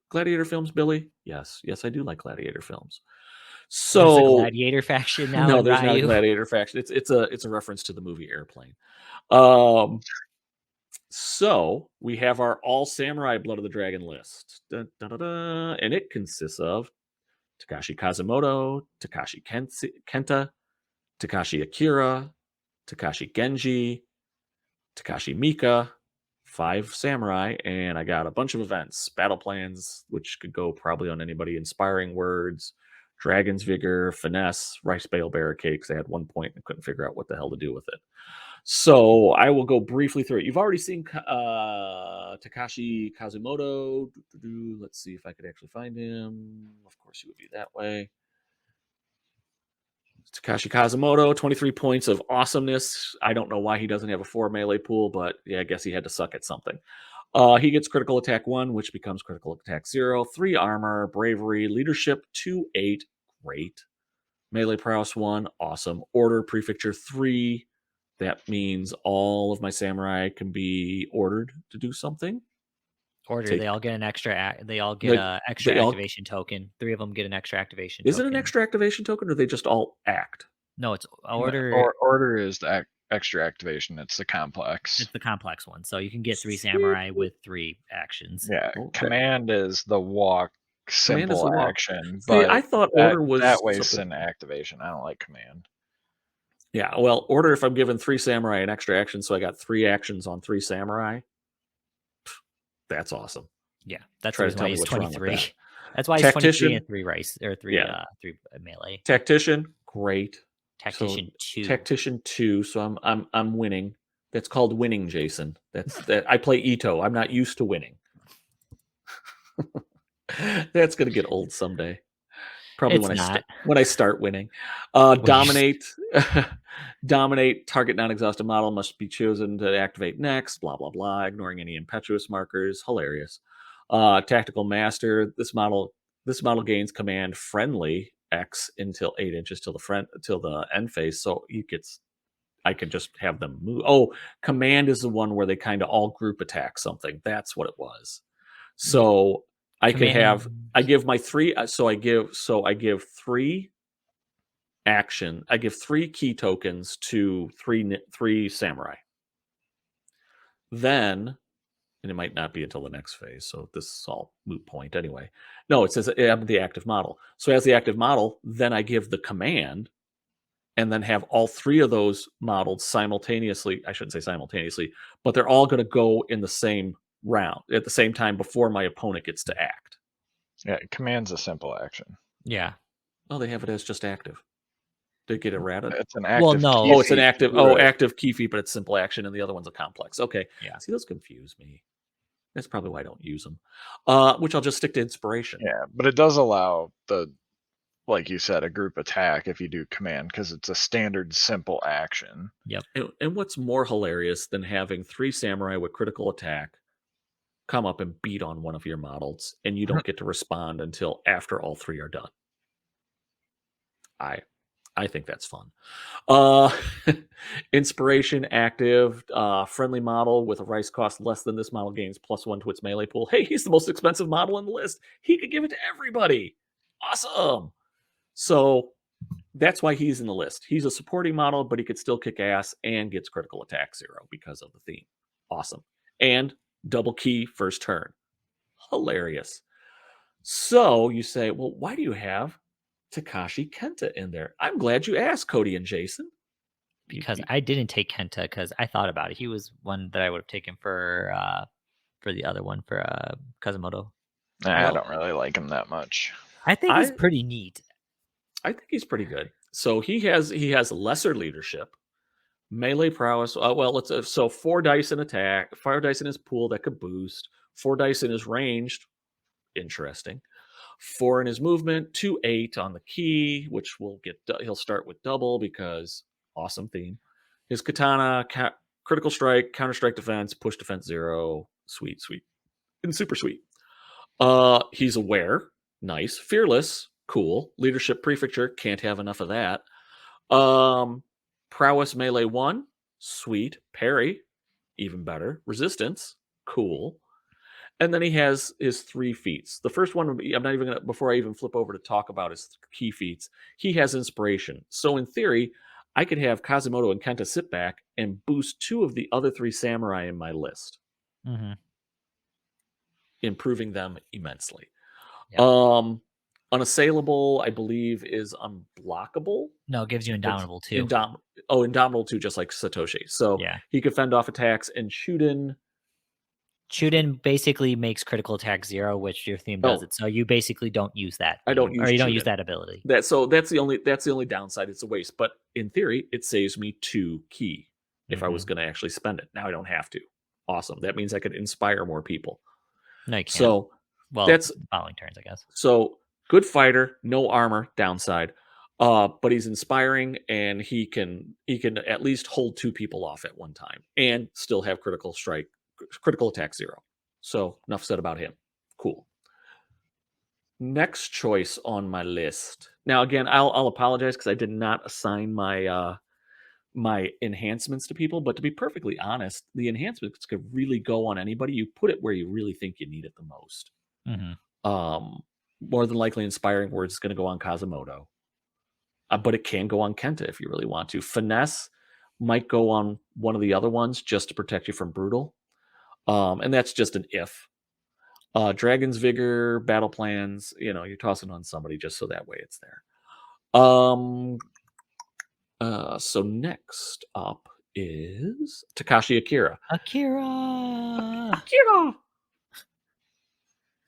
gladiator films, Billy? Yes, I do like gladiator films. So there's a gladiator faction now. No, in there's Ryu. not a gladiator faction. It's a reference to the movie Airplane. So we have our all samurai Blood of the Dragon list. And it consists of Takashi Kazumoto, Takashi Kenta, Takashi Akira, Takashi Genji, Takashi Mika, 5 samurai, and I got a bunch of events, battle plans, which could go probably on anybody: Inspiring Words, Dragon's Vigor, Finesse, Rice Bale Barricade, because I had 1 point and couldn't figure out what the hell to do with it. So I will go briefly through it. You've already seen Takashi Kazumoto. Let's see if I could actually find him. Of course, you would be that way. Takashi Kazumoto, 23 points of awesomeness. I don't know why he doesn't have a 4 melee pool, but yeah, I guess he had to suck at something. He gets critical attack 1, which becomes critical attack 0, 3 armor, bravery, leadership 2/8, great. Melee prowess 1, awesome. Order prefecture 3. That means all of my samurai can be ordered to do something. They all get an extra. They all get an extra activation token. 3 of them get an extra activation. Is it an extra activation token, or they just all act? No, it's order. Order is the extra activation. It's the complex. It's the complex one. So you can get 3 samurai with 3 actions. Yeah, command is the walk. Simple action. See, I thought order was that way. It's an activation. I don't like command. Yeah, well, order, if I'm given 3 samurai an extra action, so I got 3 actions on 3 samurai. That's awesome. Yeah, that's why he's 23. That's why he's 23 and 3 rice or 3 melee. Tactician, great. Tactician 2. Tactician 2. So I'm winning. That's called winning, Jason. That I play Ito. I'm not used to winning. That's gonna get old someday. Probably when I start winning. Dominate. Dominate. Target non-exhausted model must be chosen to activate next. Blah blah blah. Ignoring any impetuous markers. Hilarious. Tactical Master. This model gains command friendly X until 8 inches till the end phase. So I can just have them move. Oh, command is the one where they kind of all group attack something. That's what it was. So I give 3 action. I give 3 key tokens to 3 samurai. Then, and it might not be until the next phase, so this is all moot point anyway. No, it says I'm the active model. So as the active model, then I give the command, and then have all 3 of those models simultaneously. I shouldn't say simultaneously, but they're all going to go in the same round at the same time before my opponent gets to act. Yeah, command's a simple action. Yeah. Oh, they have it as just active. They get errata. It's an active. Well, no. Oh, it's an active. Oh, active key feat, but it's simple action, and the other one's a complex. Okay. Yeah. See, those confuse me. That's probably why I don't use them. Which I'll just stick to inspiration. Yeah, but it does allow like you said, a group attack if you do command, because it's a standard simple action. Yep. And what's more hilarious than having 3 samurai with critical attack come up and beat on one of your models, and you don't get to respond until after all 3 are done? I think that's fun. Inspiration active, friendly model with a rice cost less than this model gains +1 to its melee pool. Hey, he's the most expensive model on the list. He could give it to everybody. Awesome. So that's why he's in the list. He's a supporting model, but he could still kick ass and gets critical attack 0 because of the theme. Awesome. And double key first turn. Hilarious. So you say, well, why do you have Takashi Kenta in there? I'm glad you asked, Cody and Jason. Because I didn't take Kenta because I thought about it. He was one that I would have taken for the other one for Kazumoto. I don't really like him that much. I think he's pretty neat. I think he's pretty good. So he has lesser leadership, melee prowess. So 4 dice in attack, 5 dice in his pool that could boost, 4 dice in his ranged. Interesting. 4 in his movement, 2 8 on the key, which he'll start with double because awesome theme. His katana, critical strike, counter strike defense, push defense 0. Sweet, and super sweet. He's aware, nice, fearless, cool. Leadership prefecture, can't have enough of that. Prowess melee 1, sweet. Parry, even better. Resistance, cool. And then he has his 3 feats. The first one, I'm not even going to, before I even flip over to talk about his key feats, he has inspiration. So in theory, I could have Kazumoto and Kenta sit back and boost 2 of the other 3 samurai in my list, improving them immensely. Yep. Unassailable, I believe, is unblockable. No, it gives you Indomitable too. Indomitable too, just like Satoshi. So he could fend off attacks, and Shuden basically makes critical attack 0, which your theme does it. So you basically don't use that. I don't use or you don't use that ability. That's the only downside. It's a waste. But in theory, it saves me 2 key if I was going to actually spend it. Now I don't have to. Awesome. That means I could inspire more people. No, you can't. So that's following turns, I guess. So good fighter, no armor, downside. But he's inspiring, and he can at least hold 2 people off at one time and still have critical attack 0. So enough said about him. Cool. Next choice on my list. Now again, I'll apologize because I did not assign my my enhancements to people, but to be perfectly honest, the enhancements could really go on anybody. You put it where you really think you need it the most. More than likely, inspiring words is going to go on Kazumoto, but it can go on Kenta if you really want to. Finesse might go on one of the other ones just to protect you from brutal, and that's just an if. Dragon's Vigor, battle plans, you're tossing on somebody just so that way it's there. So next up is Takashi Akira.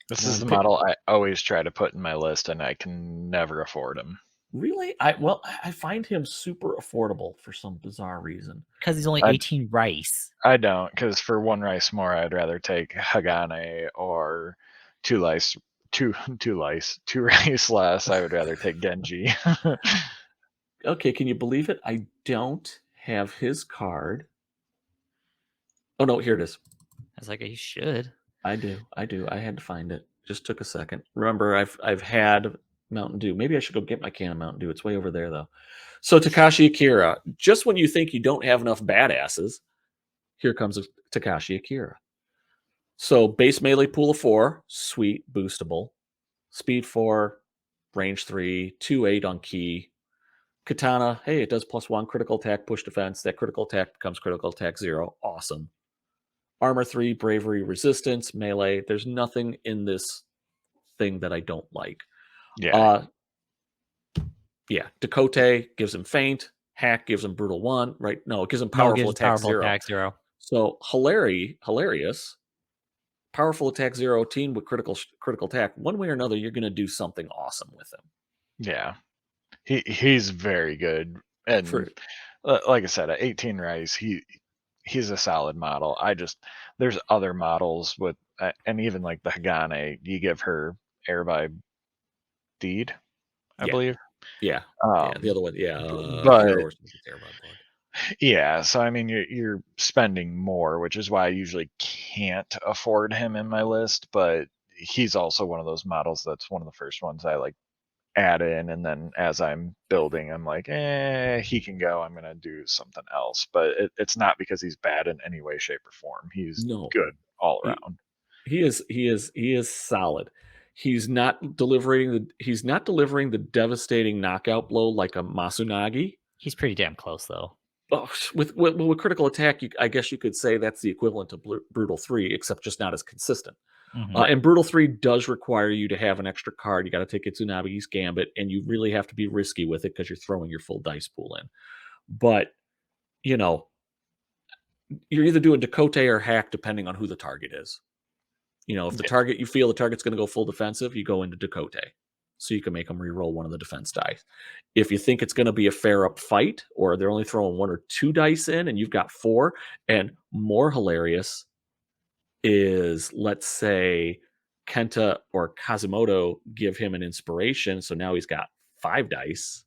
This is the model I always try to put in my list, and I can never afford him. Really? I find him super affordable for some bizarre reason. Because he's only 18 rice. I don't, because for 1 rice more, I'd rather take Hagane, or 2 rice less. I would rather take Genji. Okay, can you believe it? I don't have his card. Oh no, here it is. I was like, you should. I do. I had to find it. Just took a second. Remember, I've had Mountain Dew. Maybe I should go get my can of Mountain Dew. It's way over there though. So Takashi Akira. Just when you think you don't have enough badasses, here comes Takashi Akira. So base melee pool of 4, sweet, boostable. Speed 4, range 3, 2 8 on key. Katana, hey, it does +1 critical attack, push defense. That critical attack becomes critical attack 0. Awesome. Armor 3, bravery, resistance, melee. There's nothing in this thing that I don't like. Yeah. Dakote gives him feint. Hack gives him brutal 1. Right? No, it gives him powerful attack 0. So hilarious. Powerful attack 0 team with critical attack. One way or another, you're going to do something awesome with him. Yeah. He's very good. And like I said, at 18 rice, he's a solid model. There's other models with, and even like the Hagane, you give her air by deed, I believe. Yeah. The other one, but air by blood. Yeah, so I mean, you're spending more, which is why I usually can't afford him in my list. But he's also one of those models that's one of the first ones I like add in, and then as I'm building, I'm like, he can go. I'm gonna do something else. But it's not because he's bad in any way, shape, or form. He's good all around. He is solid. He's not delivering the devastating knockout blow like a Masunagi. He's pretty damn close though. Oh, with critical attack, I guess you could say that's the equivalent of Brutal 3, except just not as consistent. And Brutal 3 does require you to have an extra card. You got to take Itsunagi's Gambit, and you really have to be risky with it because you're throwing your full dice pool in. But, you're either doing Dakote or hack depending on who the target is. If you feel the target's going to go full defensive, you go into Dakote. So you can make them re-roll one of the defense dice. If you think it's going to be a fair-up fight, or they're only throwing 1 or 2 dice in, and you've got 4, and more hilarious is, let's say, Kenta or Kazumoto give him an inspiration, so now he's got 5 dice.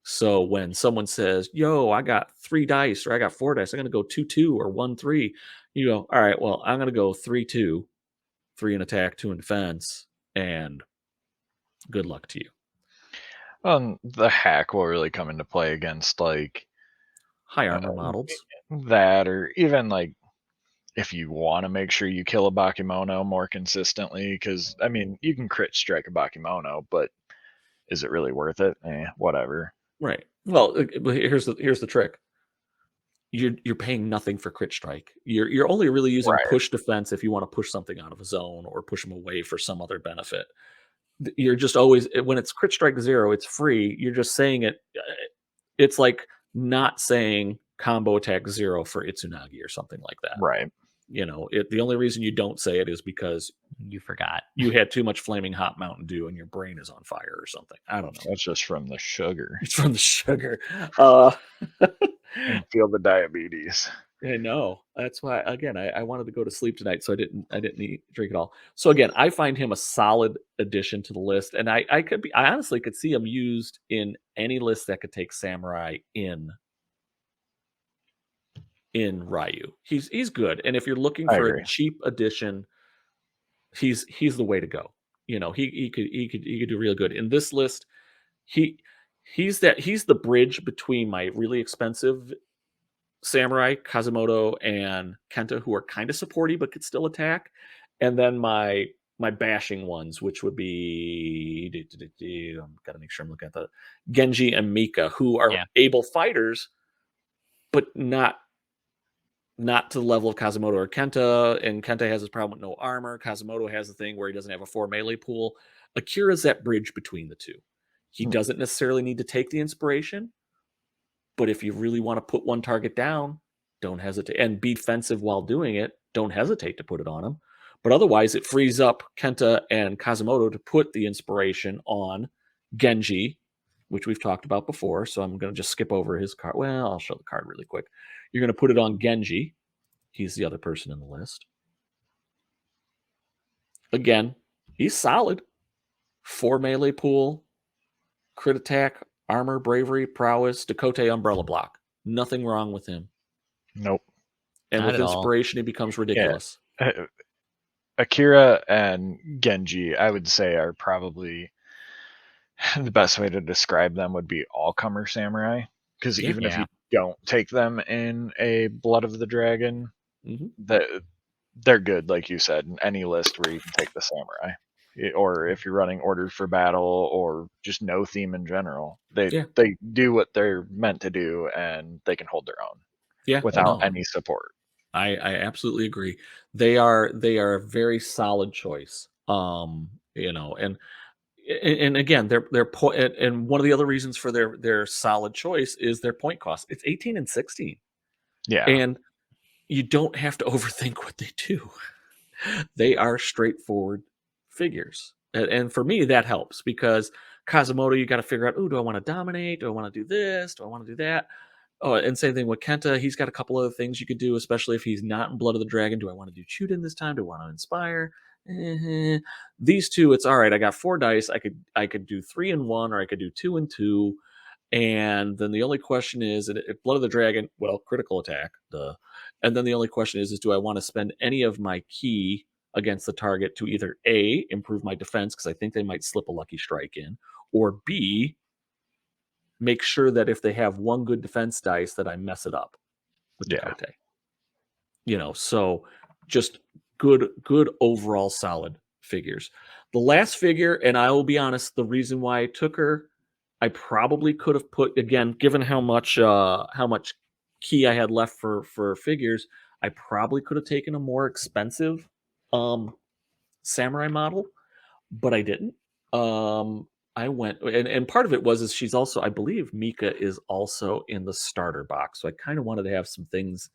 So when someone says, yo, I got 3 dice, or I got 4 dice, I'm going to go 2-2 or 1-3, you go, all right, well, I'm going to go 3-2, 3 in attack, 2 in defense, and good luck to you. The hack will really come into play against like high armor models. That, or even like if you want to make sure you kill a Bakemono more consistently, because I mean you can crit strike a Bakemono, but is it really worth it? Whatever. Right. Well, here's the trick. You're paying nothing for crit strike. You're only really using push defense if you want to push something out of a zone or push them away for some other benefit. You're just always, when it's crit strike 0, it's free. You're just saying it. It's like not saying combo attack 0 for Itsunagi or something like that. Right. The only reason you don't say it is because you forgot. You had too much flaming hot Mountain Dew and your brain is on fire or something. I don't know. That's just from the sugar. It's from the sugar. And feel the diabetes. I know. That's why, again, I wanted to go to sleep tonight, so I didn't drink it all. So again, I find him a solid addition to the list, and I honestly could see him used in any list that could take Samurai in Ryu. He's good, and if you're looking for a cheap addition, he's the way to go. He could do real good in this list. He's the bridge between my really expensive Samurai, Kazumoto, and Kenta, who are kind of supporty but could still attack, and then my bashing ones, which would be I've got to make sure I'm looking at the Genji and Mika, who are able fighters, but not to the level of Kazumoto or Kenta. And Kenta has his problem with no armor. Kazumoto has the thing where he doesn't have a 4 melee pool. Akira's that bridge between the two. He doesn't necessarily need to take the inspiration, but if you really want to put one target down, don't hesitate. And be defensive while doing it, don't hesitate to put it on him. But otherwise, it frees up Kenta and Kazumoto to put the inspiration on Genji, which we've talked about before. So I'm going to just skip over his card. Well, I'll show the card really quick. You're going to put it on Genji. He's the other person in the list. Again, he's solid. 4 melee pool, crit attack, armor, bravery, prowess, Dakote, umbrella block. Nothing wrong with him. Nope. And with inspiration, he becomes ridiculous. Yeah. Akira and Genji, I would say, are probably the best way to describe them would be all-comer samurai. Because even if you don't take them in a Blood of the Dragon, they're good, like you said, in any list where you can take the samurai. Or if you're running Ordered for Battle or just no theme in general, they do what they're meant to do and they can hold their own without any support. I absolutely agree. They are a very solid choice. And again, their point, and one of the other reasons for their solid choice is their point cost. It's 18 and 16. Yeah. And you don't have to overthink what they do. They are straightforward figures. And for me, that helps because Kazumoto, you got to figure out, do I want to dominate? Do I want to do this? Do I want to do that? Oh, and same thing with Kenta. He's got a couple other things you could do, especially if he's not in Blood of the Dragon. Do I want to do Chuden this time? Do I want to inspire? These two, it's all right. I got 4 dice. I could do 3 and 1, or I could do 2 and 2. And then the only question is, if Blood of the Dragon, well, critical attack, duh. And then the only question is do I want to spend any of my key against the target to either A, improve my defense, because I think they might slip a lucky strike in, or B, make sure that if they have one good defense dice that I mess it up with Dakote. So just good overall solid figures. The last figure, and I will be honest, the reason why I took her, I probably could have put, again, given how much key I had left for figures, I probably could have taken a more expensive samurai model, but I didn't. I went, and part of it is she's also, I believe Mika is also in the starter box, so I kind of wanted to have some things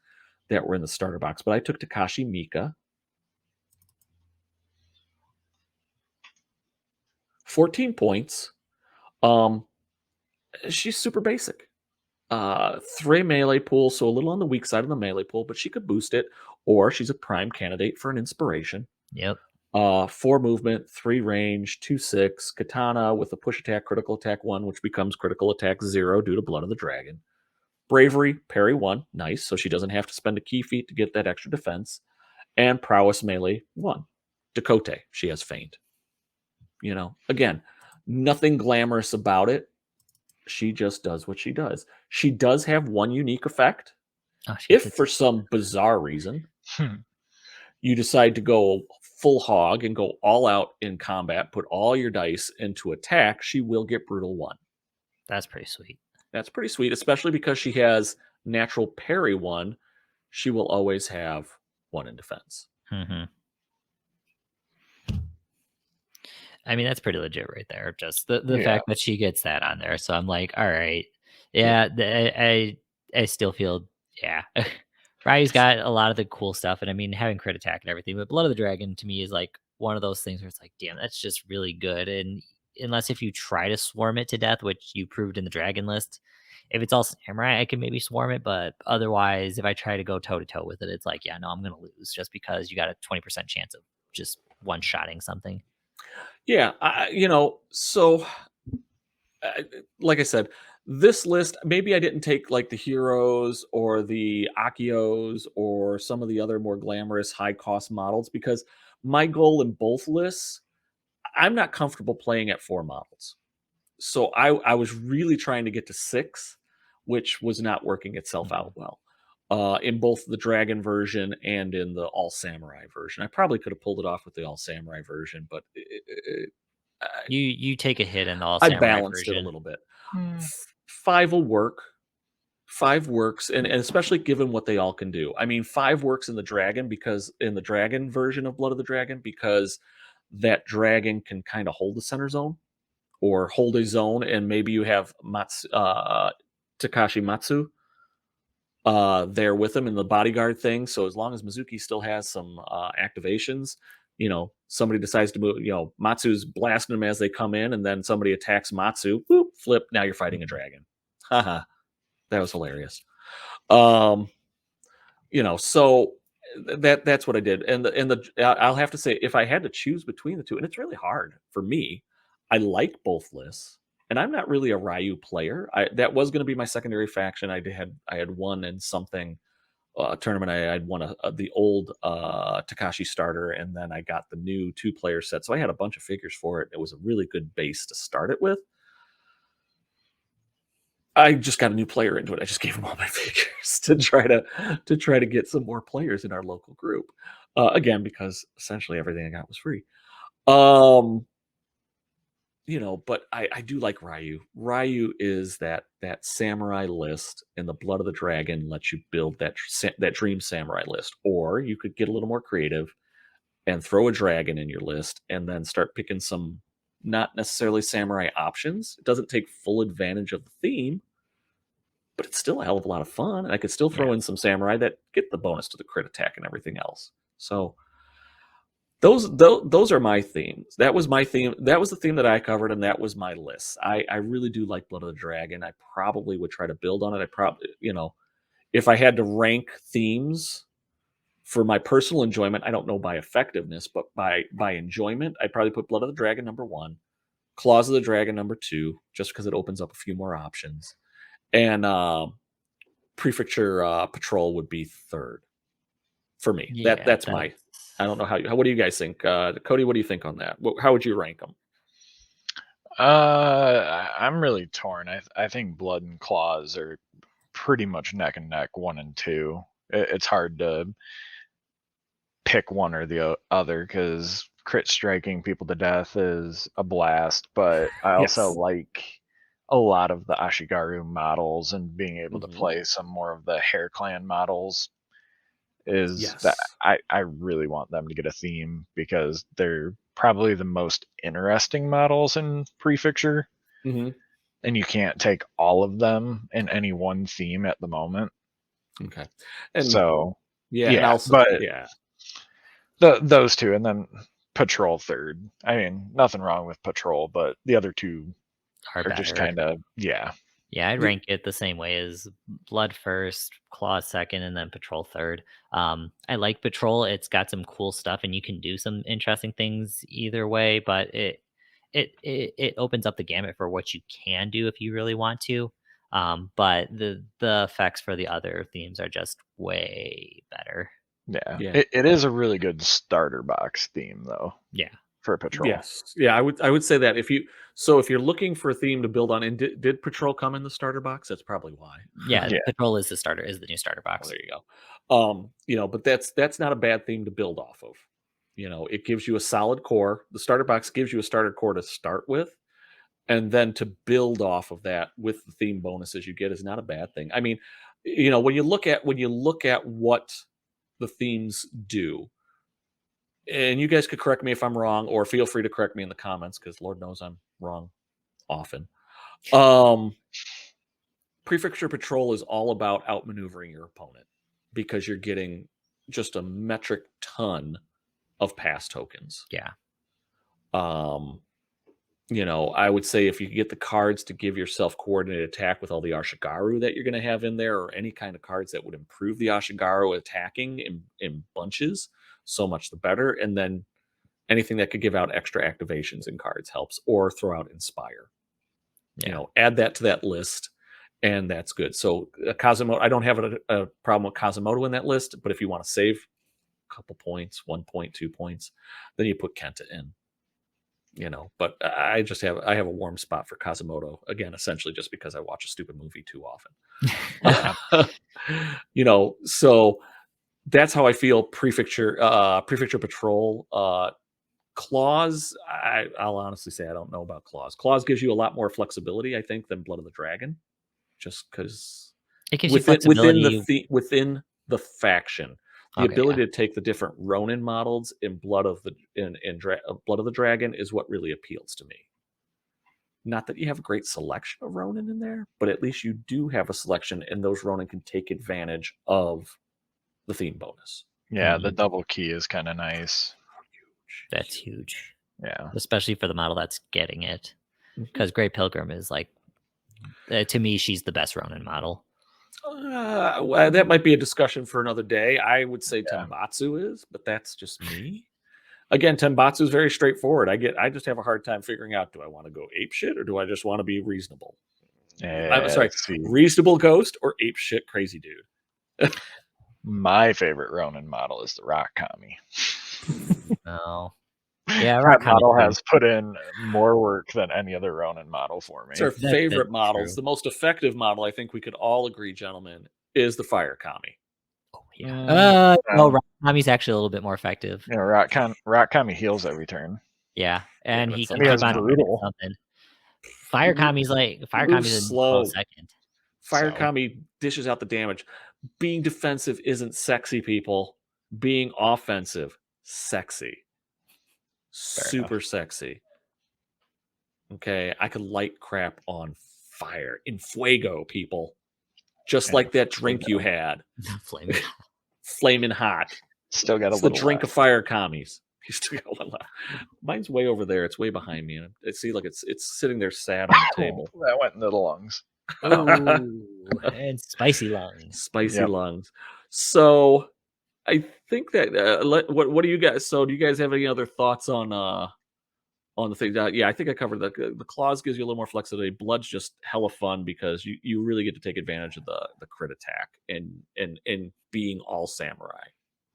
that were in the starter box, but I took Takashi Mika. 14 points. She's super basic. 3 melee pool, so a little on the weak side of the melee pool, but she could boost it, or she's a prime candidate for an inspiration. Yep. 4 movement, 3 range, 2/6, katana with a push attack, critical attack 1, which becomes critical attack 0 due to Blood of the Dragon. Bravery, parry 1, nice, so she doesn't have to spend a key feat to get that extra defense. And prowess melee 1. Dakote, she has feint. Again, nothing glamorous about it. She just does what she does. She does have one unique effect. If for some bizarre reason you decide to go full hog and go all out in combat, put all your dice into attack, she will get brutal 1. That's pretty sweet. That's pretty sweet, especially because she has natural parry 1. She will always have 1 in defense. Mm-hmm. I mean, that's pretty legit right there. Just the fact that she gets that on there. So I'm like, all right. Yeah. I still feel, yeah. Ryu's got a lot of the cool stuff. And I mean, having crit attack and everything, but Blood of the Dragon to me is like one of those things where it's like, damn, that's just really good. And unless if you try to swarm it to death, which you proved in the dragon list, if it's all samurai, I can maybe swarm it. But otherwise, if I try to go toe to toe with it, it's like, yeah, no, I'm going to lose just because you got a 20% chance of just one shotting something. Yeah, so like I said, this list, maybe I didn't take like the heroes or the Akios or some of the other more glamorous high cost models because my goal in both lists, I'm not comfortable playing at 4 models. So I was really trying to get to 6, which was not working itself out well. In both the dragon version and in the all samurai version. I probably could have pulled it off with the all samurai version, but you take a hit in the all I samurai balanced version. it a little bit. 5 will work. 5 works, and especially given what they all can do. I mean, 5 works in the dragon because in the dragon version of Blood of the Dragon because that dragon can kind of hold the center zone or hold a zone, and maybe you have Takashi Matsu there with him in the bodyguard thing. So as long as Mizuki still has some activations, somebody decides to move, Matsu's blasting them as they come in, and then somebody attacks Matsu, boop, flip, now you're fighting a dragon. Haha. That was hilarious. So that's what I did. And I'll have to say, if I had to choose between the two, and it's really hard for me, I like both lists. And I'm not really a Ryu player. That was going to be my secondary faction. I had won in something tournament. I'd won the old Takashi starter, and then I got the new 2-player set. So I had a bunch of figures for it. It was a really good base to start it with. I just got a new player into it. I just gave him all my figures to try to get some more players in our local group. Again, because essentially everything I got was free. But I do like Ryu. Ryu is that samurai list, and the Blood of the Dragon lets you build that dream samurai list. Or you could get a little more creative and throw a dragon in your list, and then start picking some not necessarily samurai options. It doesn't take full advantage of the theme, but it's still a hell of a lot of fun. And I could still throw in some samurai that get the bonus to the crit attack and everything else. So those are my themes. That was my theme. That was the theme that I covered, and that was my list. I really do like Blood of the Dragon. I probably would try to build on it. I probably, if I had to rank themes for my personal enjoyment, I don't know by effectiveness, but by enjoyment, I'd probably put Blood of the Dragon number 1, Claws of the Dragon number 2, just because it opens up a few more options. And Prefecture Patrol would be 3rd for me. Yeah, that's my. I don't know how. What do you guys think, Cody? What do you think on that? How would you rank them? I'm really torn. I think Blood and Claws are pretty much neck and neck, 1 and 2. It's hard to pick one or the other, because crit striking people to death is a blast, but I also like a lot of the Ashigaru models, and being able to play some more of the Hair Clan models is that I really want them to get a theme, because they're probably the most interesting models in Prefecture. Mm-hmm. And you can't take all of them in any one theme at the moment. Okay. And so and also, but those two, and then Patrol third. I mean, nothing wrong with Patrol, but the other two are just kind of Yeah, I'd rank it the same way as Blood first, Claw second, and then Patrol third. I like Patrol. It's got some cool stuff, and you can do some interesting things either way, but it opens up the gamut for what you can do if you really want to. But the effects for the other themes are just way better. Yeah. It is a really good starter box theme, though. Yeah. For Patrol. Yes. Yeah, I would say that if you're looking for a theme to build on, and did Patrol come in the starter box? That's probably why. Yeah, Patrol is the new starter box. Oh, there you go. But that's not a bad theme to build off of. It gives you a solid core. The starter box gives you a starter core to start with, and then to build off of that with the theme bonuses you get is not a bad thing. I mean, when you look at what the themes do, and you guys could correct me if I'm wrong, or feel free to correct me in the comments, because Lord knows I'm wrong often. Prefecture Patrol is all about outmaneuvering your opponent, because you're getting just a metric ton of pass tokens. Yeah. I would say if you get the cards to give yourself coordinated attack with all the Ashigaru that you're going to have in there, or any kind of cards that would improve the Ashigaru attacking in bunches, so much the better. And then anything that could give out extra activations in cards helps, or throw out Inspire. Add that to that list, and that's good. So Kazumoto, I don't have a problem with Kazumoto in that list, but if you want to save a couple points, 1 point, 2 points, then you put Kenta in. But I have a warm spot for Kazumoto, again, essentially just because I watch a stupid movie too often. So that's how I feel. Prefecture Patrol. Claws, I'll honestly say I don't know about Claws. Claws gives you a lot more flexibility, I think, than Blood of the Dragon, just because it gives you flexibility within the faction. The ability to take the different Ronin models in Blood of the Dragon is what really appeals to me. Not that you have a great selection of Ronin in there, but at least you do have a selection, and those Ronin can take advantage of the theme bonus. Yeah, the double key is kind of nice. That's huge. Yeah. Especially for the model that's getting it. Because Grey Pilgrim is like, to me, she's the best Ronin model. Well, that might be a discussion for another day. I would say Tenbatsu is, but that's just me. Again, Tenbatsu is very straightforward. I just have a hard time figuring out, do I want to go apeshit, or do I just want to be reasonable? I'm sorry, reasonable ghost or apeshit crazy dude? My favorite Ronin model is the Rock Kami. No. Yeah, that model has put in more work than any other Ronin model for me. It's our favorite models. The most effective model, I think we could all agree, gentlemen, is the Fire Kami. Oh yeah. No, Rock Kami's actually a little bit more effective. Yeah, Rock Kami heals every turn. Yeah, and he can keep on brutal. Something. Fire Kami's a slow second. Fire Kami dishes out the damage. Being defensive isn't sexy, people. Being offensive, sexy. Super sexy. Okay, I could light crap on fire. In fuego, people. Just like that drink you had. Flaming hot. Still got it's the drink of Fire Commies. You still got one left. Mine's way over there. It's way behind me. I see, like it's sitting there sad on the table. That went into the lungs. And spicy lungs. Spicy lungs. So I think that what do you guys? So do you guys have any other thoughts on the thing? I think I covered that. The claws gives you a little more flexibility. Blood's just hella fun because you really get to take advantage of the crit attack and being all samurai.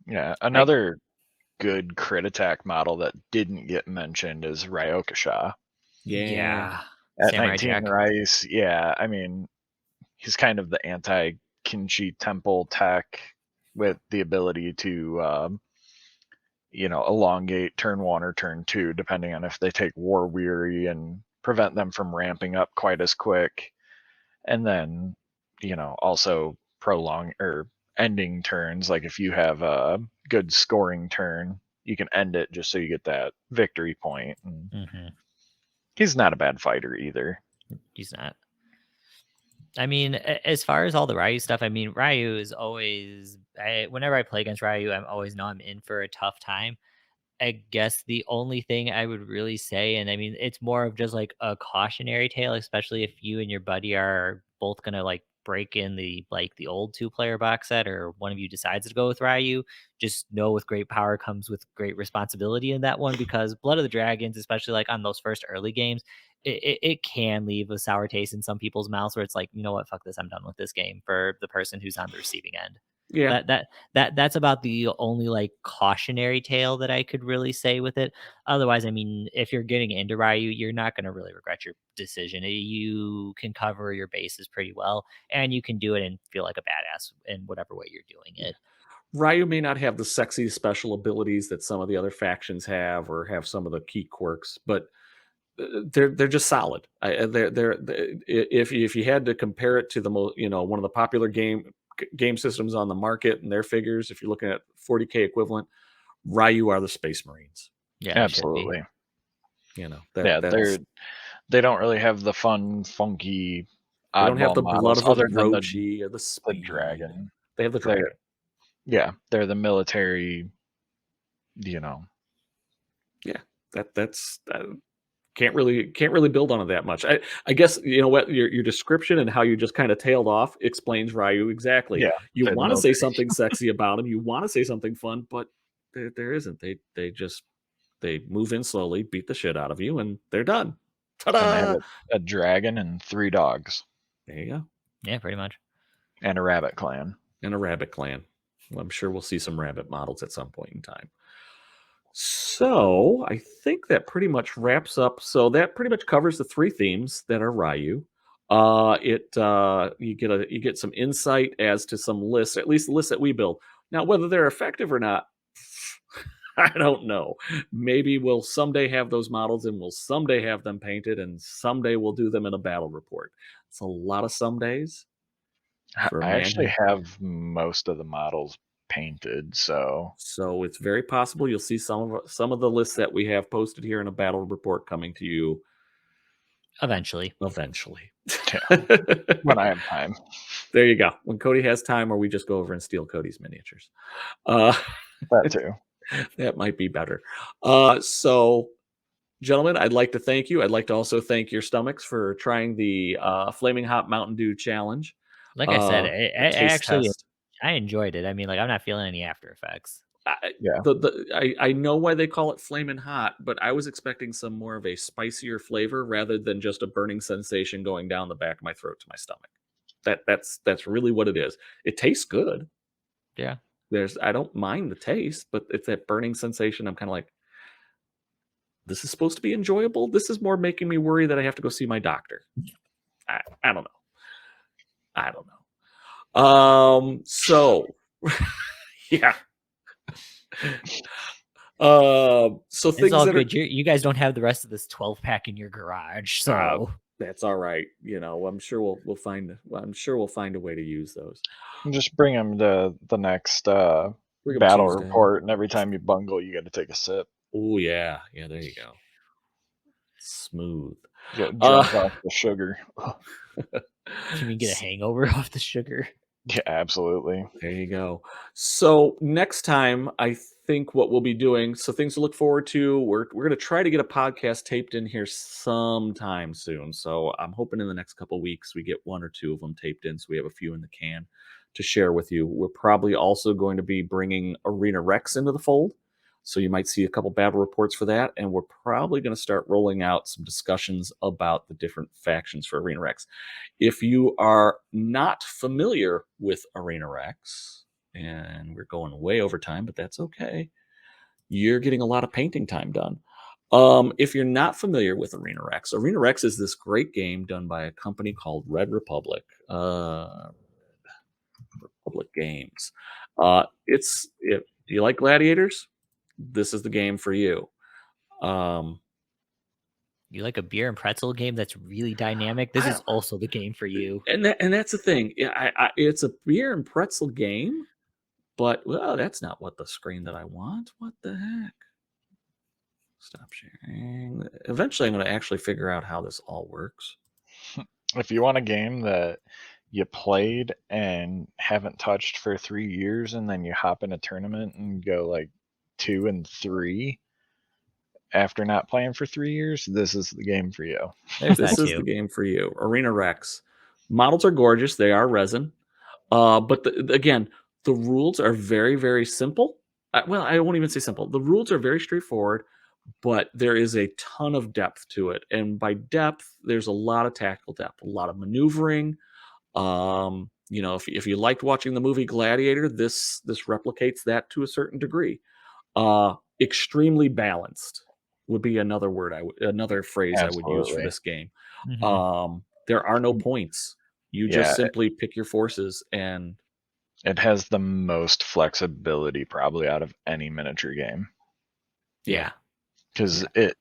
Yeah, another good crit attack model that didn't get mentioned is Ryokisha. Yeah. At Samurai 19 Jack. Rice, I mean, he's kind of the anti-Kinshi Temple tech with the ability to elongate turn 1 or turn 2, depending on if they take War Weary and prevent them from ramping up quite as quick. And then, also prolong or ending turns. Like if you have a good scoring turn, you can end it just so you get that victory point. And he's not a bad fighter either. He's not. I mean, as far as all the Ryu stuff, I mean, Ryu is always. Whenever I play against Ryu, I'm always know I'm in for a tough time. I guess the only thing I would really say, and I mean, it's more of just like a cautionary tale, especially if you and your buddy are both gonna like break in the old 2-player box set, or one of you decides to go with Ryu. Just know with great power comes with great responsibility in that one, because Blood of the Dragons, especially like on those first early games, it can leave a sour taste in some people's mouths where it's like, you know what, fuck this, I'm done with this game, for the person who's on the receiving end. Yeah. That's about the only like cautionary tale that I could really say with it. Otherwise, I mean, if you're getting into Ryu, you're not going to really regret your decision. You can cover your bases pretty well, and you can do it and feel like a badass in whatever way you're doing it. Ryu may not have the sexy special abilities that some of the other factions have, or have some of the key quirks, but they're just solid. They're if you had to compare it to the one of the popular game systems on the market and their figures, if you're looking at 40K equivalent, Ryu are the Space Marines. Yeah, absolutely. They don't really have the fun, funky. They don't have the blood of other Orochi or the dragon. They have the dragon. They're the military. Yeah, that's can't really build on it that much. I guess what your description and how you just kind of tailed off explains Ryu exactly. Yeah, you want to say something sexy about him, you want to say something fun, but there isn't. They move in slowly, beat the shit out of you, and they're done. Ta-da! And they have a dragon and 3 dogs. There you go. Yeah, pretty much. And a rabbit clan. Well, I'm sure we'll see some rabbit models at some point in time. So I think that pretty much wraps up. So that pretty much covers the 3 themes that are Ryu. You get some insight as to some lists, at least the lists that we build. Now, whether they're effective or not, I don't know. Maybe we'll someday have those models, and we'll someday have them painted, and someday we'll do them in a battle report. It's a lot of some days. I actually have most of the models painted, so it's very possible you'll see some of the lists that we have posted here in a battle report coming to you eventually. Yeah. When I have time. There you go. When Cody has time, or we just go over and steal Cody's miniatures. That too. That might be better. So, gentlemen, I'd like to thank you. I'd like to also thank your stomachs for trying the Flaming Hot Mountain Dew challenge. Like I said, I enjoyed it. I mean, like, I'm not feeling any after effects. I know why they call it Flamin' Hot, but I was expecting some more of a spicier flavor rather than just a burning sensation going down the back of my throat to my stomach. That's really what it is. It tastes good. Yeah. I don't mind the taste, but it's that burning sensation. I'm kind of like, this is supposed to be enjoyable. This is more making me worry that I have to go see my doctor. I don't know. So yeah. So things it's all good. You guys don't have the rest of this 12-pack in your garage, so that's all right. I'm sure we'll find a way to use those. Just bring them to the next battle report, and every time you bungle, you got to take a sip. Oh yeah, there you go. Smooth. Get drunk off the sugar. Can we get a hangover off the sugar? Yeah, absolutely. There you go. So next time, I think what we'll be doing, so things to look forward to, we're going to try to get a podcast taped in here sometime soon. So I'm hoping in the next couple of weeks we get 1 or 2 of them taped in, so we have a few in the can to share with you. We're probably also going to be bringing Arena Rex into the fold. So you might see a couple battle reports for that. And we're probably going to start rolling out some discussions about the different factions for Arena Rex. If you are not familiar with Arena Rex, and we're going way over time, but that's okay, you're getting a lot of painting time done. If you're not familiar with Arena Rex is this great game done by a company called Red Republic. Republic Games. Do you like gladiators? this is the game for you. You like a beer and pretzel game that's really dynamic? This is also the game for you. And that's the thing. It's a beer and pretzel game, but that's not what the screen that I want. What the heck? Stop sharing. Eventually, I'm going to actually figure out how this all works. If you want a game that you played and haven't touched for 3 years, and then you hop in a tournament and go like 2-3 after not playing for 3 years, this is the game for you. This is the game for you. Arena Rex. Models are gorgeous. They are resin. But again, the rules are very, very simple. Well, I won't even say simple. The rules are very straightforward, but there is a ton of depth to it. And by depth, there's a lot of tactical depth, a lot of maneuvering. If you liked watching the movie Gladiator, this replicates that to a certain degree. Extremely balanced would be another phrase I would use for this game. There are no points. You just simply pick your forces, and it has the most flexibility probably out of any miniature game. Yeah. Because it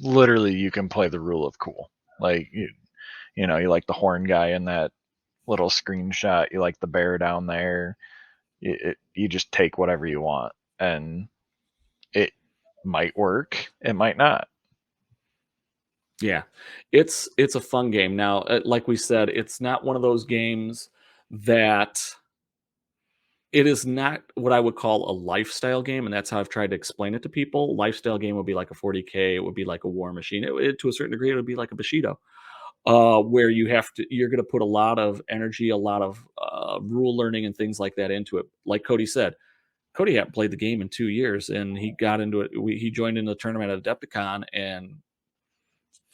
literally, you can play the rule of cool. Like, you like the horn guy in that little screenshot. You like the bear down there. You just take whatever you want, and it might work. It might not. Yeah, it's a fun game. Now, like we said, it's not one of those games that it is not what I would call a lifestyle game, and that's how I've tried to explain it to people. Lifestyle game would be like a 40K. It would be like a War Machine. To a certain degree, it would be like a Bushido, where you're going to put a lot of energy, a lot of rule learning, and things like that into it. Like Cody said, Cody hadn't played the game in 2 years, and he got into it. He joined in the tournament at Adepticon and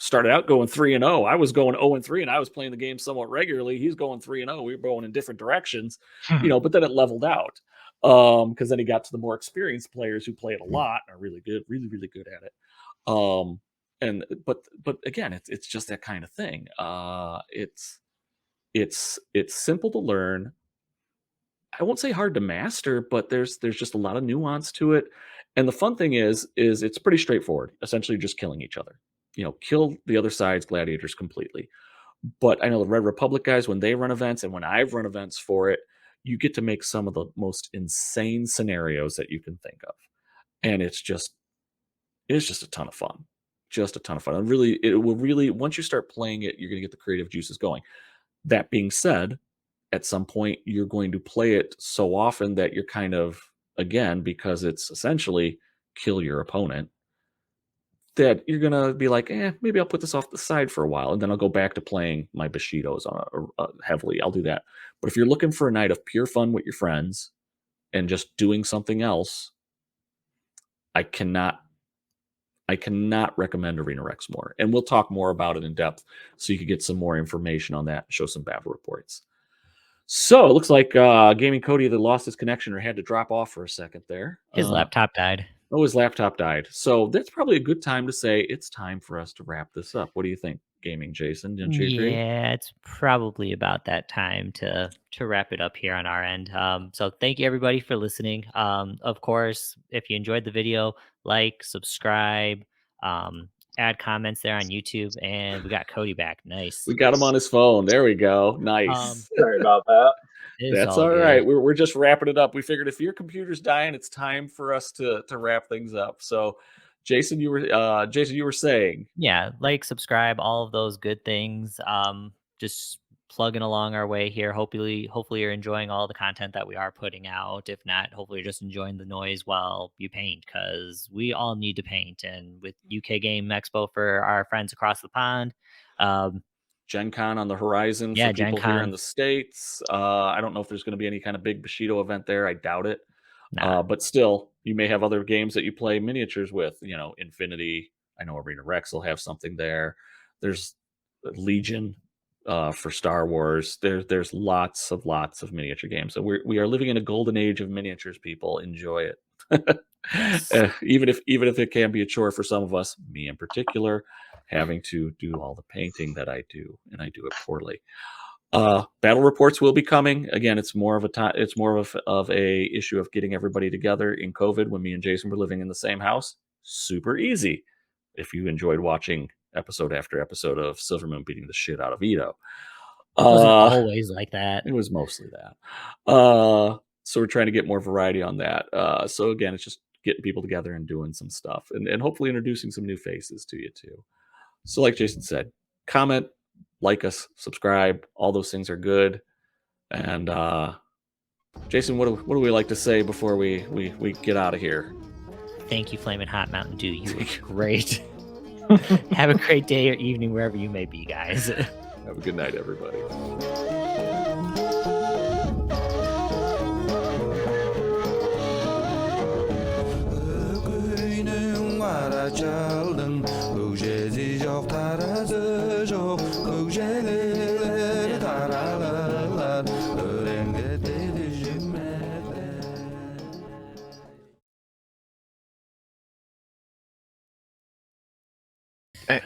started out going 3-0. I was going 0-3, and I was playing the game somewhat regularly. He's going 3-0. We were going in different directions, but then it leveled out because then he got to the more experienced players who play it a lot and are really good, really, really good at it. But again, it's just that kind of thing. It's simple to learn. I won't say hard to master, but there's just a lot of nuance to it. And the fun thing is it's pretty straightforward. Essentially, just killing each other. Kill the other side's gladiators completely. But I know the Red Republic guys, when they run events and when I've run events for it, you get to make some of the most insane scenarios that you can think of. And it's just a ton of fun. Just a ton of fun. And really, it will really, once you start playing it, you're going to get the creative juices going. That being said, at some point, you're going to play it so often that you're kind of, again, because it's essentially kill your opponent, that you're going to be like, maybe I'll put this off the side for a while, and then I'll go back to playing my Bushidos heavily. I'll do that. But if you're looking for a night of pure fun with your friends and just doing something else, I cannot recommend Arena Rex more. And we'll talk more about it in depth so you can get some more information on that and show some battle reports. So it looks like Gaming Cody either lost his connection or had to drop off for a second there. His laptop died. Oh, his laptop died. So that's probably a good time to say it's time for us to wrap this up. What do you think, Gaming Jason? Didn't you agree? Yeah, it's probably about that time to wrap it up here on our end. So thank you everybody for listening. Of course, if you enjoyed the video, like, subscribe, add comments there on YouTube, and we got Cody back. Nice. We got him on his phone. There we go. Nice. Sorry about that. That's all right. We're just wrapping it up. We figured if your computer's dying, it's time for us to wrap things up. So, Jason, you were saying, yeah, like, subscribe, all of those good things. Just plugging along our way here. Hopefully you're enjoying all the content that we are putting out. If not, hopefully you're just enjoying the noise while you paint, because we all need to paint. And with UK Game Expo for our friends across the pond, Gen Con on the horizon for people here in the States. I don't know if there's going to be any kind of big Bushido event there. I doubt it. But still, you may have other games that you play miniatures with. Infinity. I know Arena Rex will have something there. There's Legion for Star Wars. There's lots of miniature games. So we are living in a golden age of miniatures. People enjoy it. Yes. Even if it can be a chore for some of us, me in particular, having to do all the painting that I do, and I do it poorly. Battle reports will be coming. Again, it's more of a issue of getting everybody together in COVID when me and Jason were living in the same house. Super easy if you enjoyed watching episode after episode of Silvermoon beating the shit out of Ito. It wasn't always like that. It was mostly that. So we're trying to get more variety on that. So again, it's just getting people together and doing some stuff and hopefully introducing some new faces to you too. So like Jason said, comment, like us, subscribe. All those things are good. And Jason, what do we like to say before we get out of here? Thank you, Flamin' Hot Mountain Dew. You were great. Have a great day or evening wherever you may be, guys. Have a good night, everybody.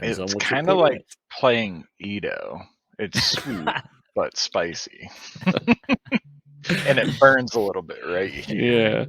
It's kind of like playing Ito. It's sweet but spicy. And it burns a little bit right here. Yeah.